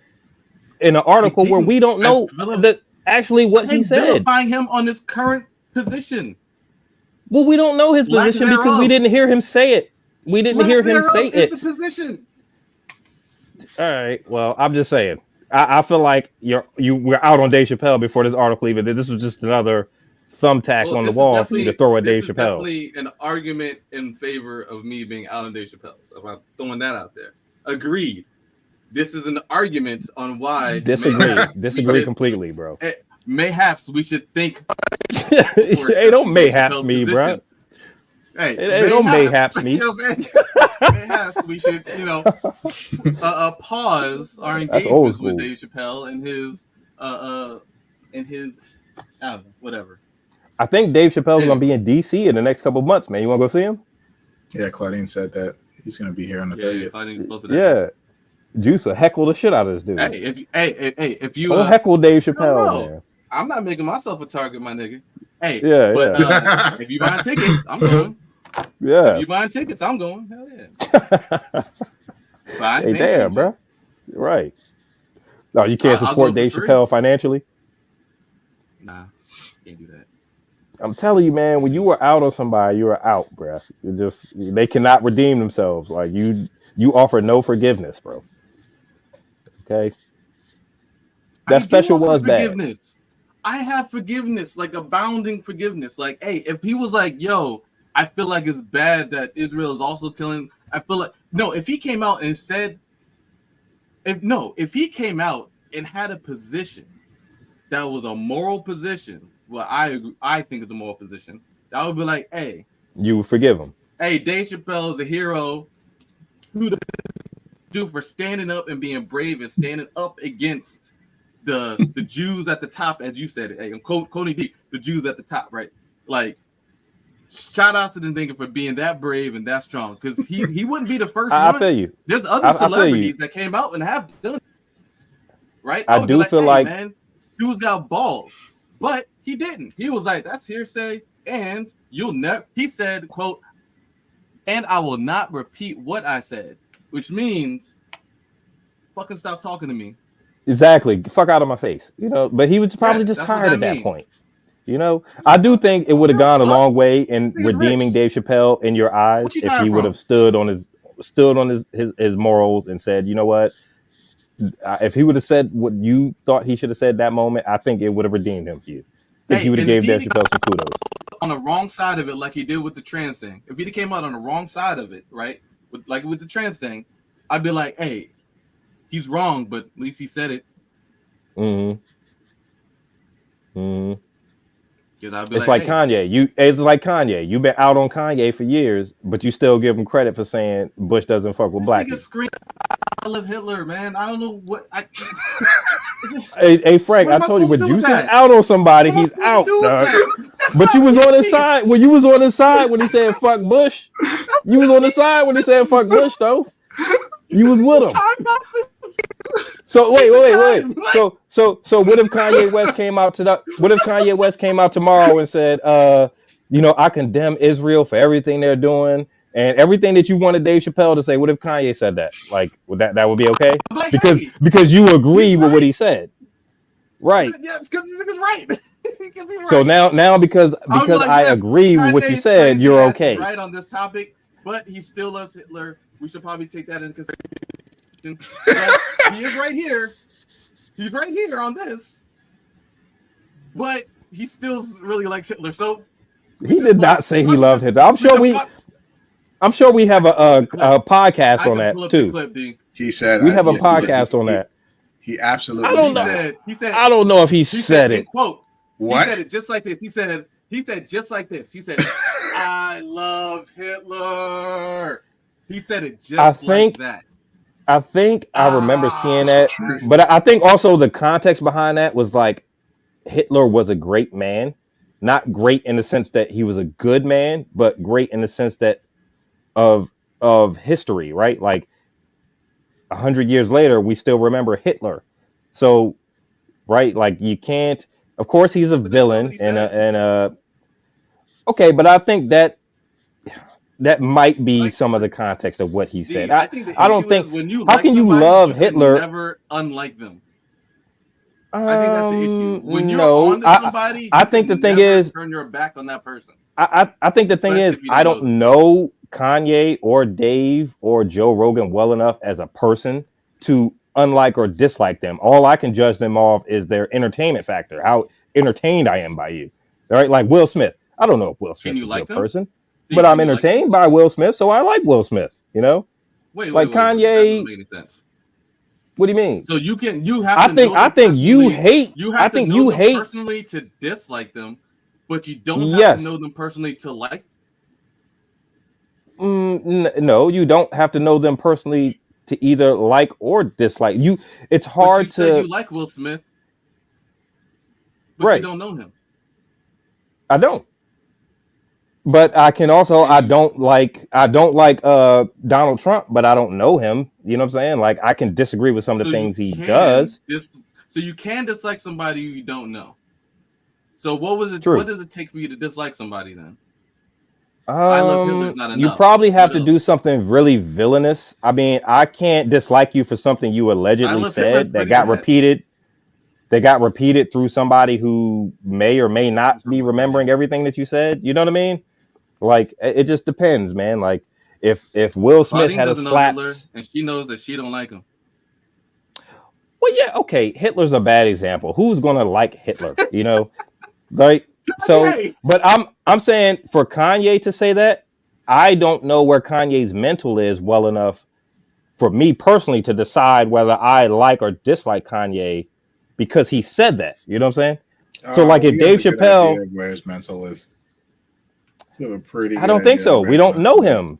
in an article where we don't know that actually what he said. Vilifying him on his current position. Well, we don't know his position because we didn't hear him say it. We didn't hear him say it. It's a position. All right. Well, I'm just saying. I feel like we're out on Dave Chappelle before this article even. This was just another thumbtack on the wall for you to throw at Dave Chappelle. This is definitely an argument in favor of me being out on Dave Chappelle. So I'm throwing that out there. Agreed. This is an argument on why. Disagree completely, bro. Mayhaps we should think. Hey, don't mayhaps me, bro. Hey, don't mayhaps me. You know what I'm saying? Mayhaps we should, pause our engagements with Dave Chappelle and his, I don't know, whatever. I think Dave Chappelle's gonna be in DC in the next couple of months, man. You want to go see him? Yeah, Claudine said that he's gonna be here on the 30th. Yeah, Juice will heckle the shit out of this dude. If you don't heckle Dave Chappelle, man. I'm not making myself a target, my nigga. Hey, if you buying tickets, I'm going. Yeah. If you buying tickets, I'm going. Hell yeah. Hey, damn, bro. Right. No, you can't support Dave Chappelle financially? Nah, can't do that. I'm telling you, man, when you were out on somebody, you were out, bro. They cannot redeem themselves. Like you offer no forgiveness, bro. Okay. That special was bad. I have forgiveness, like abounding forgiveness. Like, hey, if he was like, yo, I feel like it's bad that Israel is also killing. I feel like, no, if he came out and said, if he came out and had a position that was a moral position, well, I think it's a moral position, that would be like, hey. You would forgive him. Hey, Dave Chappelle is a hero. Who the do for standing up and being brave and standing up against the Jews at the top, as you said it. Hey, I'm Cody D, the Jews at the top, right? Like, shout out to the nigga for being that brave and that strong, because he wouldn't be the first one. I feel you. There's other celebrities that came out and have done it, right? I do feel like, man, dude's got balls, but he didn't. He was like, that's hearsay, and you'll never. He said, "quote," and I will not repeat what I said, which means, fucking stop talking to me. Exactly. Fuck out of my face. You know, but he was probably just tired at that point. You know, I do think it would have gone a Fuck, long way in this nigga's redeeming rich. Dave Chappelle in your What eyes you if tired he would from? have stood on his morals and said, you know what, if he would have said what you thought he should have said that moment, I think it would have redeemed him for you. I think he Hey, would have and if gave Dave he Chappelle some kudos. on the wrong side of it, like he did with the trans thing, if he came out on the wrong side of it, right, with the trans thing, I'd be like, hey, he's wrong, but at least he said it. Mm-hmm. Mm-hmm. Because I'd be It's like, like Kanye. It's like Kanye. You've been out on Kanye for years, but you still give him credit for saying Bush doesn't fuck with this black nigga people. scream, I love Hitler, man. I don't know what I. Hey, Frank, What I am I told you, supposed to when do you with said that? out on somebody, What am I he's supposed out, to do with dog. that? That's But not you was on his me. side when you was on his side when he said fuck Bush. You was on his side when he said fuck Bush, though. You was with him. Time out. So wait. Time. So what if Kanye West came out what if Kanye West came out tomorrow and said, I condemn Israel for everything they're doing and everything that you wanted Dave Chappelle to say? What if Kanye said that? Like, would that would be okay? I'm like, Because hey, you agree he's with what right. he said, right? Yeah, it's because he's right. Because he's right. So now because I'll be like, I yes, agree with what you Kanye's said, crazy you're ass is okay. right on this topic, but he still loves Hitler. We should probably take that into consideration. But he is right here. He's right here on this, but he still really likes Hitler. So He did not say he loved Hitler. I'm sure we have a podcast I on can pull that up the too. clip, D. He said We have a he- podcast on that. He I absolutely don't said know. it. He said, I don't know if he said in it. quote, What? he said it just like this. He said just like this. He said, I love Hitler. He said it just like that. I think I remember seeing that, truth. but I think also the context behind that was like Hitler was a great man, not great in the sense that he was a good man, but great in the sense that of history, right? Like 100 years later, we still remember Hitler. So, right, like you can't. Of course, he's a But that's not what villain, he and said. okay, but I think that might be Like, some of the context of what he said. I think the I don't issue think. is when you How like can you somebody, love you Hitler? can never unlike them. I think that's the issue. When you're No, on to somebody, I you think can the thing never is, turn your back on that person. I think the thing is, Especially if you I don't don't know Kanye or Dave or Joe Rogan well enough as a person to unlike or dislike them. All I can judge them off is their entertainment factor, how entertained I am by you. All right, like Will Smith. I don't know if Will Can Smith's you a like good them? person, D, but I'm can you like them? entertained by Will Smith, so I like Will Smith. You know, Wait. like That doesn't Kanye. make any sense. What do you mean? So you have I to think know them you personally. hate. You I have to think know you them hate. personally to dislike them, but you don't have Yes. to know them personally to like. No, you don't have to know them personally to either like or dislike. It's But hard you said to. you like Will Smith, but Right. you don't know him. I don't. But I can also. And I don't like Donald Trump, but I don't know him. You know what I'm saying? Like I can disagree with some of the things he does. So you can dislike somebody you don't know. So what was it? True. What does it take for you to dislike somebody then? I love Hitler's not You enough. probably have What to else? do something really villainous. I mean, I can't dislike you for something you I allegedly love Hitler's said that pretty got bad. repeated. They got repeated through somebody who may or may not be remembering everything that you said. You know what I mean? Like it just depends, man. Like if Will Smith Claudine had a doesn't know slapped. Hitler, and she knows that she don't like him. Well, yeah, okay. Hitler's a bad example. Who's gonna like Hitler? You know, like so. Okay. But I'm saying for Kanye to say that, I don't know where Kanye's mental is well enough for me personally to decide whether I like or dislike Kanye because he said that. You know what I'm saying? So like if We have Dave a good Chappelle, idea of where his mental is. We have a pretty. I don't good think idea so. of where We his don't know mental is. him.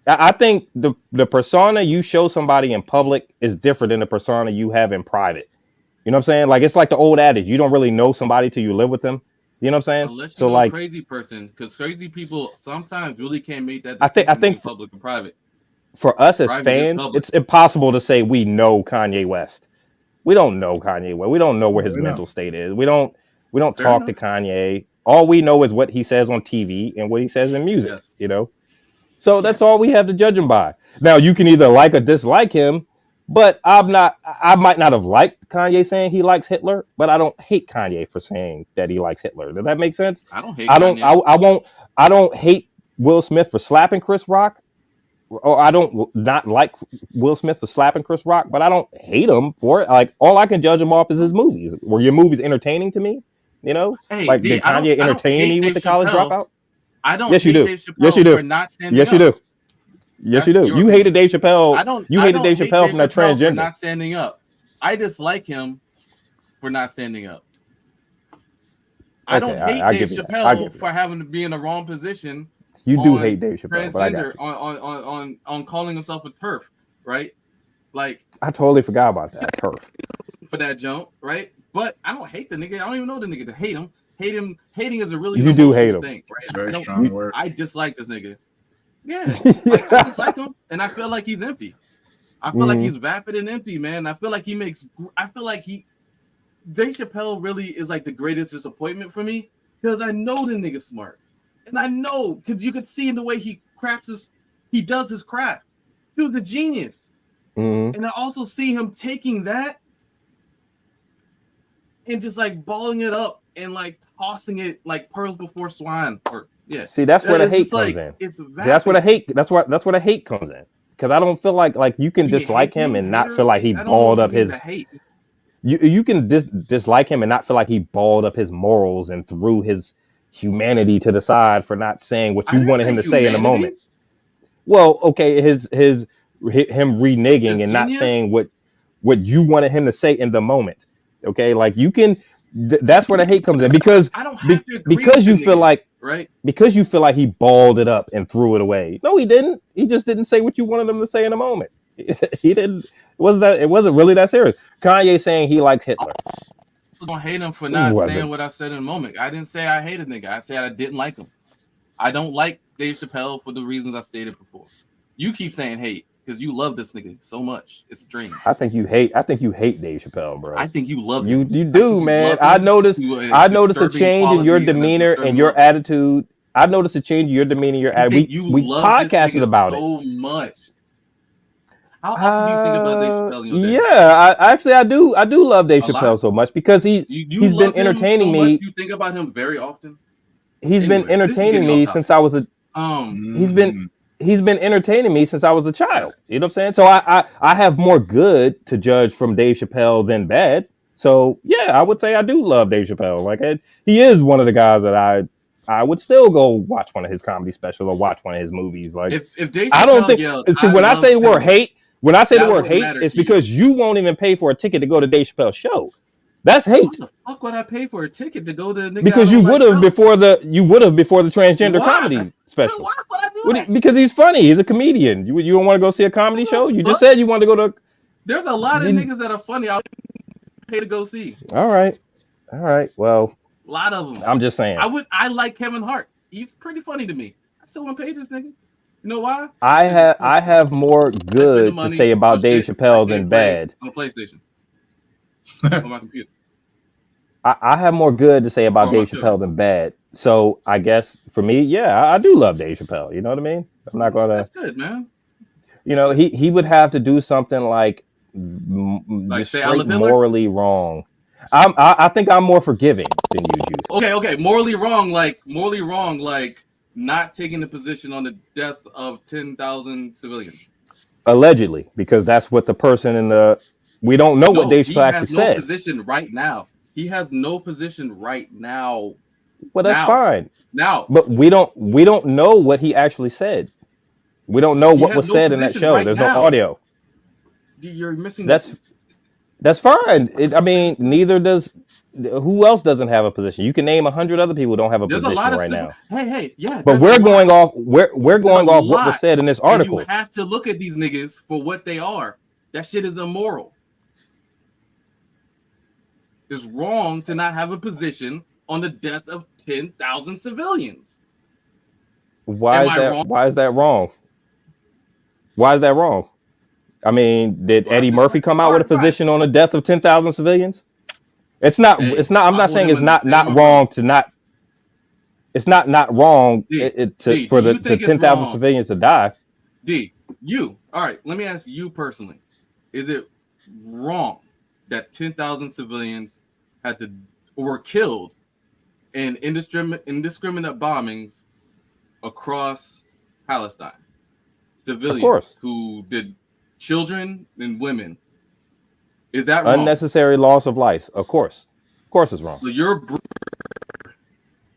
I think the persona you show somebody in public is different than the persona you have in private. You know what I'm saying? Like it's like the old adage, you don't really know somebody till you live with them. You know what I'm saying? Unless you So know like a crazy person, because crazy people sometimes really can't make that I distinction think between public and private. for us as Private is fans, public. it's impossible to say we know Kanye West. We don't know Kanye West. We don't know where his We know. mental state is. We don't Fair talk to enough. Kanye. All we know is what he says on TV and what he says in music. Yes. You know? So that's Yes. all we have to judge him by. Now you can either like or dislike him, But I'm not. I might not have liked Kanye saying he likes Hitler, but I don't hate Kanye for saying that he likes Hitler. Does that make sense? I don't hate I don't. Kanye. I won't. I don't hate Will Smith for slapping Chris Rock, or I don't not like Will Smith for slapping Chris Rock, but I don't hate him for it. Like all I can judge him off is his movies. Were your movies entertaining to me? You know, Hey, like D, did Kanye I don't entertain hate you with Dave the College Chappelle. Dropout? I don't Yes, you hate do. Dave Yes, you Chappelle do. for not standing Yes, you up. do. Yes, That's you do. your You opinion. hated Dave Chappelle. I don't. You I hated don't Dave hate Chappelle Dave from that Chappelle for transgender. not standing up. I dislike him for not standing up. I Okay, don't hate I Dave give you that. I Chappelle give you for that. having to be in the wrong position You do hate on Dave Chappelle, but I got transgender you. on calling himself a turf, right? Like I totally forgot about that turf. for that jump, right? But I don't hate the nigga. I don't even know the nigga to hate him. Hating is a really You an do hate emotional him. thing, right? It's a very I don't. strong word. I dislike this nigga. Yeah, like I dislike him, and I feel like he's empty. I feel like Mhm. he's vapid and empty, man. I feel like he makes. I feel like Dave Chappelle really is like the greatest disappointment for me because I know the nigga's smart, and I know because you could see in the way he he does his craft. Dude's a genius, Mhm. and I also see him taking that and just like balling it up and like tossing it like pearls before swine. Or yeah, See, that's where the it's hate just comes like in. it's See, that's where the vapid. hate. That's where the hate comes in. Because I don't feel like you can You mean dislike him and not feel hater? like he I don't know balled what you up mean to his. hate. You can dislike him and not feel like he balled up his morals and threw his humanity to the side for not saying what I you didn't wanted say him to say in the moment. humanity. Well, okay, him It's reneging and not genius. saying what you wanted him to say in the moment. Okay, like you can. That's where the hate comes in because I don't have to agree because with the you feel nigga, like right? he balled it up and threw it away. No, he didn't. He just didn't say what you wanted him to say in the moment. He didn't. It wasn't really that serious. Kanye saying he likes Hitler. I don't hate him for It not saying wasn't. what I said in the moment. I didn't say I hated nigga. I said I didn't like him. I don't like Dave Chappelle for the reasons I stated before. You keep saying hate because you love this nigga so much. It's strange. I think you hate Dave Chappelle, bro. I think you love You him. you I think do, you man. love him to a I noticed a disturbing change in your quality and a demeanor and disturbing your level. attitude. I noticed a change in your demeanor, your I think attitude. you We love this podcasted nigga about it. so much. How often do you think about Dave Chappelle in your day? Yeah, I do love Dave A Chappelle lot. so much because You he's been love him so entertaining much. me. You think about him very often. He's been Anyway, this is entertaining getting off me topic. since I was a Um, he's been Mm. he's been entertaining me since I was a yeah. child. You know what I'm saying? So I have more good to judge from Dave Chappelle than bad. So yeah, I would say I do love Dave Chappelle. Like he is one of the guys that I would still go watch one of his comedy specials or watch one of his movies. Like If Dave I don't Chappelle think yelled, see "I when I love say the word him," hate, when I say the that word wouldn't hate, matter it's to you. because you won't even pay for a ticket to go to Dave Chappelle's show. That's Why hate. the fuck would I pay for a ticket to go to a nigga I Because don't like show? you would have before the transgender Why? comedy special. Why would I do that? Because he's funny. He's a comedian. You don't want to go see a comedy What show? the You just fuck? said you wanted to go to. There's a lot of You- niggas that are funny. I'll pay to go see. All right. Well, A lot of them. I'm just saying. I like Kevin Hart. He's pretty funny to me. I still want to pay this nigga. You know why? I have more I spend the good to money say about on Dave shit Chappelle I than can't play bad. on a PlayStation on my computer. I have more good to say about On my Dave phone. Chappelle than bad. So I guess for me, yeah, I do love Dave Chappelle. You know what I mean? I'm not gonna. That's good, man. He would have to do something like Like just say I straight love Hitler. morally wrong. I think I'm more forgiving than you, Juice. Okay. Morally wrong, like not taking the position on the death of 10,000 civilians. Allegedly, because that's what the person in the we don't know what No, Dave he Chappelle actually has no said. position right now. He has no position right now. Well, that's fine, Now, but we don't know what he actually said. We don't know he what has was no said in that position show. right There's now. no audio. You're missing. That's fine. I mean, neither does. Who else doesn't have a position? You can name 100 other people who don't have a There's a position lot of right now. Hey, yeah. But there's a we're lot. going off. We're going There's a off what was lot. said in this And article. you have to look at these niggas for what they are. That shit is immoral. It's wrong to not have a position on the death of 10,000 civilians. Why Am is I that? wrong? Why is that wrong? Why is that wrong? I mean, did Well, I Eddie just Murphy like come out with a hard position on the death of 10,000 civilians? It's not. Hey, It's not. I'm I not hold saying him it's in the not same wrong umbrella. to not. It's not wrong D, for do you the think it's 10,000 wrong? civilians to die. D, all right, let me ask you personally. is it wrong that 10,000 civilians were killed in indiscriminate bombings across Palestine? Of Civilians course. who did, children and women. Is that wrong? Unnecessary loss of life. Of course. Of course it's wrong. So you're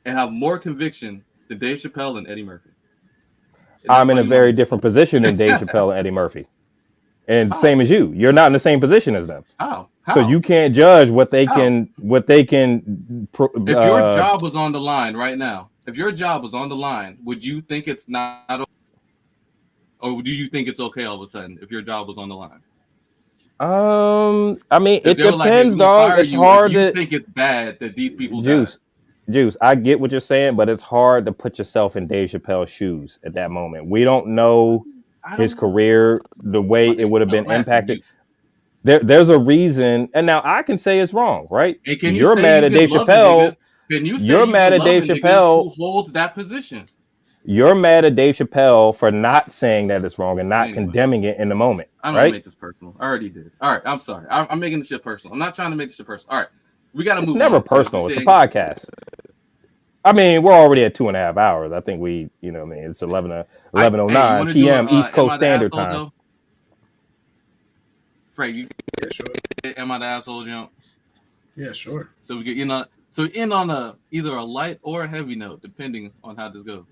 and have more conviction than Dave Chappelle and Eddie Murphy. And that's I'm why in a you want very different position than Dave Chappelle and Eddie Murphy. And how? same as you. You're not in the same position as them. How? So How? you can't judge what they How? can If your job was on the line right now, if your job was on the line, would you think it's not okay? Or do you think it's okay all of a sudden if your job was on the line? I mean, If it they were like, hey, we're depends, gonna dog. fire It's you if hard you to think it's bad that these people died. juice, juice. I get what you're saying, but it's hard to put yourself in Dave Chappelle's shoes at that moment. We don't know I his don't career, the way it would have been I'm asking impacted. you. There's a reason, and now I can say it's wrong, right? And can you You're say mad you at can Dave love a Chappelle. nigga? Can you say You're you mad can at love Dave a nigga who Chappelle. holds that position? You're mad at Dave Chappelle for not saying that it's wrong and not Anyway, condemning it in the moment, I don't want to right? make this personal. I already did. All right, I'm sorry. I'm making this shit personal. I'm not trying to make this shit personal. All right, we got to It's move never on because personal. It's a podcast. I mean, we're already at 2.5 hours. I think I mean, it's 11:09 You want to do p.m. East Am I Coast the Standard asshole Time. though? Frank, you Yeah, sure. am I the asshole jump? Yeah, sure. So we get in on either a light or a heavy note, depending on how this goes.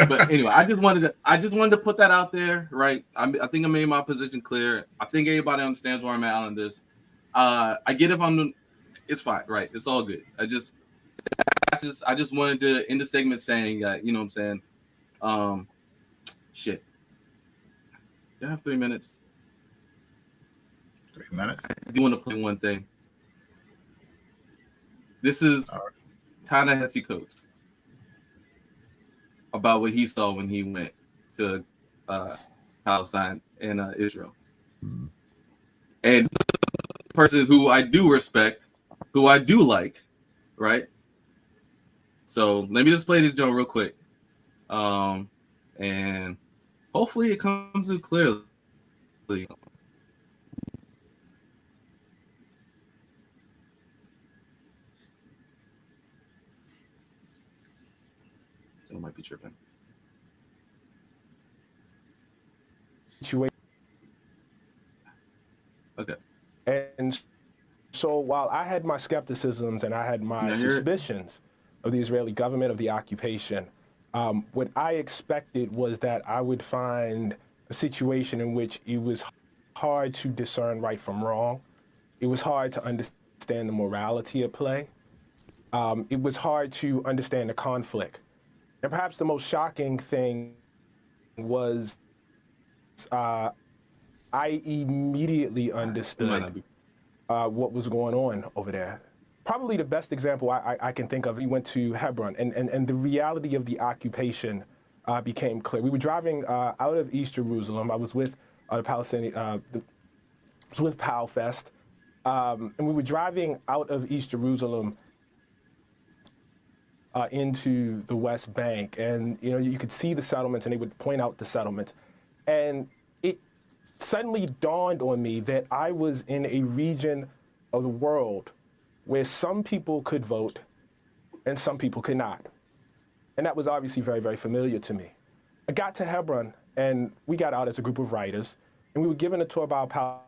But anyway, I just wanted to put that out there, right? I think I made my position clear. I think everybody understands where I'm at on this. I get it's fine, right? It's all good. I just wanted to end the segment saying that, you know what I'm saying? Shit. Do I have 3 minutes? 3 minutes. I do want to play one thing. This is Ta-Nehisi Coates about what he saw when he went to Palestine and Israel. And the person who I do respect, who I do like, right? So let me just play this joke real quick. And hopefully it comes in clearly. I might be tripping. Okay. And so while I had my skepticisms and I had my suspicions of the Israeli government, of the occupation, what I expected was that I would find a situation in which it was hard to discern right from wrong. It was hard to understand the morality at play. It was hard to understand the conflict. And perhaps the most shocking thing was I immediately understood what was going on over there. Probably the best example I can think of, we went to Hebron, and the reality of the occupation became clear. We were driving out of East Jerusalem. I was with the Palestinian, was with PalFest, and we were driving out of East Jerusalem into the West Bank, and you could see the settlements, and they would point out the settlements, and it suddenly dawned on me that I was in a region of the world where some people could vote and some people could not. And that was obviously very, very familiar to me. I got to Hebron, and we got out as a group of writers, and we were given a tour by a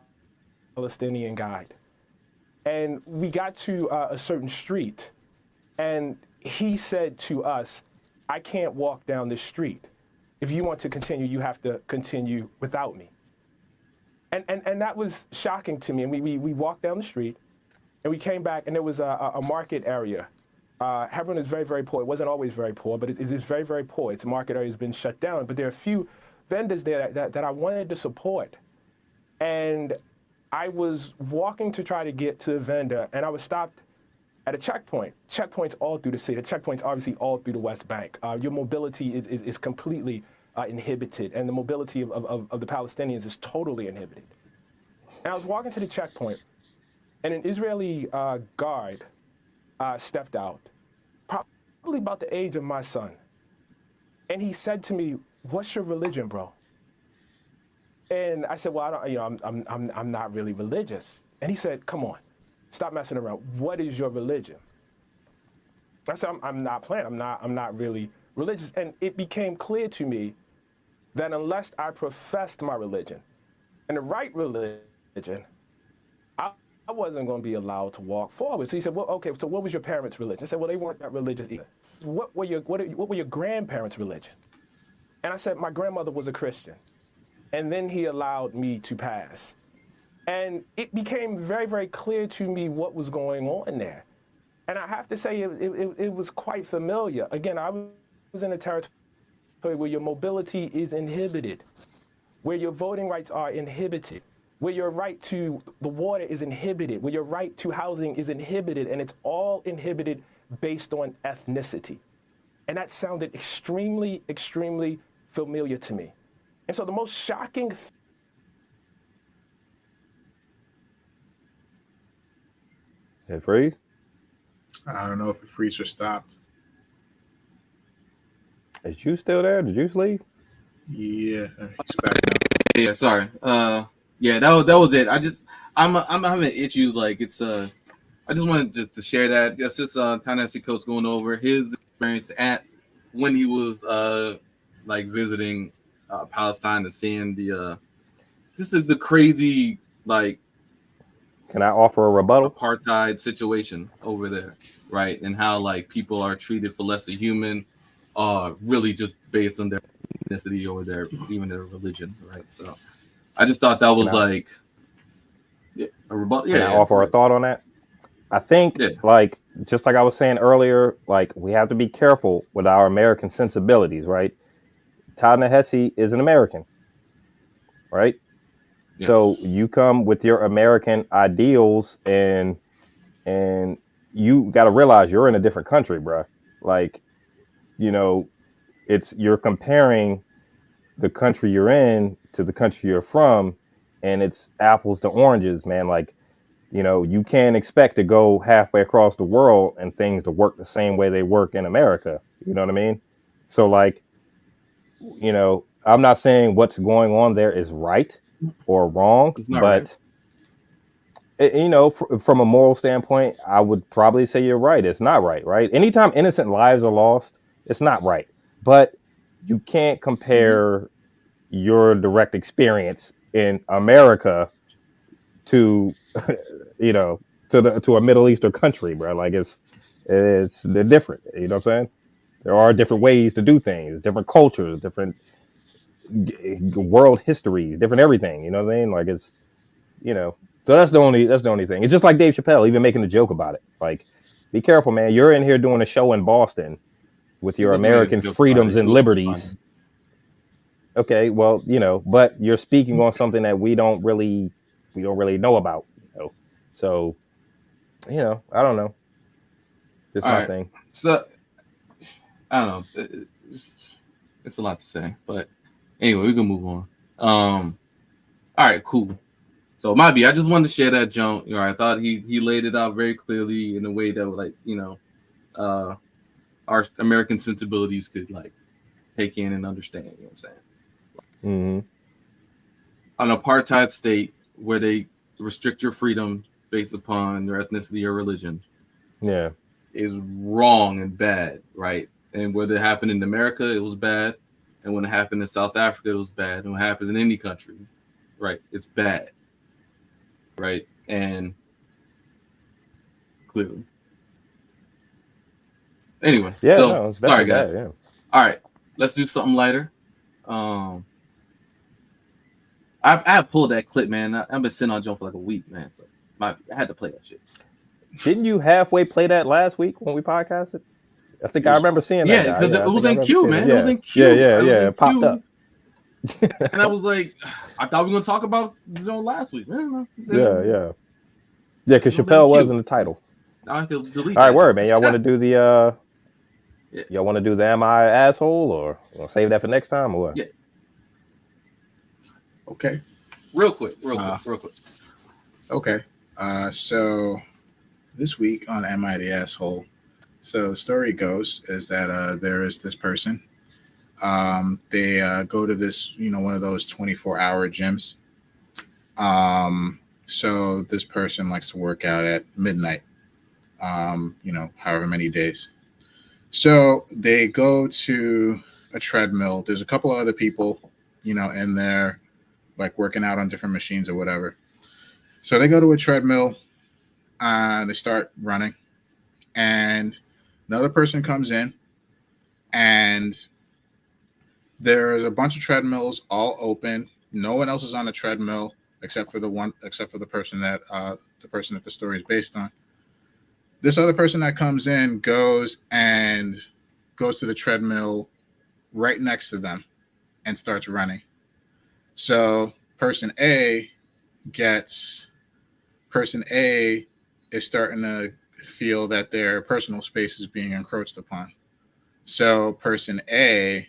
Palestinian guide. And we got to a certain street, and he said to us, I can't walk down this street. If you want to continue, you have to continue without me. And that was shocking to me. And we walked down the street, and we came back, and there was a market area. Hebron is very, very poor. It wasn't always very poor, but it's very, very poor. Its market area has been shut down. But there are a few vendors there that I wanted to support. And I was walking to try to get to the vendor, and I was stopped at a checkpoint. Checkpoints all through the city. Checkpoints obviously all through the West Bank. Your mobility is completely inhibited, and the mobility of the Palestinians is totally inhibited. And I was walking to the checkpoint, and an Israeli guard stepped out, probably about the age of my son. And he said to me, "What's your religion, bro?" And I said, well, I don't, I'm not really religious. And he said, come on, stop messing around. What is your religion? I said, I'm not playing. I'm not really religious. And it became clear to me that unless I professed my religion and the right religion, I wasn't going to be allowed to walk forward. So he said, well, okay, so what was your parents' religion? I said, well, they weren't that religious either. What were your grandparents' religion? And I said, my grandmother was a Christian. And then he allowed me to pass. And it became very, very clear to me what was going on there. And I have to say, it was quite familiar. Again, I was in a territory where your mobility is inhibited, where your voting rights are inhibited, where your right to the water is inhibited, where your right to housing is inhibited, and it's all inhibited based on ethnicity. And that sounded extremely, extremely familiar to me. And so the most shocking It freeze? I don't know if it freeze or stopped. Is you still there? Did you leave? Yeah, he's back now. Yeah, sorry. Yeah, that was it. I'm having issues. Like I just wanted to share that. That's just Ta-Nehisi Coates going over his experience at when he was like visiting Palestine and seeing the the crazy like Can I offer a rebuttal? apartheid situation over there, right? And how like people are treated for lesser human, really just based on their ethnicity or even their religion, right? So I just thought that was like a rebuttal. Can I offer a thought on that? I think, like, just like I was saying earlier, like, we have to be careful with our American sensibilities, right? Ta-Nehisi is an American, right? Yes. So you come with your American ideals, and you got to realize you're in a different country, bro. Like, you're comparing the country you're in to the country you're from, and it's apples to oranges, man. Like, you can't expect to go halfway across the world and things to work the same way they work in America. You know what I mean? So, like, I'm not saying what's going on there is right or wrong, It's not but from a moral standpoint, I would probably say you're right. It's not right, right? Anytime innocent lives are lost, it's not right. But you can't compare your direct experience in America to, to a Middle Eastern country, bro. Like they're different. You know what I'm saying? There are different ways to do things, different cultures, different world histories, different everything. You know what I mean? Like So that's the only thing. It's just like Dave Chapelle even making a joke about it. Like, be careful, man. You're in here doing a show in Boston with your American freedoms and liberties. Okay, well, but you're speaking on something that we don't really know about. So, I don't know. Just my thing. So, I don't know. It's a lot to say, but anyway, we can move on. All right, cool. So, I just wanted to share that junk. I thought he laid it out very clearly in a way that would, like, our American sensibilities could like take in and understand. You know what I'm saying? Mm-hmm. An apartheid state where they restrict your freedom based upon your ethnicity or religion, is wrong and bad, right? And whether it happened in America, it was bad, and when it happened in South Africa, it was bad, and when it happens in any country, right, it's bad, right? And clearly, anyway, sorry guys. Bad, yeah. All right, let's do something lighter. I pulled that clip, man. I've been sitting on jump for like a week, man. So I had to play that shit. Didn't you halfway play that last week when we podcasted? I think I remember seeing that. Yeah, because it was in queue, man. Yeah. It was in queue. Yeah. It popped up. And I was like, I thought we were gonna talk about the zone last week. Yeah. Because Chapelle was in the title. Now I can delete. All right, word, man. Y'all want to do the y'all want to do the "Am I an asshole" or we'll save that for next time or what? Yeah. Okay. Real quick. Okay. So this week on Am I the Asshole? So the story goes is that there is this person. They go to this, one of those 24-hour gyms. So this person likes to work out at midnight, however many days. So they go to a treadmill. There's a couple of other people, in there, like working out on different machines or whatever. So they go to a treadmill. They start running, and another person comes in, and there's a bunch of treadmills all open. No one else is on the treadmill except for the person that the story is based on. This other person that comes in goes to the treadmill right next to them and starts running. So person A is starting to feel that their personal space is being encroached upon. So person A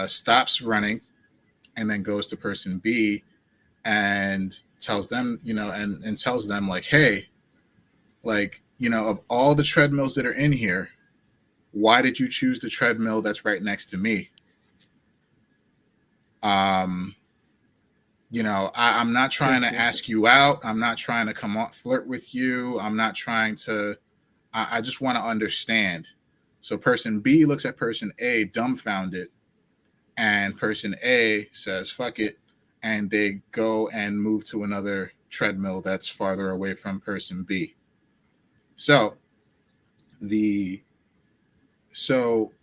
stops running and then goes to person B and tells them, and tells them like, hey, like, of all the treadmills that are in here, why did you choose the treadmill that's right next to me? I'm not trying to ask you out. I'm not trying to come on flirt with you. I'm not trying to, I just want to understand. So person B looks at person A dumbfounded, and person A says, fuck it. And they go and move to another treadmill that's farther away from person B. So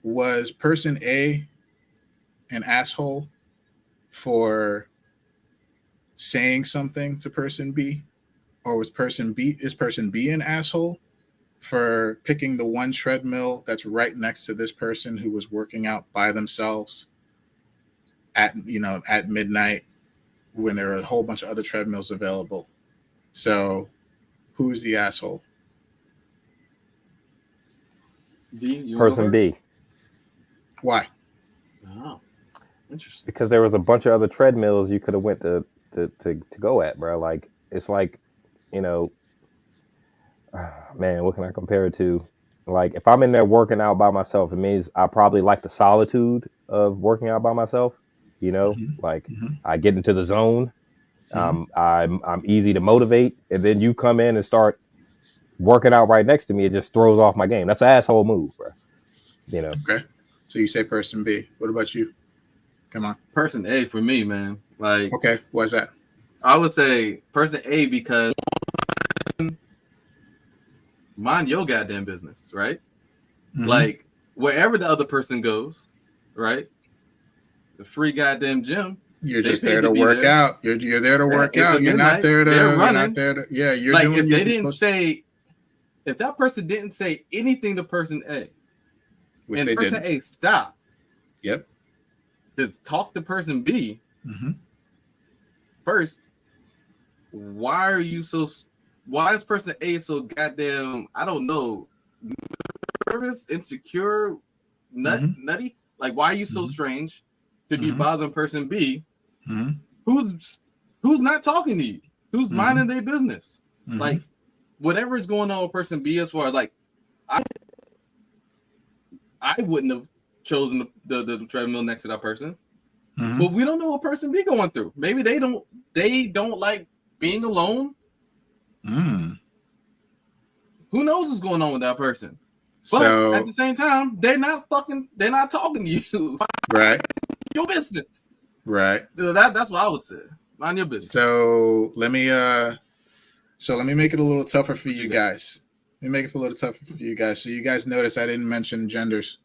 was person A an asshole for saying something to person B? Or is person B an asshole for picking the one treadmill that's right next to this person who was working out by themselves at midnight when there are a whole bunch of other treadmills available? So who's the asshole? Person B. Why? Oh, interesting. Because there was a bunch of other treadmills you could have went to go at, bro. Like, it's like, man, what can I compare it to? Like, if I'm in there working out by myself, it means I probably like the solitude of working out by myself. Like, I get into the zone. I'm easy to motivate, and then you come in and start working out right next to me. It just throws off my game. That's an asshole move, bro. Okay. So you say person B. What about you? Come on. Person A for me, man. Like, okay, why's that? I would say person A because mind your goddamn business, right? Like, wherever the other person goes, right? The free goddamn gym. You're just there to work out. You're there to work out. You're not there to. They're running. You're not there to. Yeah, you're like doing. If they didn't say, if that person didn't say anything to person A, which and they person didn't. A stopped. Yep. Just talk to person B. First, why is person A so goddamn, I don't know, nervous, insecure, nutty? Like, why are you so strange to be bothering person B who's not talking to you, who's minding their business? Like, whatever is going on with person B, as far as like, I wouldn't have chosen the treadmill next to that person. But we don't know what person B going through. Maybe they don't like being alone. Who knows what's going on with that person? But at the same time, they're not talking to you. Right. Your business. Right. That's what I would say. Mind your business. So let me make it a little tougher for you guys. Let me make it a little tougher for you guys. So you guys notice I didn't mention genders.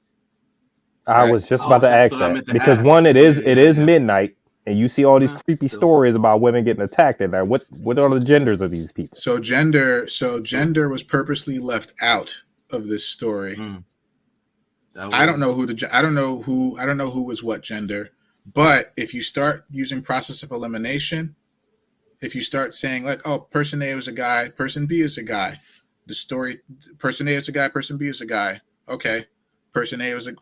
I was just about to ask that because one, it is midnight, and you see all these creepy stories about women getting attacked. And what are the genders of these people? So gender was purposely left out of this story. I don't know who was what gender, but if you start using process of elimination, if you start saying like, oh, person A was a guy, person B is a guy, the story, person A is a guy, person B is a guy. Okay. Person A was a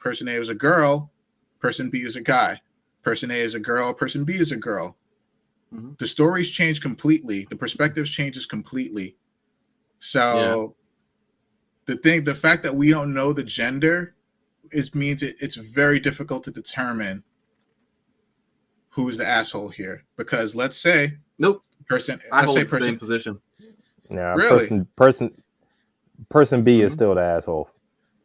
girl, person B is a guy. Person A is a girl, person B is a girl. The stories change completely. The perspectives changes completely. So the fact that we don't know the gender means it's very difficult to determine who's the asshole here, because let's say Nope. person, I let's hold say the person, same position. Nah, Really? person B is Mhm. still the asshole.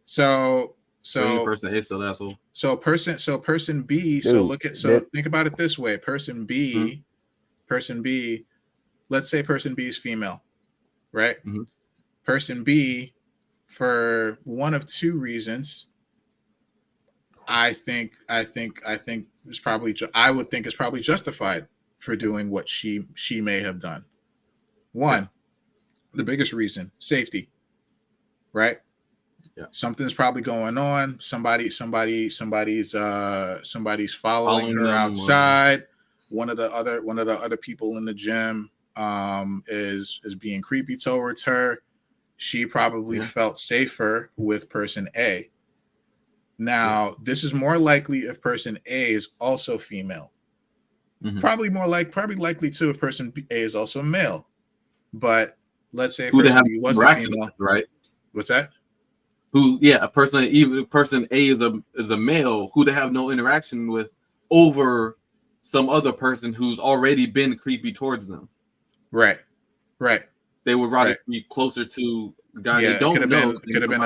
so Person A still the asshole. so person B. Dude, Think about it this way: person B, let's say person B is female, right? Mhm. Person B, for one of two reasons, I would think it's probably justified for doing what she may have done. One, the biggest reason, safety, right? Yeah. Something's probably going on. Somebody's following her them, outside. One of the other people in the gym is being creepy towards her. She probably felt safer with person A. Now, this is more likely if person A is also female. Mhm. Probably likely too if person A is also male. But let's say Who they person have B wasn't interaction female. with, right? What's that? Person A is a male who they have no interaction with over some other person who's already been creepy towards them. Right. They would rather be closer to the guy they don't know. Could have been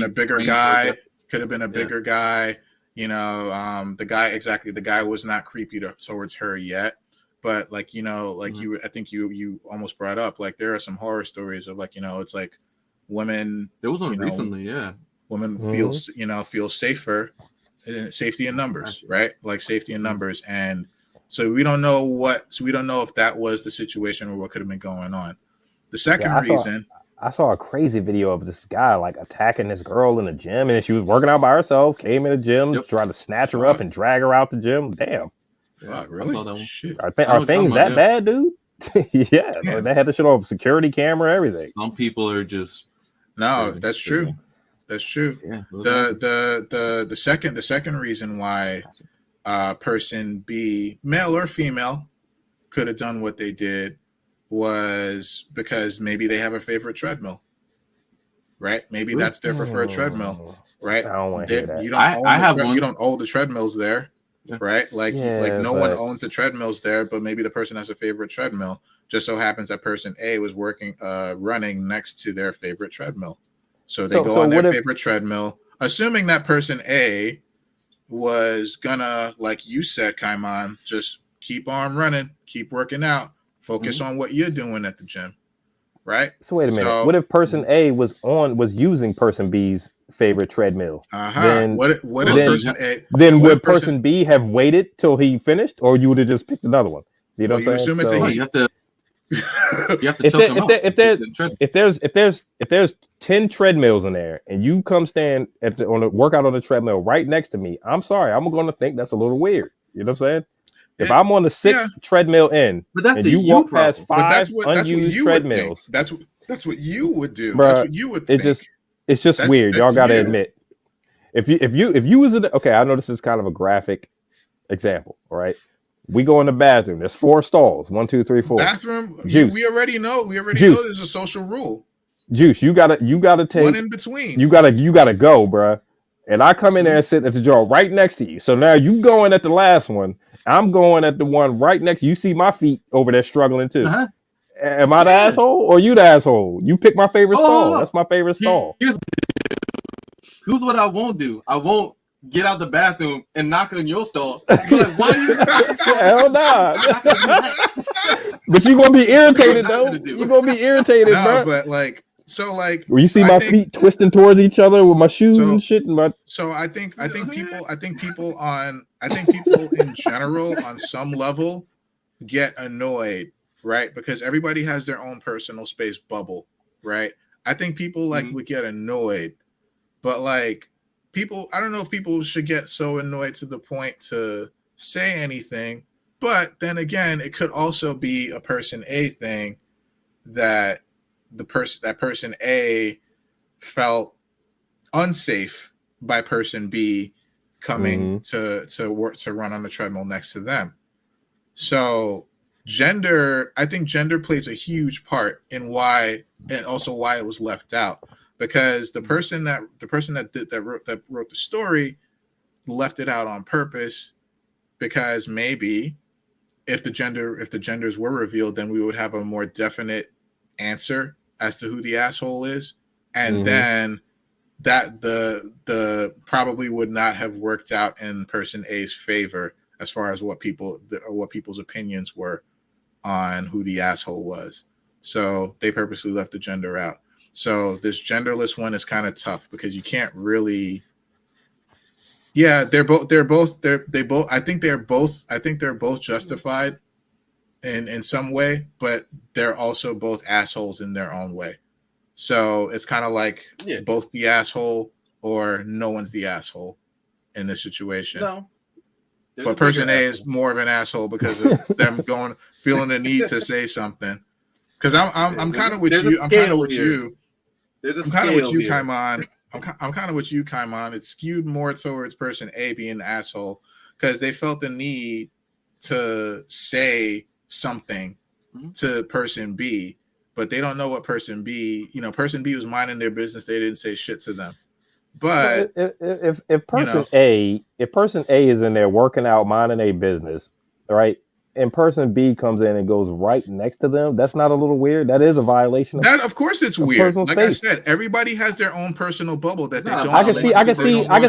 a bigger guy. Could have been a bigger guy. The guy was not creepy towards her yet. But like, I think you almost brought up, like, there are some horror stories of, like, it's like women. There was one recently, Women feel safer, safety in numbers, right? Like safety in numbers. And so we don't know if that was the situation or what could have been going on. The second reason, I saw a crazy video of this guy like attacking this girl in the gym, and she was working out by herself, came in the gym, tried to snatch her up and drag her out the gym. Damn. Fuck, really? Shit. Are things that bad, dude? Yeah. They had to shit off security camera, everything. Some people are just that's true. That's true. Yeah. The second reason why person B, male or female, could have done what they did was because maybe they have a favorite treadmill, right? Maybe that's their preferred treadmill, right? I don't want to hear that. You don't own the treadmills there, right? Like no one owns the treadmills there, but maybe the person has a favorite treadmill. Just so happens that person A was running next to their favorite treadmill. So they go on their favorite treadmill, assuming that person A was gonna, like you said, Kaiman, just keep on running, keep working out, focus on what you're doing at the gym, right? So wait a minute. What if person A was using person B's favorite treadmill? Then would person B have waited till he finished, or you would have just picked another one? You know what I'm saying? Assume it's a he. You have to if there's 10 treadmills in there and you come stand on the workout on the treadmill right next to me, I'm sorry, I'm going to think that's a little weird. You know what I'm saying? If I'm on the 6th treadmill in, and you walk past 5 unused treadmills, that's what you would do. Bruh, that's what you would think. It's just weird. Y'all got to admit, if you was in okay, I know this is kind of a graphic example, all right? We go in the bathroom. There's 4 stalls. 1, 2, 3, 4. Bathroom. Juice. We already know. There's a social rule. Juice. You gotta take one in between. You gotta go, bruh. And I come in there and sit at the drawer right next to you. So now you going at the last one. I'm going at the one right next to you. You see my feet over there struggling too. Am I the asshole or you the asshole? You pick my favorite stall. That's my favorite stall. Here's what I won't do. I won't get out the bathroom and knock on your stall. Like, why are you hell nah. But you're gonna be irritated though. You're gonna be irritated, bro. But like, so like, when you see my feet twisting towards each other with my shoes and shit. So I think people in general on some level get annoyed, right? Because everybody has their own personal space bubble, right? I think people would get annoyed, but like, I don't know if people should get so annoyed to the point to say anything, but then again, it could also be a person A thing that person A felt unsafe by person B coming to work, to run on the treadmill next to them. So I think gender plays a huge part in why, and also why it was left out. because the person that wrote the story left it out on purpose, because maybe if the genders were revealed, then we would have a more definite answer as to who the asshole is, and then that the probably would not have worked out in person A's favor as far as what people's opinions were on who the asshole was. So they purposely left the gender out. So this genderless one is kind of tough because you can't really. Yeah, they're both I think they're both justified in some way, but they're also both assholes in their own way. So it's kind of like both the asshole or no one's the asshole in this situation. No. But person A is more of an asshole because of them feeling the need to say something. Because I'm kind of with you. I'm kind of with you. I'm kind of with you, Kaimon. I'm kind of with you, Kaimon. It's skewed more towards person A being an asshole because they felt the need to say something to person B, but they don't know what person B. Person B was minding their business. They didn't say shit to them. But if person A is in there working out, minding a business, right? And person B comes in and goes right next to them, that's not a little weird? That is a violation. Of course it's weird. Like space. I said, everybody has their own personal bubble that they don't. I can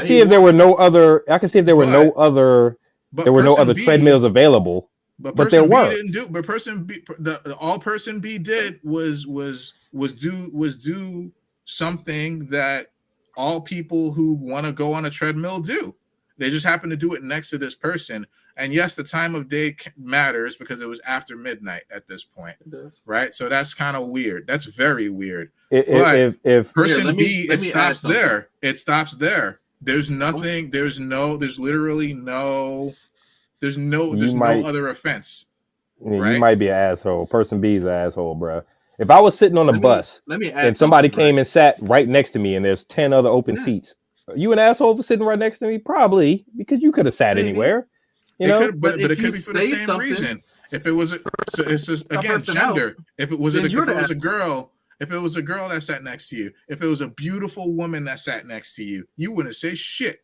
see if there were no other. I can see if there were no other. There were no other treadmills available. But there were. But person B, all person B did was do something that all people who want to go on a treadmill do. They just happen to do it next to this person. And yes, the time of day matters because it was after midnight at this point, right? So that's kind of weird. That's very weird. If person B, it stops there. It stops there. There's nothing. There's no other offense. Right? You might be an asshole. Person B is an asshole, bro. If I was sitting on a bus and somebody came and sat right next to me and there's 10 other open seats, are you an asshole for sitting right next to me? Probably, because you could have sat anywhere. But it could be for the same reason. If it was it's just, again, gender. If it was a girl that sat next to you, if it was a beautiful woman that sat next to you, you wouldn't say shit.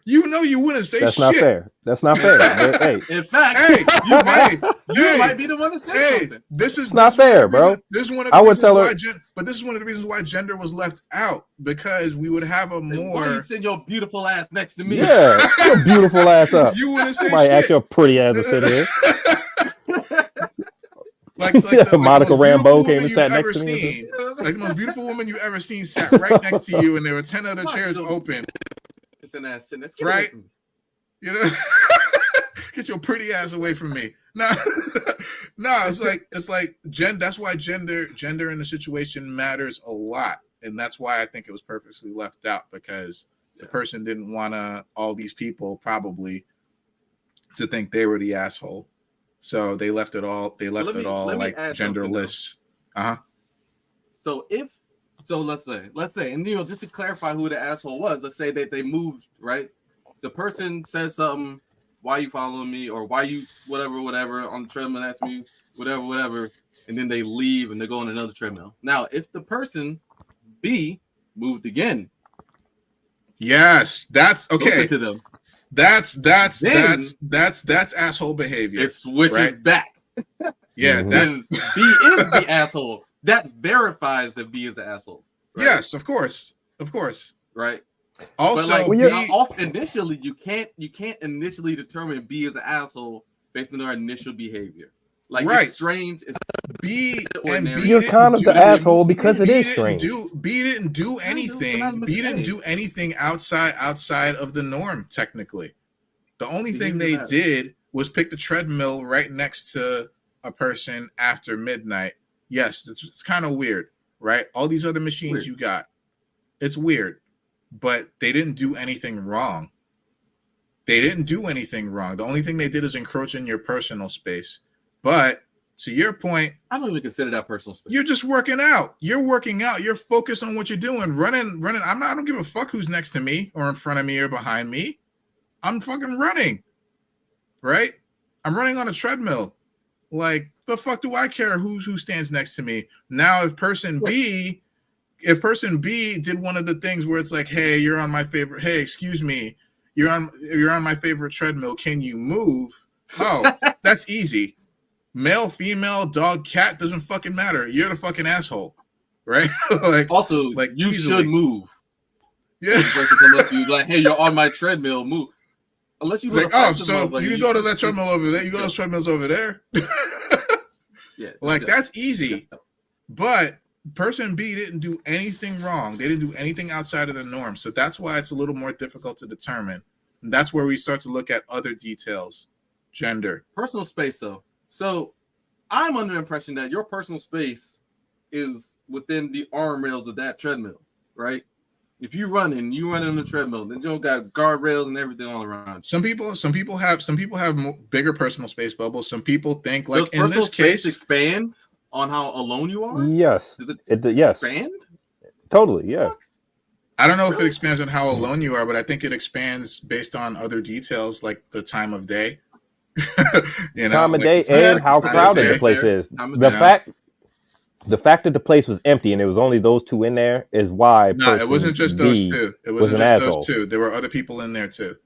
You wouldn't say That's shit. Not fair. That's not fair. Hey. In fact, you might be the one to say something. This is not fair, bro. This is one of the reasons why but this is one of the reasons why gender was left out, because we would have a more. Why you send your beautiful ass next to me? Yeah, your beautiful ass up. You wouldn't say Somebody shit. ask your pretty ass to sit here. Like Monica Rambeau came and sat next to me. Like the most beautiful woman you've ever seen sat right next to you, and there were 10 other chairs open. Right? Get your pretty ass away from me. No, it's like that's why gender in the situation matters a lot, and that's why I think it was purposely left out, because the person didn't want all these people probably to think they were the asshole, so they left it all. Like genderless. So let's say, and just to clarify who the asshole was, let's say that they moved, right? The person says something, why you following me, or why you whatever on the treadmill, that's me, whatever, and then they leave and they go on another treadmill. Now, if the person B moved again, yes, that's okay. To them. That's asshole behavior. It switches back. Yeah, then B is the asshole. That verifies that B is the asshole. Right? Yes, of course. Right. Also, initially you can't initially determine B is an asshole based on their initial behavior. Like, it's strange. It's B you're kind of the asshole because it is strange. B didn't do anything. B didn't do anything outside of the norm. Technically, the only thing they did was pick the treadmill right next to a person after midnight. Yes, it's kind of weird, right? All these other machines you got, it's weird, but they didn't do anything wrong. The only thing they did is encroach in your personal space. But to your point, I don't even consider that personal space. You're just working out. You're focused on what you're doing. Running. I don't give a fuck who's next to me or in front of me or behind me. I'm fucking running. Right? I'm running on a treadmill. Like, the fuck do I care who stands next to me? Now, if person B if person B did one of the things where it's like, hey, you're on my favorite. Hey, excuse me, you're on my favorite treadmill. Can you move? Oh, that's easy. Male, female, dog, cat doesn't fucking matter. You're the fucking asshole, right? Also, like you easily. should move. Yeah. The person can let you like, hey, you're on my treadmill. Move. Unless you like, oh, so you can go to that treadmill over there. You go to those treadmills over there. Yeah, like that's easy. But person B didn't do anything wrong. They didn't do anything outside of the norm. So that's why it's a little more difficult to determine. And that's where we start to look at other details. Gender. Personal space, though. So I'm under the impression that your personal space is within the arm rails of that treadmill, right? If you run on the treadmill, then you got guardrails and everything all around. Some people have bigger personal space bubbles. Some people think like does in this case expand on how alone you are. Yes. Does it yes. expand? Totally. Yeah. I don't know if it expands on how alone you are, but I think it expands based on other details like the time of day. Time of day and how crowded the place is. The fact that the place was empty and it was only those two in there is why. No, it wasn't just those two. It wasn't just those two. There were other people in there too.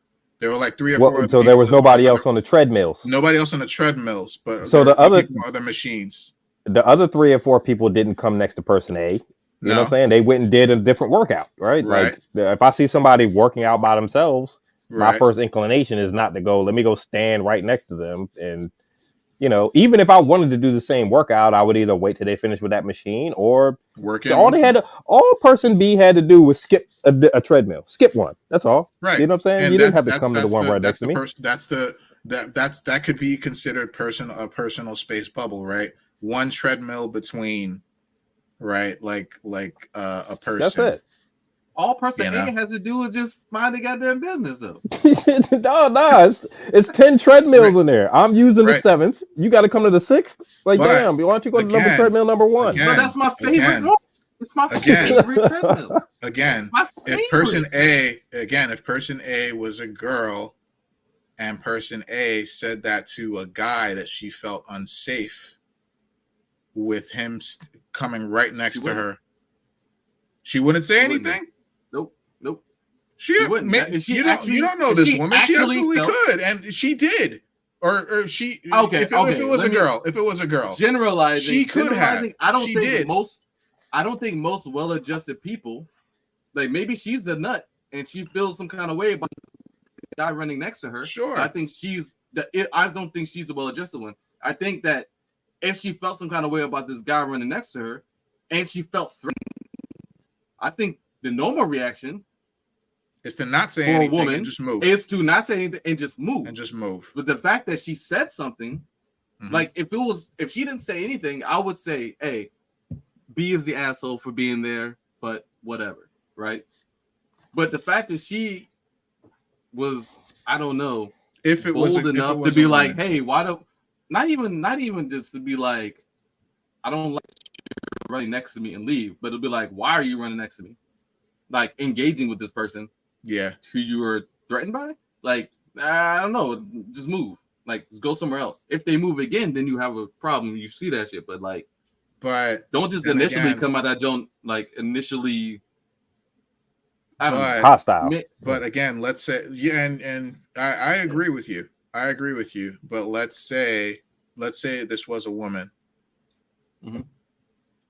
There were like 3 or 4. So there was nobody else on the treadmills. Nobody else on the treadmills, but so the other machines. The other 3 or 4 people didn't come next to person A. You know what I'm saying? They went and did a different workout, right? Like if I see somebody working out by themselves, my first inclination is not to go. Let me go stand right next to them and. Even if I wanted to do the same workout, I would either wait till they finish with that machine or work. So all person B had to do was skip a treadmill, skip one. That's all. Right. You know what I'm saying? And you didn't have to come to the one right next to me. That could be considered a personal space bubble, right? One treadmill between, right? Like a person. That's it. All person A has to do is just mind the goddamn business, though. no, it's 10 treadmills in there. I'm using the 7th. You got to come to the 6th. Like, damn, why don't you go to treadmill number 1? But that's my favorite one. It's my favorite treadmill. Again, if person A was a girl, and person A said that to a guy that she felt unsafe with him coming right next to her, she wouldn't say anything. Nope. You don't know this woman. She absolutely could, and she did. Or she. Okay. If it was a girl. Generalizing. She could have. I don't think most well-adjusted people, like maybe she's the nut and she feels some kind of way about the guy running next to her. Sure. I think I don't think she's the well-adjusted one. I think that if she felt some kind of way about this guy running next to her, and she felt threatened, I think the normal reaction is to not say anything and just move. Is to not say anything and just move. But the fact that she said something, like if she didn't say anything, I would say, hey, B is the asshole for being there, but whatever, right? But the fact that she was, I don't know, if it was bold enough to be like, hey, why don't not even just to be like, I don't like you running next to me and leave, but it'll be like, why are you running next to me? Like engaging with this person, who you were threatened by. Like, I don't know, just move. Like, just go somewhere else. If they move again, then you have a problem. You see that shit, but don't just initially come out that joint. Like initially, I don't know, hostile. But again, let's say and I agree with you. But let's say this was a woman.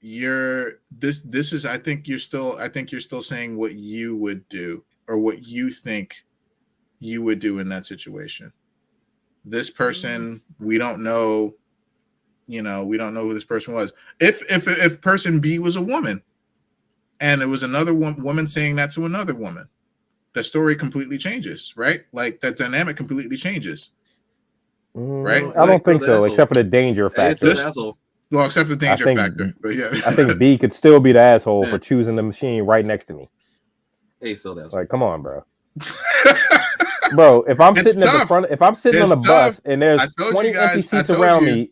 This is I think you're still saying what you would do or what you think you would do in that situation. This person, we don't know, we don't know who this person was. If person B was a woman and it was another woman saying that to another woman, the story completely changes, right? Like that dynamic completely changes. Right? I don't think so, except for the danger factor. Well, except for the danger factor. But yeah. I think B could still be the asshole for choosing the machine right next to me. Hey, so that's like, come on, bro. Bro, if I'm sitting at the front, if I'm sitting on a bus and there's 20 empty seats around me,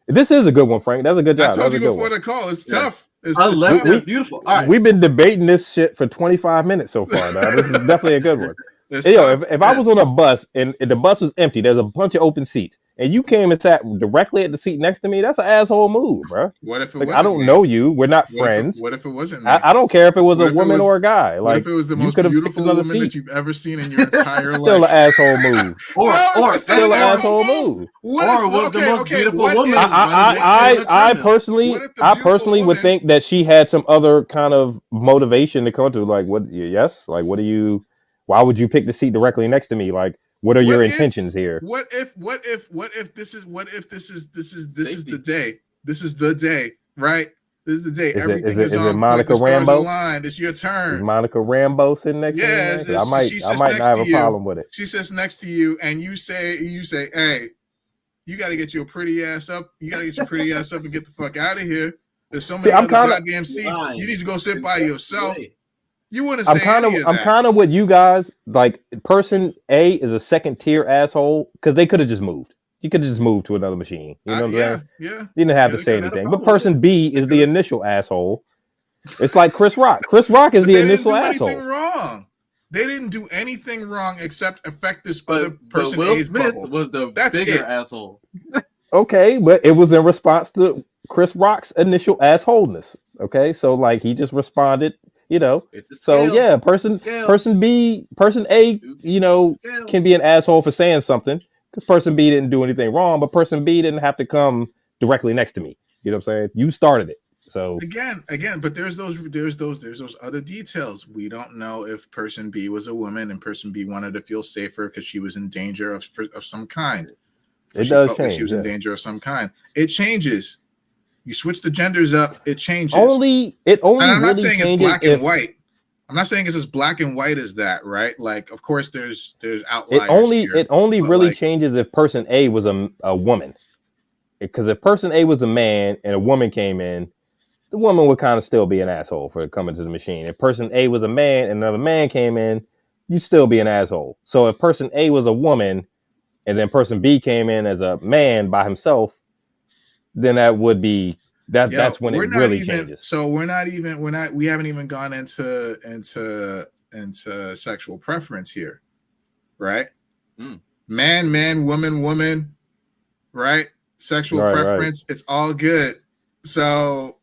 this is a good one, Frank. That's a good job. I told you before the call. It's tough. It's tough. Beautiful. All right. We've been debating this shit for 25 minutes so far, man. This is definitely a good one. If I was on a bus and the bus was empty, there's a bunch of open seats, and you came and sat directly at the seat next to me, that's an asshole move, bro. What if it Like, I wasn't don't me? know you. We're not What friends. if it wasn't me? I don't care if it was What a if it woman was- or a guy. What Like, if it was the you most could have picked beautiful another woman that seat. you've ever seen in your entire Still life? an asshole move. Or it's still Still an an asshole move. What Or if, was the most beautiful what woman if- running next to you on a I treadmill? personally, What if the I beautiful personally would woman- think that she had some other kind of motivation to come to. Like, what? Yes. Like, what do you? Why would you pick the seat directly next to me? Like, what are your intentions here? What if this is Safety. the day? This is the day, right? This is the day. Is it- Everything is it- is is it on point. Monica The stars Rambeau? aligned. It's your Is turn. Monica Rambeau sitting next to me? Yeah, Man? 'Cause it's- I might she sits not next have to a you. problem with it. She sits next to you, and you say, "Hey, you got to get your pretty ass up. You got to get your pretty ass up and get the fuck out of here. There's so many I'm other kinda- goddamn seats. You need to go sit by yourself." You wouldn't say I'm kind of any of that. I'm kind of with you guys. Like, person A is a second tier asshole because they could have just moved. You could have just moved to another machine. You know what I'm saying? Yeah. You didn't have Yeah, to they say could've had a anything. But problem with person B is the initial asshole. It's like Chris Rock. Chris Rock is But the they didn't initial do asshole. anything wrong. They didn't do anything wrong except affect this other But person Will A's Smith bubble. was the That's bigger it. asshole. Okay, but it was in response to Chris Rock's initial assholeness. Okay, so like he just responded, you know. It's a So scale. yeah, It's a scale. person A, you know, It's a scale. can be an asshole for saying something because person B didn't do anything wrong, but person B didn't have to come directly next to me. You know what I'm saying? You started it. So Again, but there's those other details. We don't know if person B was a woman and person B wanted to feel safer because she was in danger of some kind. it She does felt like change. she was in Yeah. danger of some kind. It changes. You switch the genders up, it changes. It only and I'm not really saying it's changes black if and white. I'm not saying it's as black and white as that, right? Like, of course, there's it outliers. here, only but, really like, changes if person A was a woman. Because if person A was a man and a woman came in, the woman would kind of still be an asshole for coming to the machine. If person A was a man and another man came in, you'd still be an asshole. So if person A was a woman and then person B came in as a man by himself, then that would be that's when it really changes. So we haven't even gone into sexual preference here, right? Mm. Man, woman, right? Sexual Right. preference, it's all good. So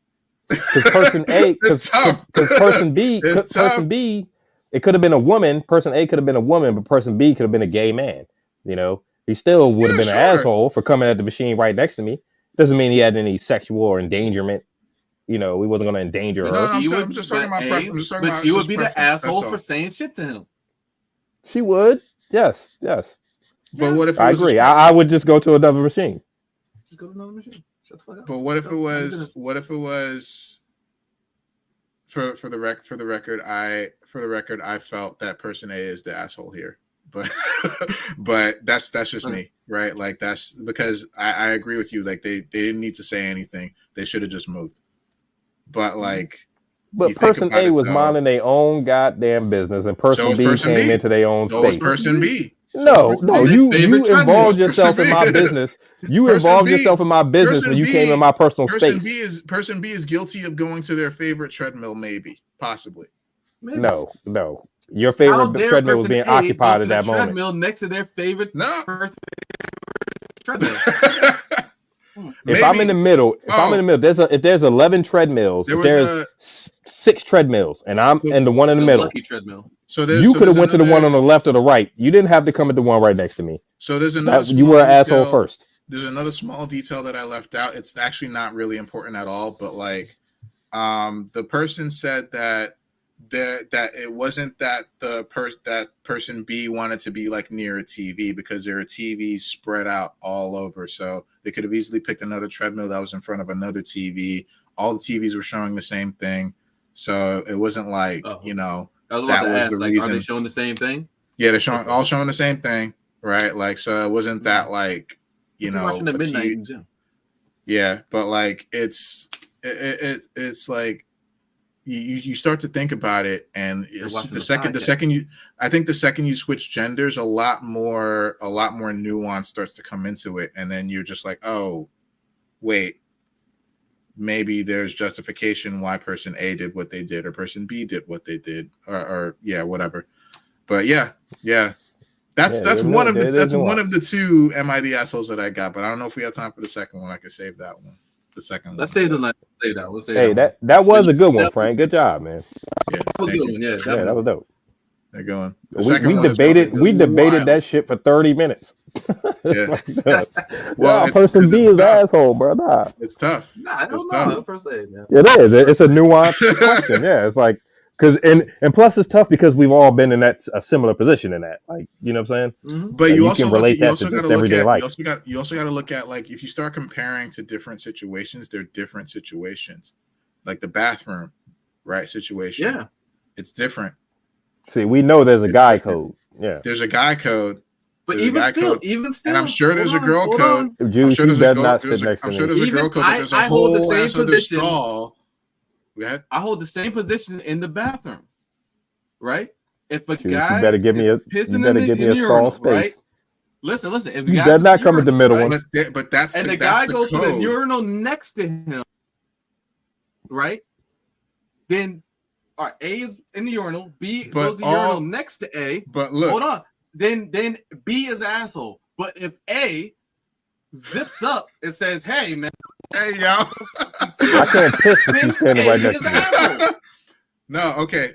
Because person A, It's tough. because person B, It's tough. person B, it could have been a woman. Person A could have been a woman, but person B could have been a gay man. You know, he still would have Yeah, been sure. an asshole for coming at the machine right next to me. Doesn't mean he had any sexual or endangerment. You know, we wasn't going to endanger her. No, She I'm just talking about but preference. I'm just talking but about she would just be the preference, that's asshole all. for saying shit to him. She would. Yes. But what if it I was a agree. straight- I would just go to another machine. Just go to another machine. Shut the fuck up. But what if Shut it up. was? What if it was? For the record, I felt that person A is the asshole here. But but that's just me, right? Like that's because I agree with you. Like they didn't need to say anything. They should have just moved. But like, But you think person about A it, was though. minding their own goddamn business, and So person is B person came B. into their own So is space. person B. No, Their you favorite involved treadmill. yourself in my Person B. business. You Person involved B- yourself in my business person when you B- came in my personal Person space. Person B is guilty of going to their favorite treadmill, maybe, possibly. Maybe. No. Your How favorite dare treadmill was person being A occupied go at to that the moment. treadmill next to their favorite No. person treadmill. If I'm in the middle, if there's 11 treadmills, There if was there's 6 treadmills, and I'm So- in the one in It's the a middle, lucky treadmill. you could have went to the one on the left or the right. You didn't have to come at the one right next to me. So there's another. You small were an asshole detail- first. There's another small detail that I left out. It's actually not really important at all, but like, the person said that it wasn't that that person B wanted to be like near a TV because there are TVs spread out all over. So they could have easily picked another treadmill that was in front of another TV. All the TVs were showing the same thing. So it wasn't like, Oh. you know, I was That about to was ask, the like, are reason. they showing the same thing? yeah, they're showing the same thing, right? Like, so it wasn't that like, you You're know, watching at a midnight TV in the gym. yeah, but like it's like you start to think about it, and watching the the second you switch genders, a lot more nuance starts to come into it, and then you're just like, oh, wait, maybe there's justification why person A did what they did or person B did what they did, or yeah, whatever. But yeah, That's Yeah, one of the there's one nuance. of the two MID assholes that I got, but I don't know if we have time for the second one. I could save that one. The second Let's one. say the last. Say that. Let's say Hey, that. that was a good one, That Frank. Good job, man. Yeah, was a thank good you. one. Yeah, Yeah, definitely. that was dope. They're going. The We second one is debated probably wild. that shit for 30 minutes. Yeah. Well, person B is asshole, bro. Nah. It's tough. Nah, I It's don't tough. know per se, man. It is. It's a nuanced question. Yeah, it's like because and plus it's tough because we've all been in a similar position in that. Like, you know what I'm saying? Mhm. But Like, you you also can look relate at, you that also to got to just look everyday at life. you also got to look at like if you start comparing to different situations, they're different situations. Like the bathroom, right? Situation. Yeah. It's different. See, we know there's a It's guy different. code. Yeah. There's a guy code. But There's a guy code. even still, And I'm sure there's a girl hold code. on. I'm Juice, sure you there's a better girl. not sit next to I'm sure me. there's a Even girl code, but there's a I hold the whole same ass other position. stall. Go ahead. I hold the same position in the bathroom, right? If a Juice, guy you better give me is a pissing give me in a the stall urinal, space. right? Listen. If the You guy's better in not the come in the urinal, middle right? one. But that's And the the guy that's goes the to the code. urinal next to him, right? Then, all right, A is in the urinal. B But goes to the urinal next to A. But look, Hold on. Then B is asshole. But if A zips up and says, "Hey, man, hey yo, I can't piss with you standing A right next is to me. asshole." no, okay.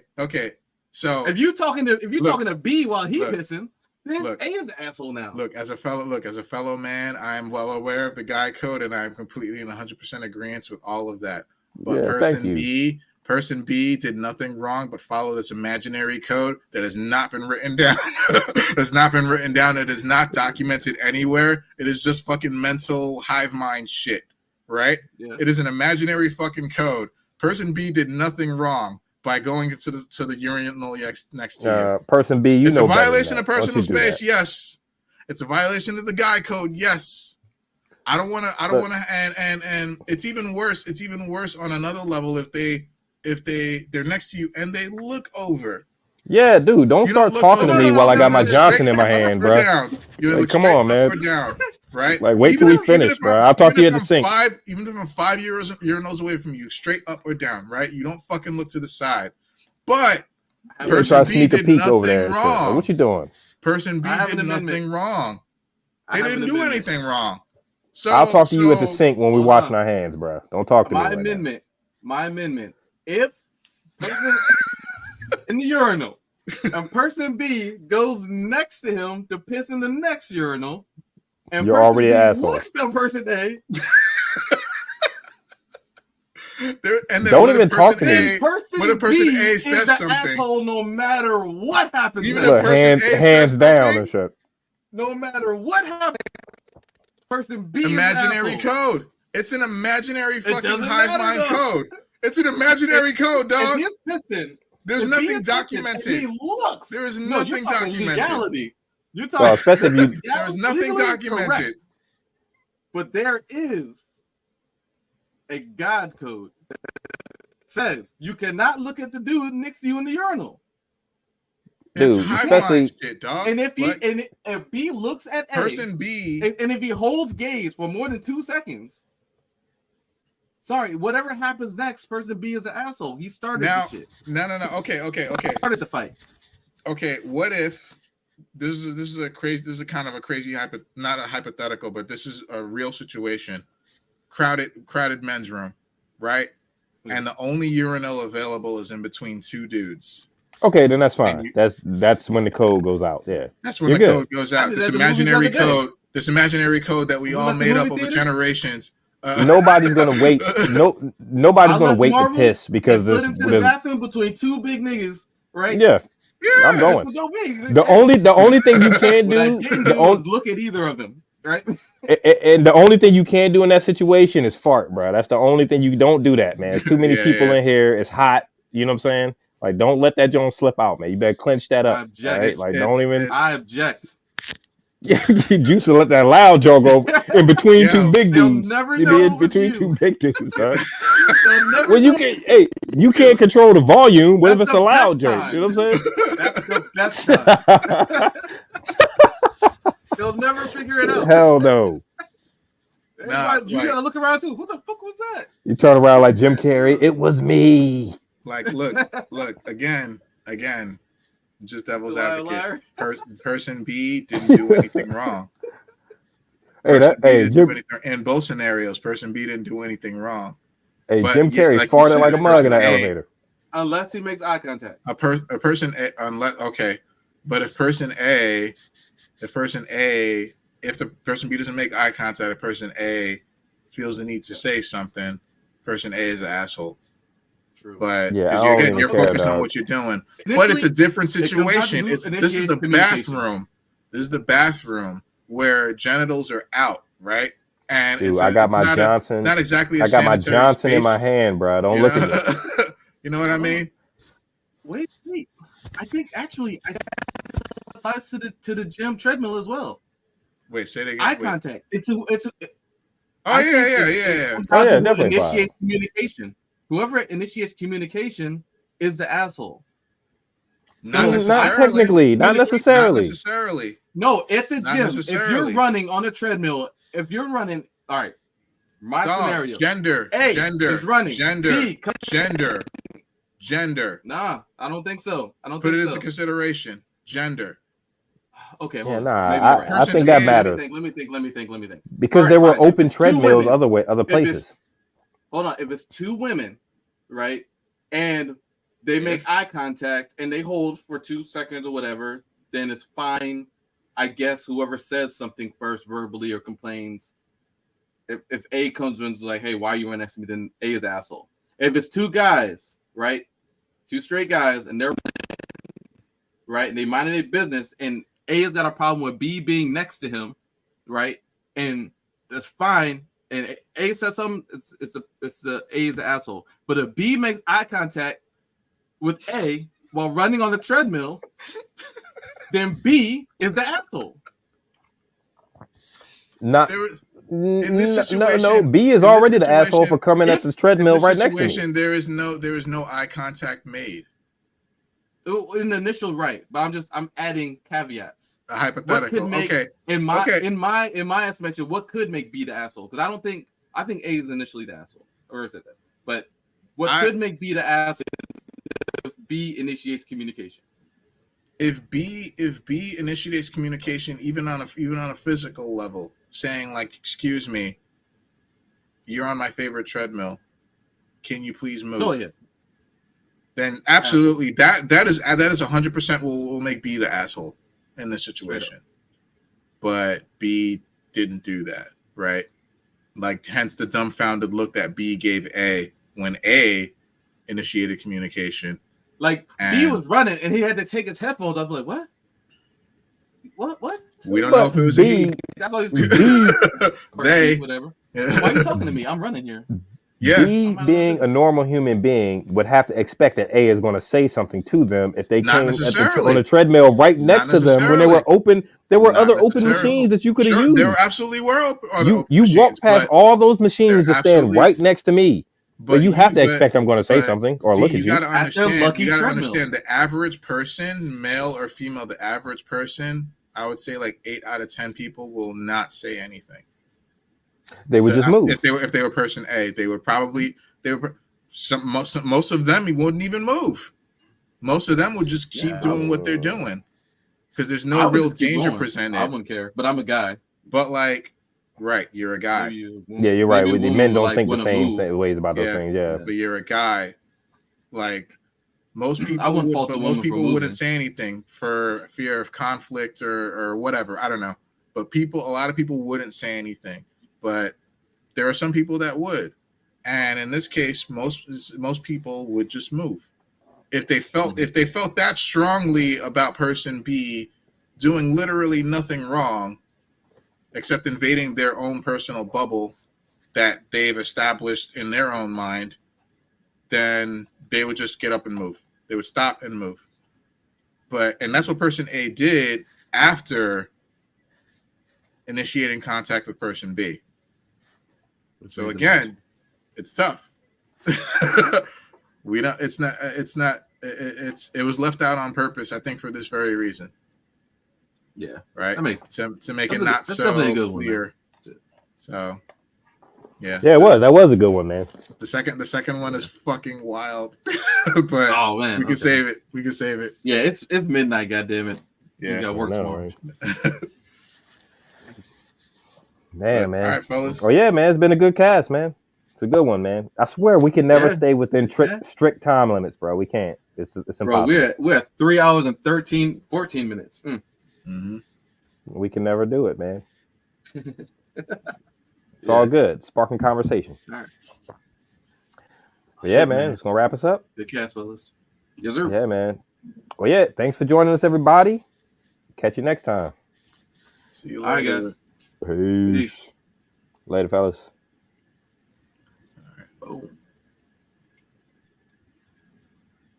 So If you're talking to B while he's look, pissing, then look. A is an asshole now. Look, as a fellow man, I am well aware of the guy code, and I am completely in 100% agreement with all of that. But Yeah, thank you. person B did nothing wrong but follow this imaginary code that has not been written down. Has not been written down. It is not documented anywhere. It is just fucking mental hive mind shit, right? Yeah. It is an imaginary fucking code. Person B did nothing wrong by going to the urinal next to you. Person B, It's know a violation better of than that. Don't personal you do space, that. yes. It's a violation of the guy code, yes. I don't want to, and it's even worse. It's even worse on another level if they're next to you and they look over. Yeah, dude, don't start talking to me while I got my Johnson in my hand, bro. You Like, look come straight on, man. up or down, right? Like, wait till we finish, bro. I'll talk to you at the sink. Even if I'm 5 urinals away from you, straight up or down, right? You don't fucking look to the side. But person B did nothing wrong. Like, what you doing? Person B did nothing wrong. They didn't do anything wrong. So I'll talk to you at the sink when we washing our hands, bro. Don't talk to me right now. My amendment. If person in the urinal and person B goes next to him to piss in the next urinal, and you're person already B an asshole. looks at person A. Don't even talk to me. What if person A says something? Asshole, no matter what happens. Even if person A hands says down something, and shit. No matter what happens, person B imaginary is code. It's an imaginary fucking hive mind though. code. It's an imaginary code, dog. If he's pissing, there's nothing documented. He looks. There is nothing documented. Legality. You're talking. Well, especially if you. There's nothing documented. Correct. But there is a God code that says you cannot look at the dude next to you in the urinal. It's Dude, hive especially mind shit, dog. And if B looks at person B, and if he holds gaze for more than 2 seconds, sorry, whatever happens next, person B is an asshole. He started the shit. No. Okay. Started the fight. Okay, what if this is kind of a crazy not a hypothetical, but this is a real situation. Crowded men's room, right? Mm-hmm. And the only urinal available is in between two dudes. Okay, then that's fine. That's when the code goes out. Yeah, that's when code goes out. This imaginary code that we all made up over generations. Nobody's gonna wait. Nobody's gonna wait to piss because there's into the bathroom between two big niggas, right? Yeah, I'm going. The only thing you can do, look at either of them, right? And the only thing you can do in that situation is fart, bro. That's the only thing you don't do that, man. There's too many people in here. It's hot. You know what I'm saying? Like, don't let that joint slip out, man. You better clench that up. Right? Like, don't even. I object. Yeah, you should let that loud jaw go in between two big dudes. Never know in between two big dudes, huh? Well, you can't control the volume. What if it's a loud joke? You know what I'm saying? That's the best time. They'll never figure it out. Hell no. You gotta look around too. Who the fuck was that? You turn around like Jim Carrey. It was me. Like, look, again. Just devil's Liar, advocate. liar. Person B didn't do anything wrong. Hey, Person B didn't do Jim. anything. In both scenarios, person B didn't do anything wrong. Hey, But Jim Carrey like you farted said, like a mug in person that A, elevator. Unless he makes eye contact. a person A, unless okay, but if the person B doesn't make eye contact, if person A feels the need to say something, person A is an asshole. True. But Yeah, I because don't even you're care, focused on dog. what you're doing, Initially, but it's a different it comes down to situation. who This is initiates the communication. bathroom. This is the bathroom where genitals are out, right? And Dude, I got my Johnson. It's not exactly a I got my sanitary Johnson space. in my hand, bro. Don't look at me. You know what I mean? Wait. I think actually I applies to the gym treadmill as well. Wait, say it again. Eye contact. It's a. Oh yeah. Oh, yeah, Who definitely initiates communication? Whoever initiates communication is the asshole. Not Not technically. Not necessarily. Not necessarily. No, at the Not gym, if necessarily. you're running on a treadmill, if you're running, all right. My scenario. Gender. A Gender. is running. Gender. B, Gender. Nah, I don't think so. Put it into consideration. Gender. Okay, Yeah, hold on. nah. Maybe you're right. I think that matters. Let me think. Because All there were fine. If open it's two treadmills women, other places. Hold on. If it's two women, right, and they make eye contact and they hold for 2 seconds or whatever, then it's fine. I guess whoever says something first verbally or complains, if A comes in and is like, hey, why are you right next to me? Then A is asshole. If it's two guys, right, two straight guys, and they're right, and they minding their business, and A has got a problem with B being next to him, right, and that's fine. And A says something, it's the A is the asshole. But if B makes eye contact with A while running on the treadmill, then B is the asshole. Not. In this situation, no. B is already the asshole for coming at this treadmill right next to me. There is no eye contact made. In the initial, right, but I'm adding caveats. A hypothetical. Okay. In my estimation, what could make B the asshole? Because I think A is initially the asshole, or is it that? But what could make B the asshole if B initiates communication? If B initiates communication, even on a physical level, saying like, "Excuse me, you're on my favorite treadmill. Can you please move?" Go ahead. Then absolutely, that is 100% will make B the asshole in this situation. But B didn't do that, right? Like, hence the dumbfounded look that B gave A when A initiated communication. Like, B was running and he had to take his headphones off. Like, what? What? We don't know if it was B. That's all he's B. They. Whatever. Why are you talking to me? I'm running here. Yeah. B, being a normal human being, would have to expect that A is going to say something to them if they came on the treadmill right next to them when they were open. There were other open machines that you could have used. There absolutely were other open you machines, walk past all those machines that stand right next to me. But you have to expect I'm going to say something or look at you. You got to understand the average person, male or female, the average person, I would say like 8 out of 10 people will not say anything. They would just move. If they were person A, most of them wouldn't even move. Most of them would just keep doing what they're doing because there's no real danger presented. I wouldn't care, but I'm a guy. But like, right, you're a guy. Yeah, you're right. Men don't think the same ways about those things. Yeah, but you're a guy. Like most people, wouldn't say anything for fear of conflict or whatever. I don't know. But a lot of people wouldn't say anything. But there are some people that would, and in this case, most people would just move if they felt that strongly about person B doing literally nothing wrong, except invading their own personal bubble that they've established in their own mind. Then they would just get up and move. They would stop and move. And that's what person A did after initiating contact with person B. So again, it's tough. It was left out on purpose, I think, for this very reason. Yeah. Right. That makes to make it not so clear. So Yeah. Yeah, it was. That was a good one, man. The second one is fucking wild. But Oh man, we can save it. We can save it. Yeah, it's midnight. Goddamn it. He's Yeah. got work I know, tomorrow. right? Man. All right, fellas. Oh yeah, man. It's been a good cast, man. It's a good one, man. I swear we can never Yeah. stay within Yeah. strict time limits, bro. We can't. It's Bro, impossible. we're at 3 hours and 14 minutes. Mm-hmm. We can never do it, man. It's Yeah. all good. Sparking conversation. All right. But yeah, Shit, man. It's gonna wrap us up. Good cast, fellas. Yes, sir. Yeah, man. Well, yeah. Thanks for joining us, everybody. Catch you next time. See you All right, later. guys. Peace. Peace. Later, fellas. Boom.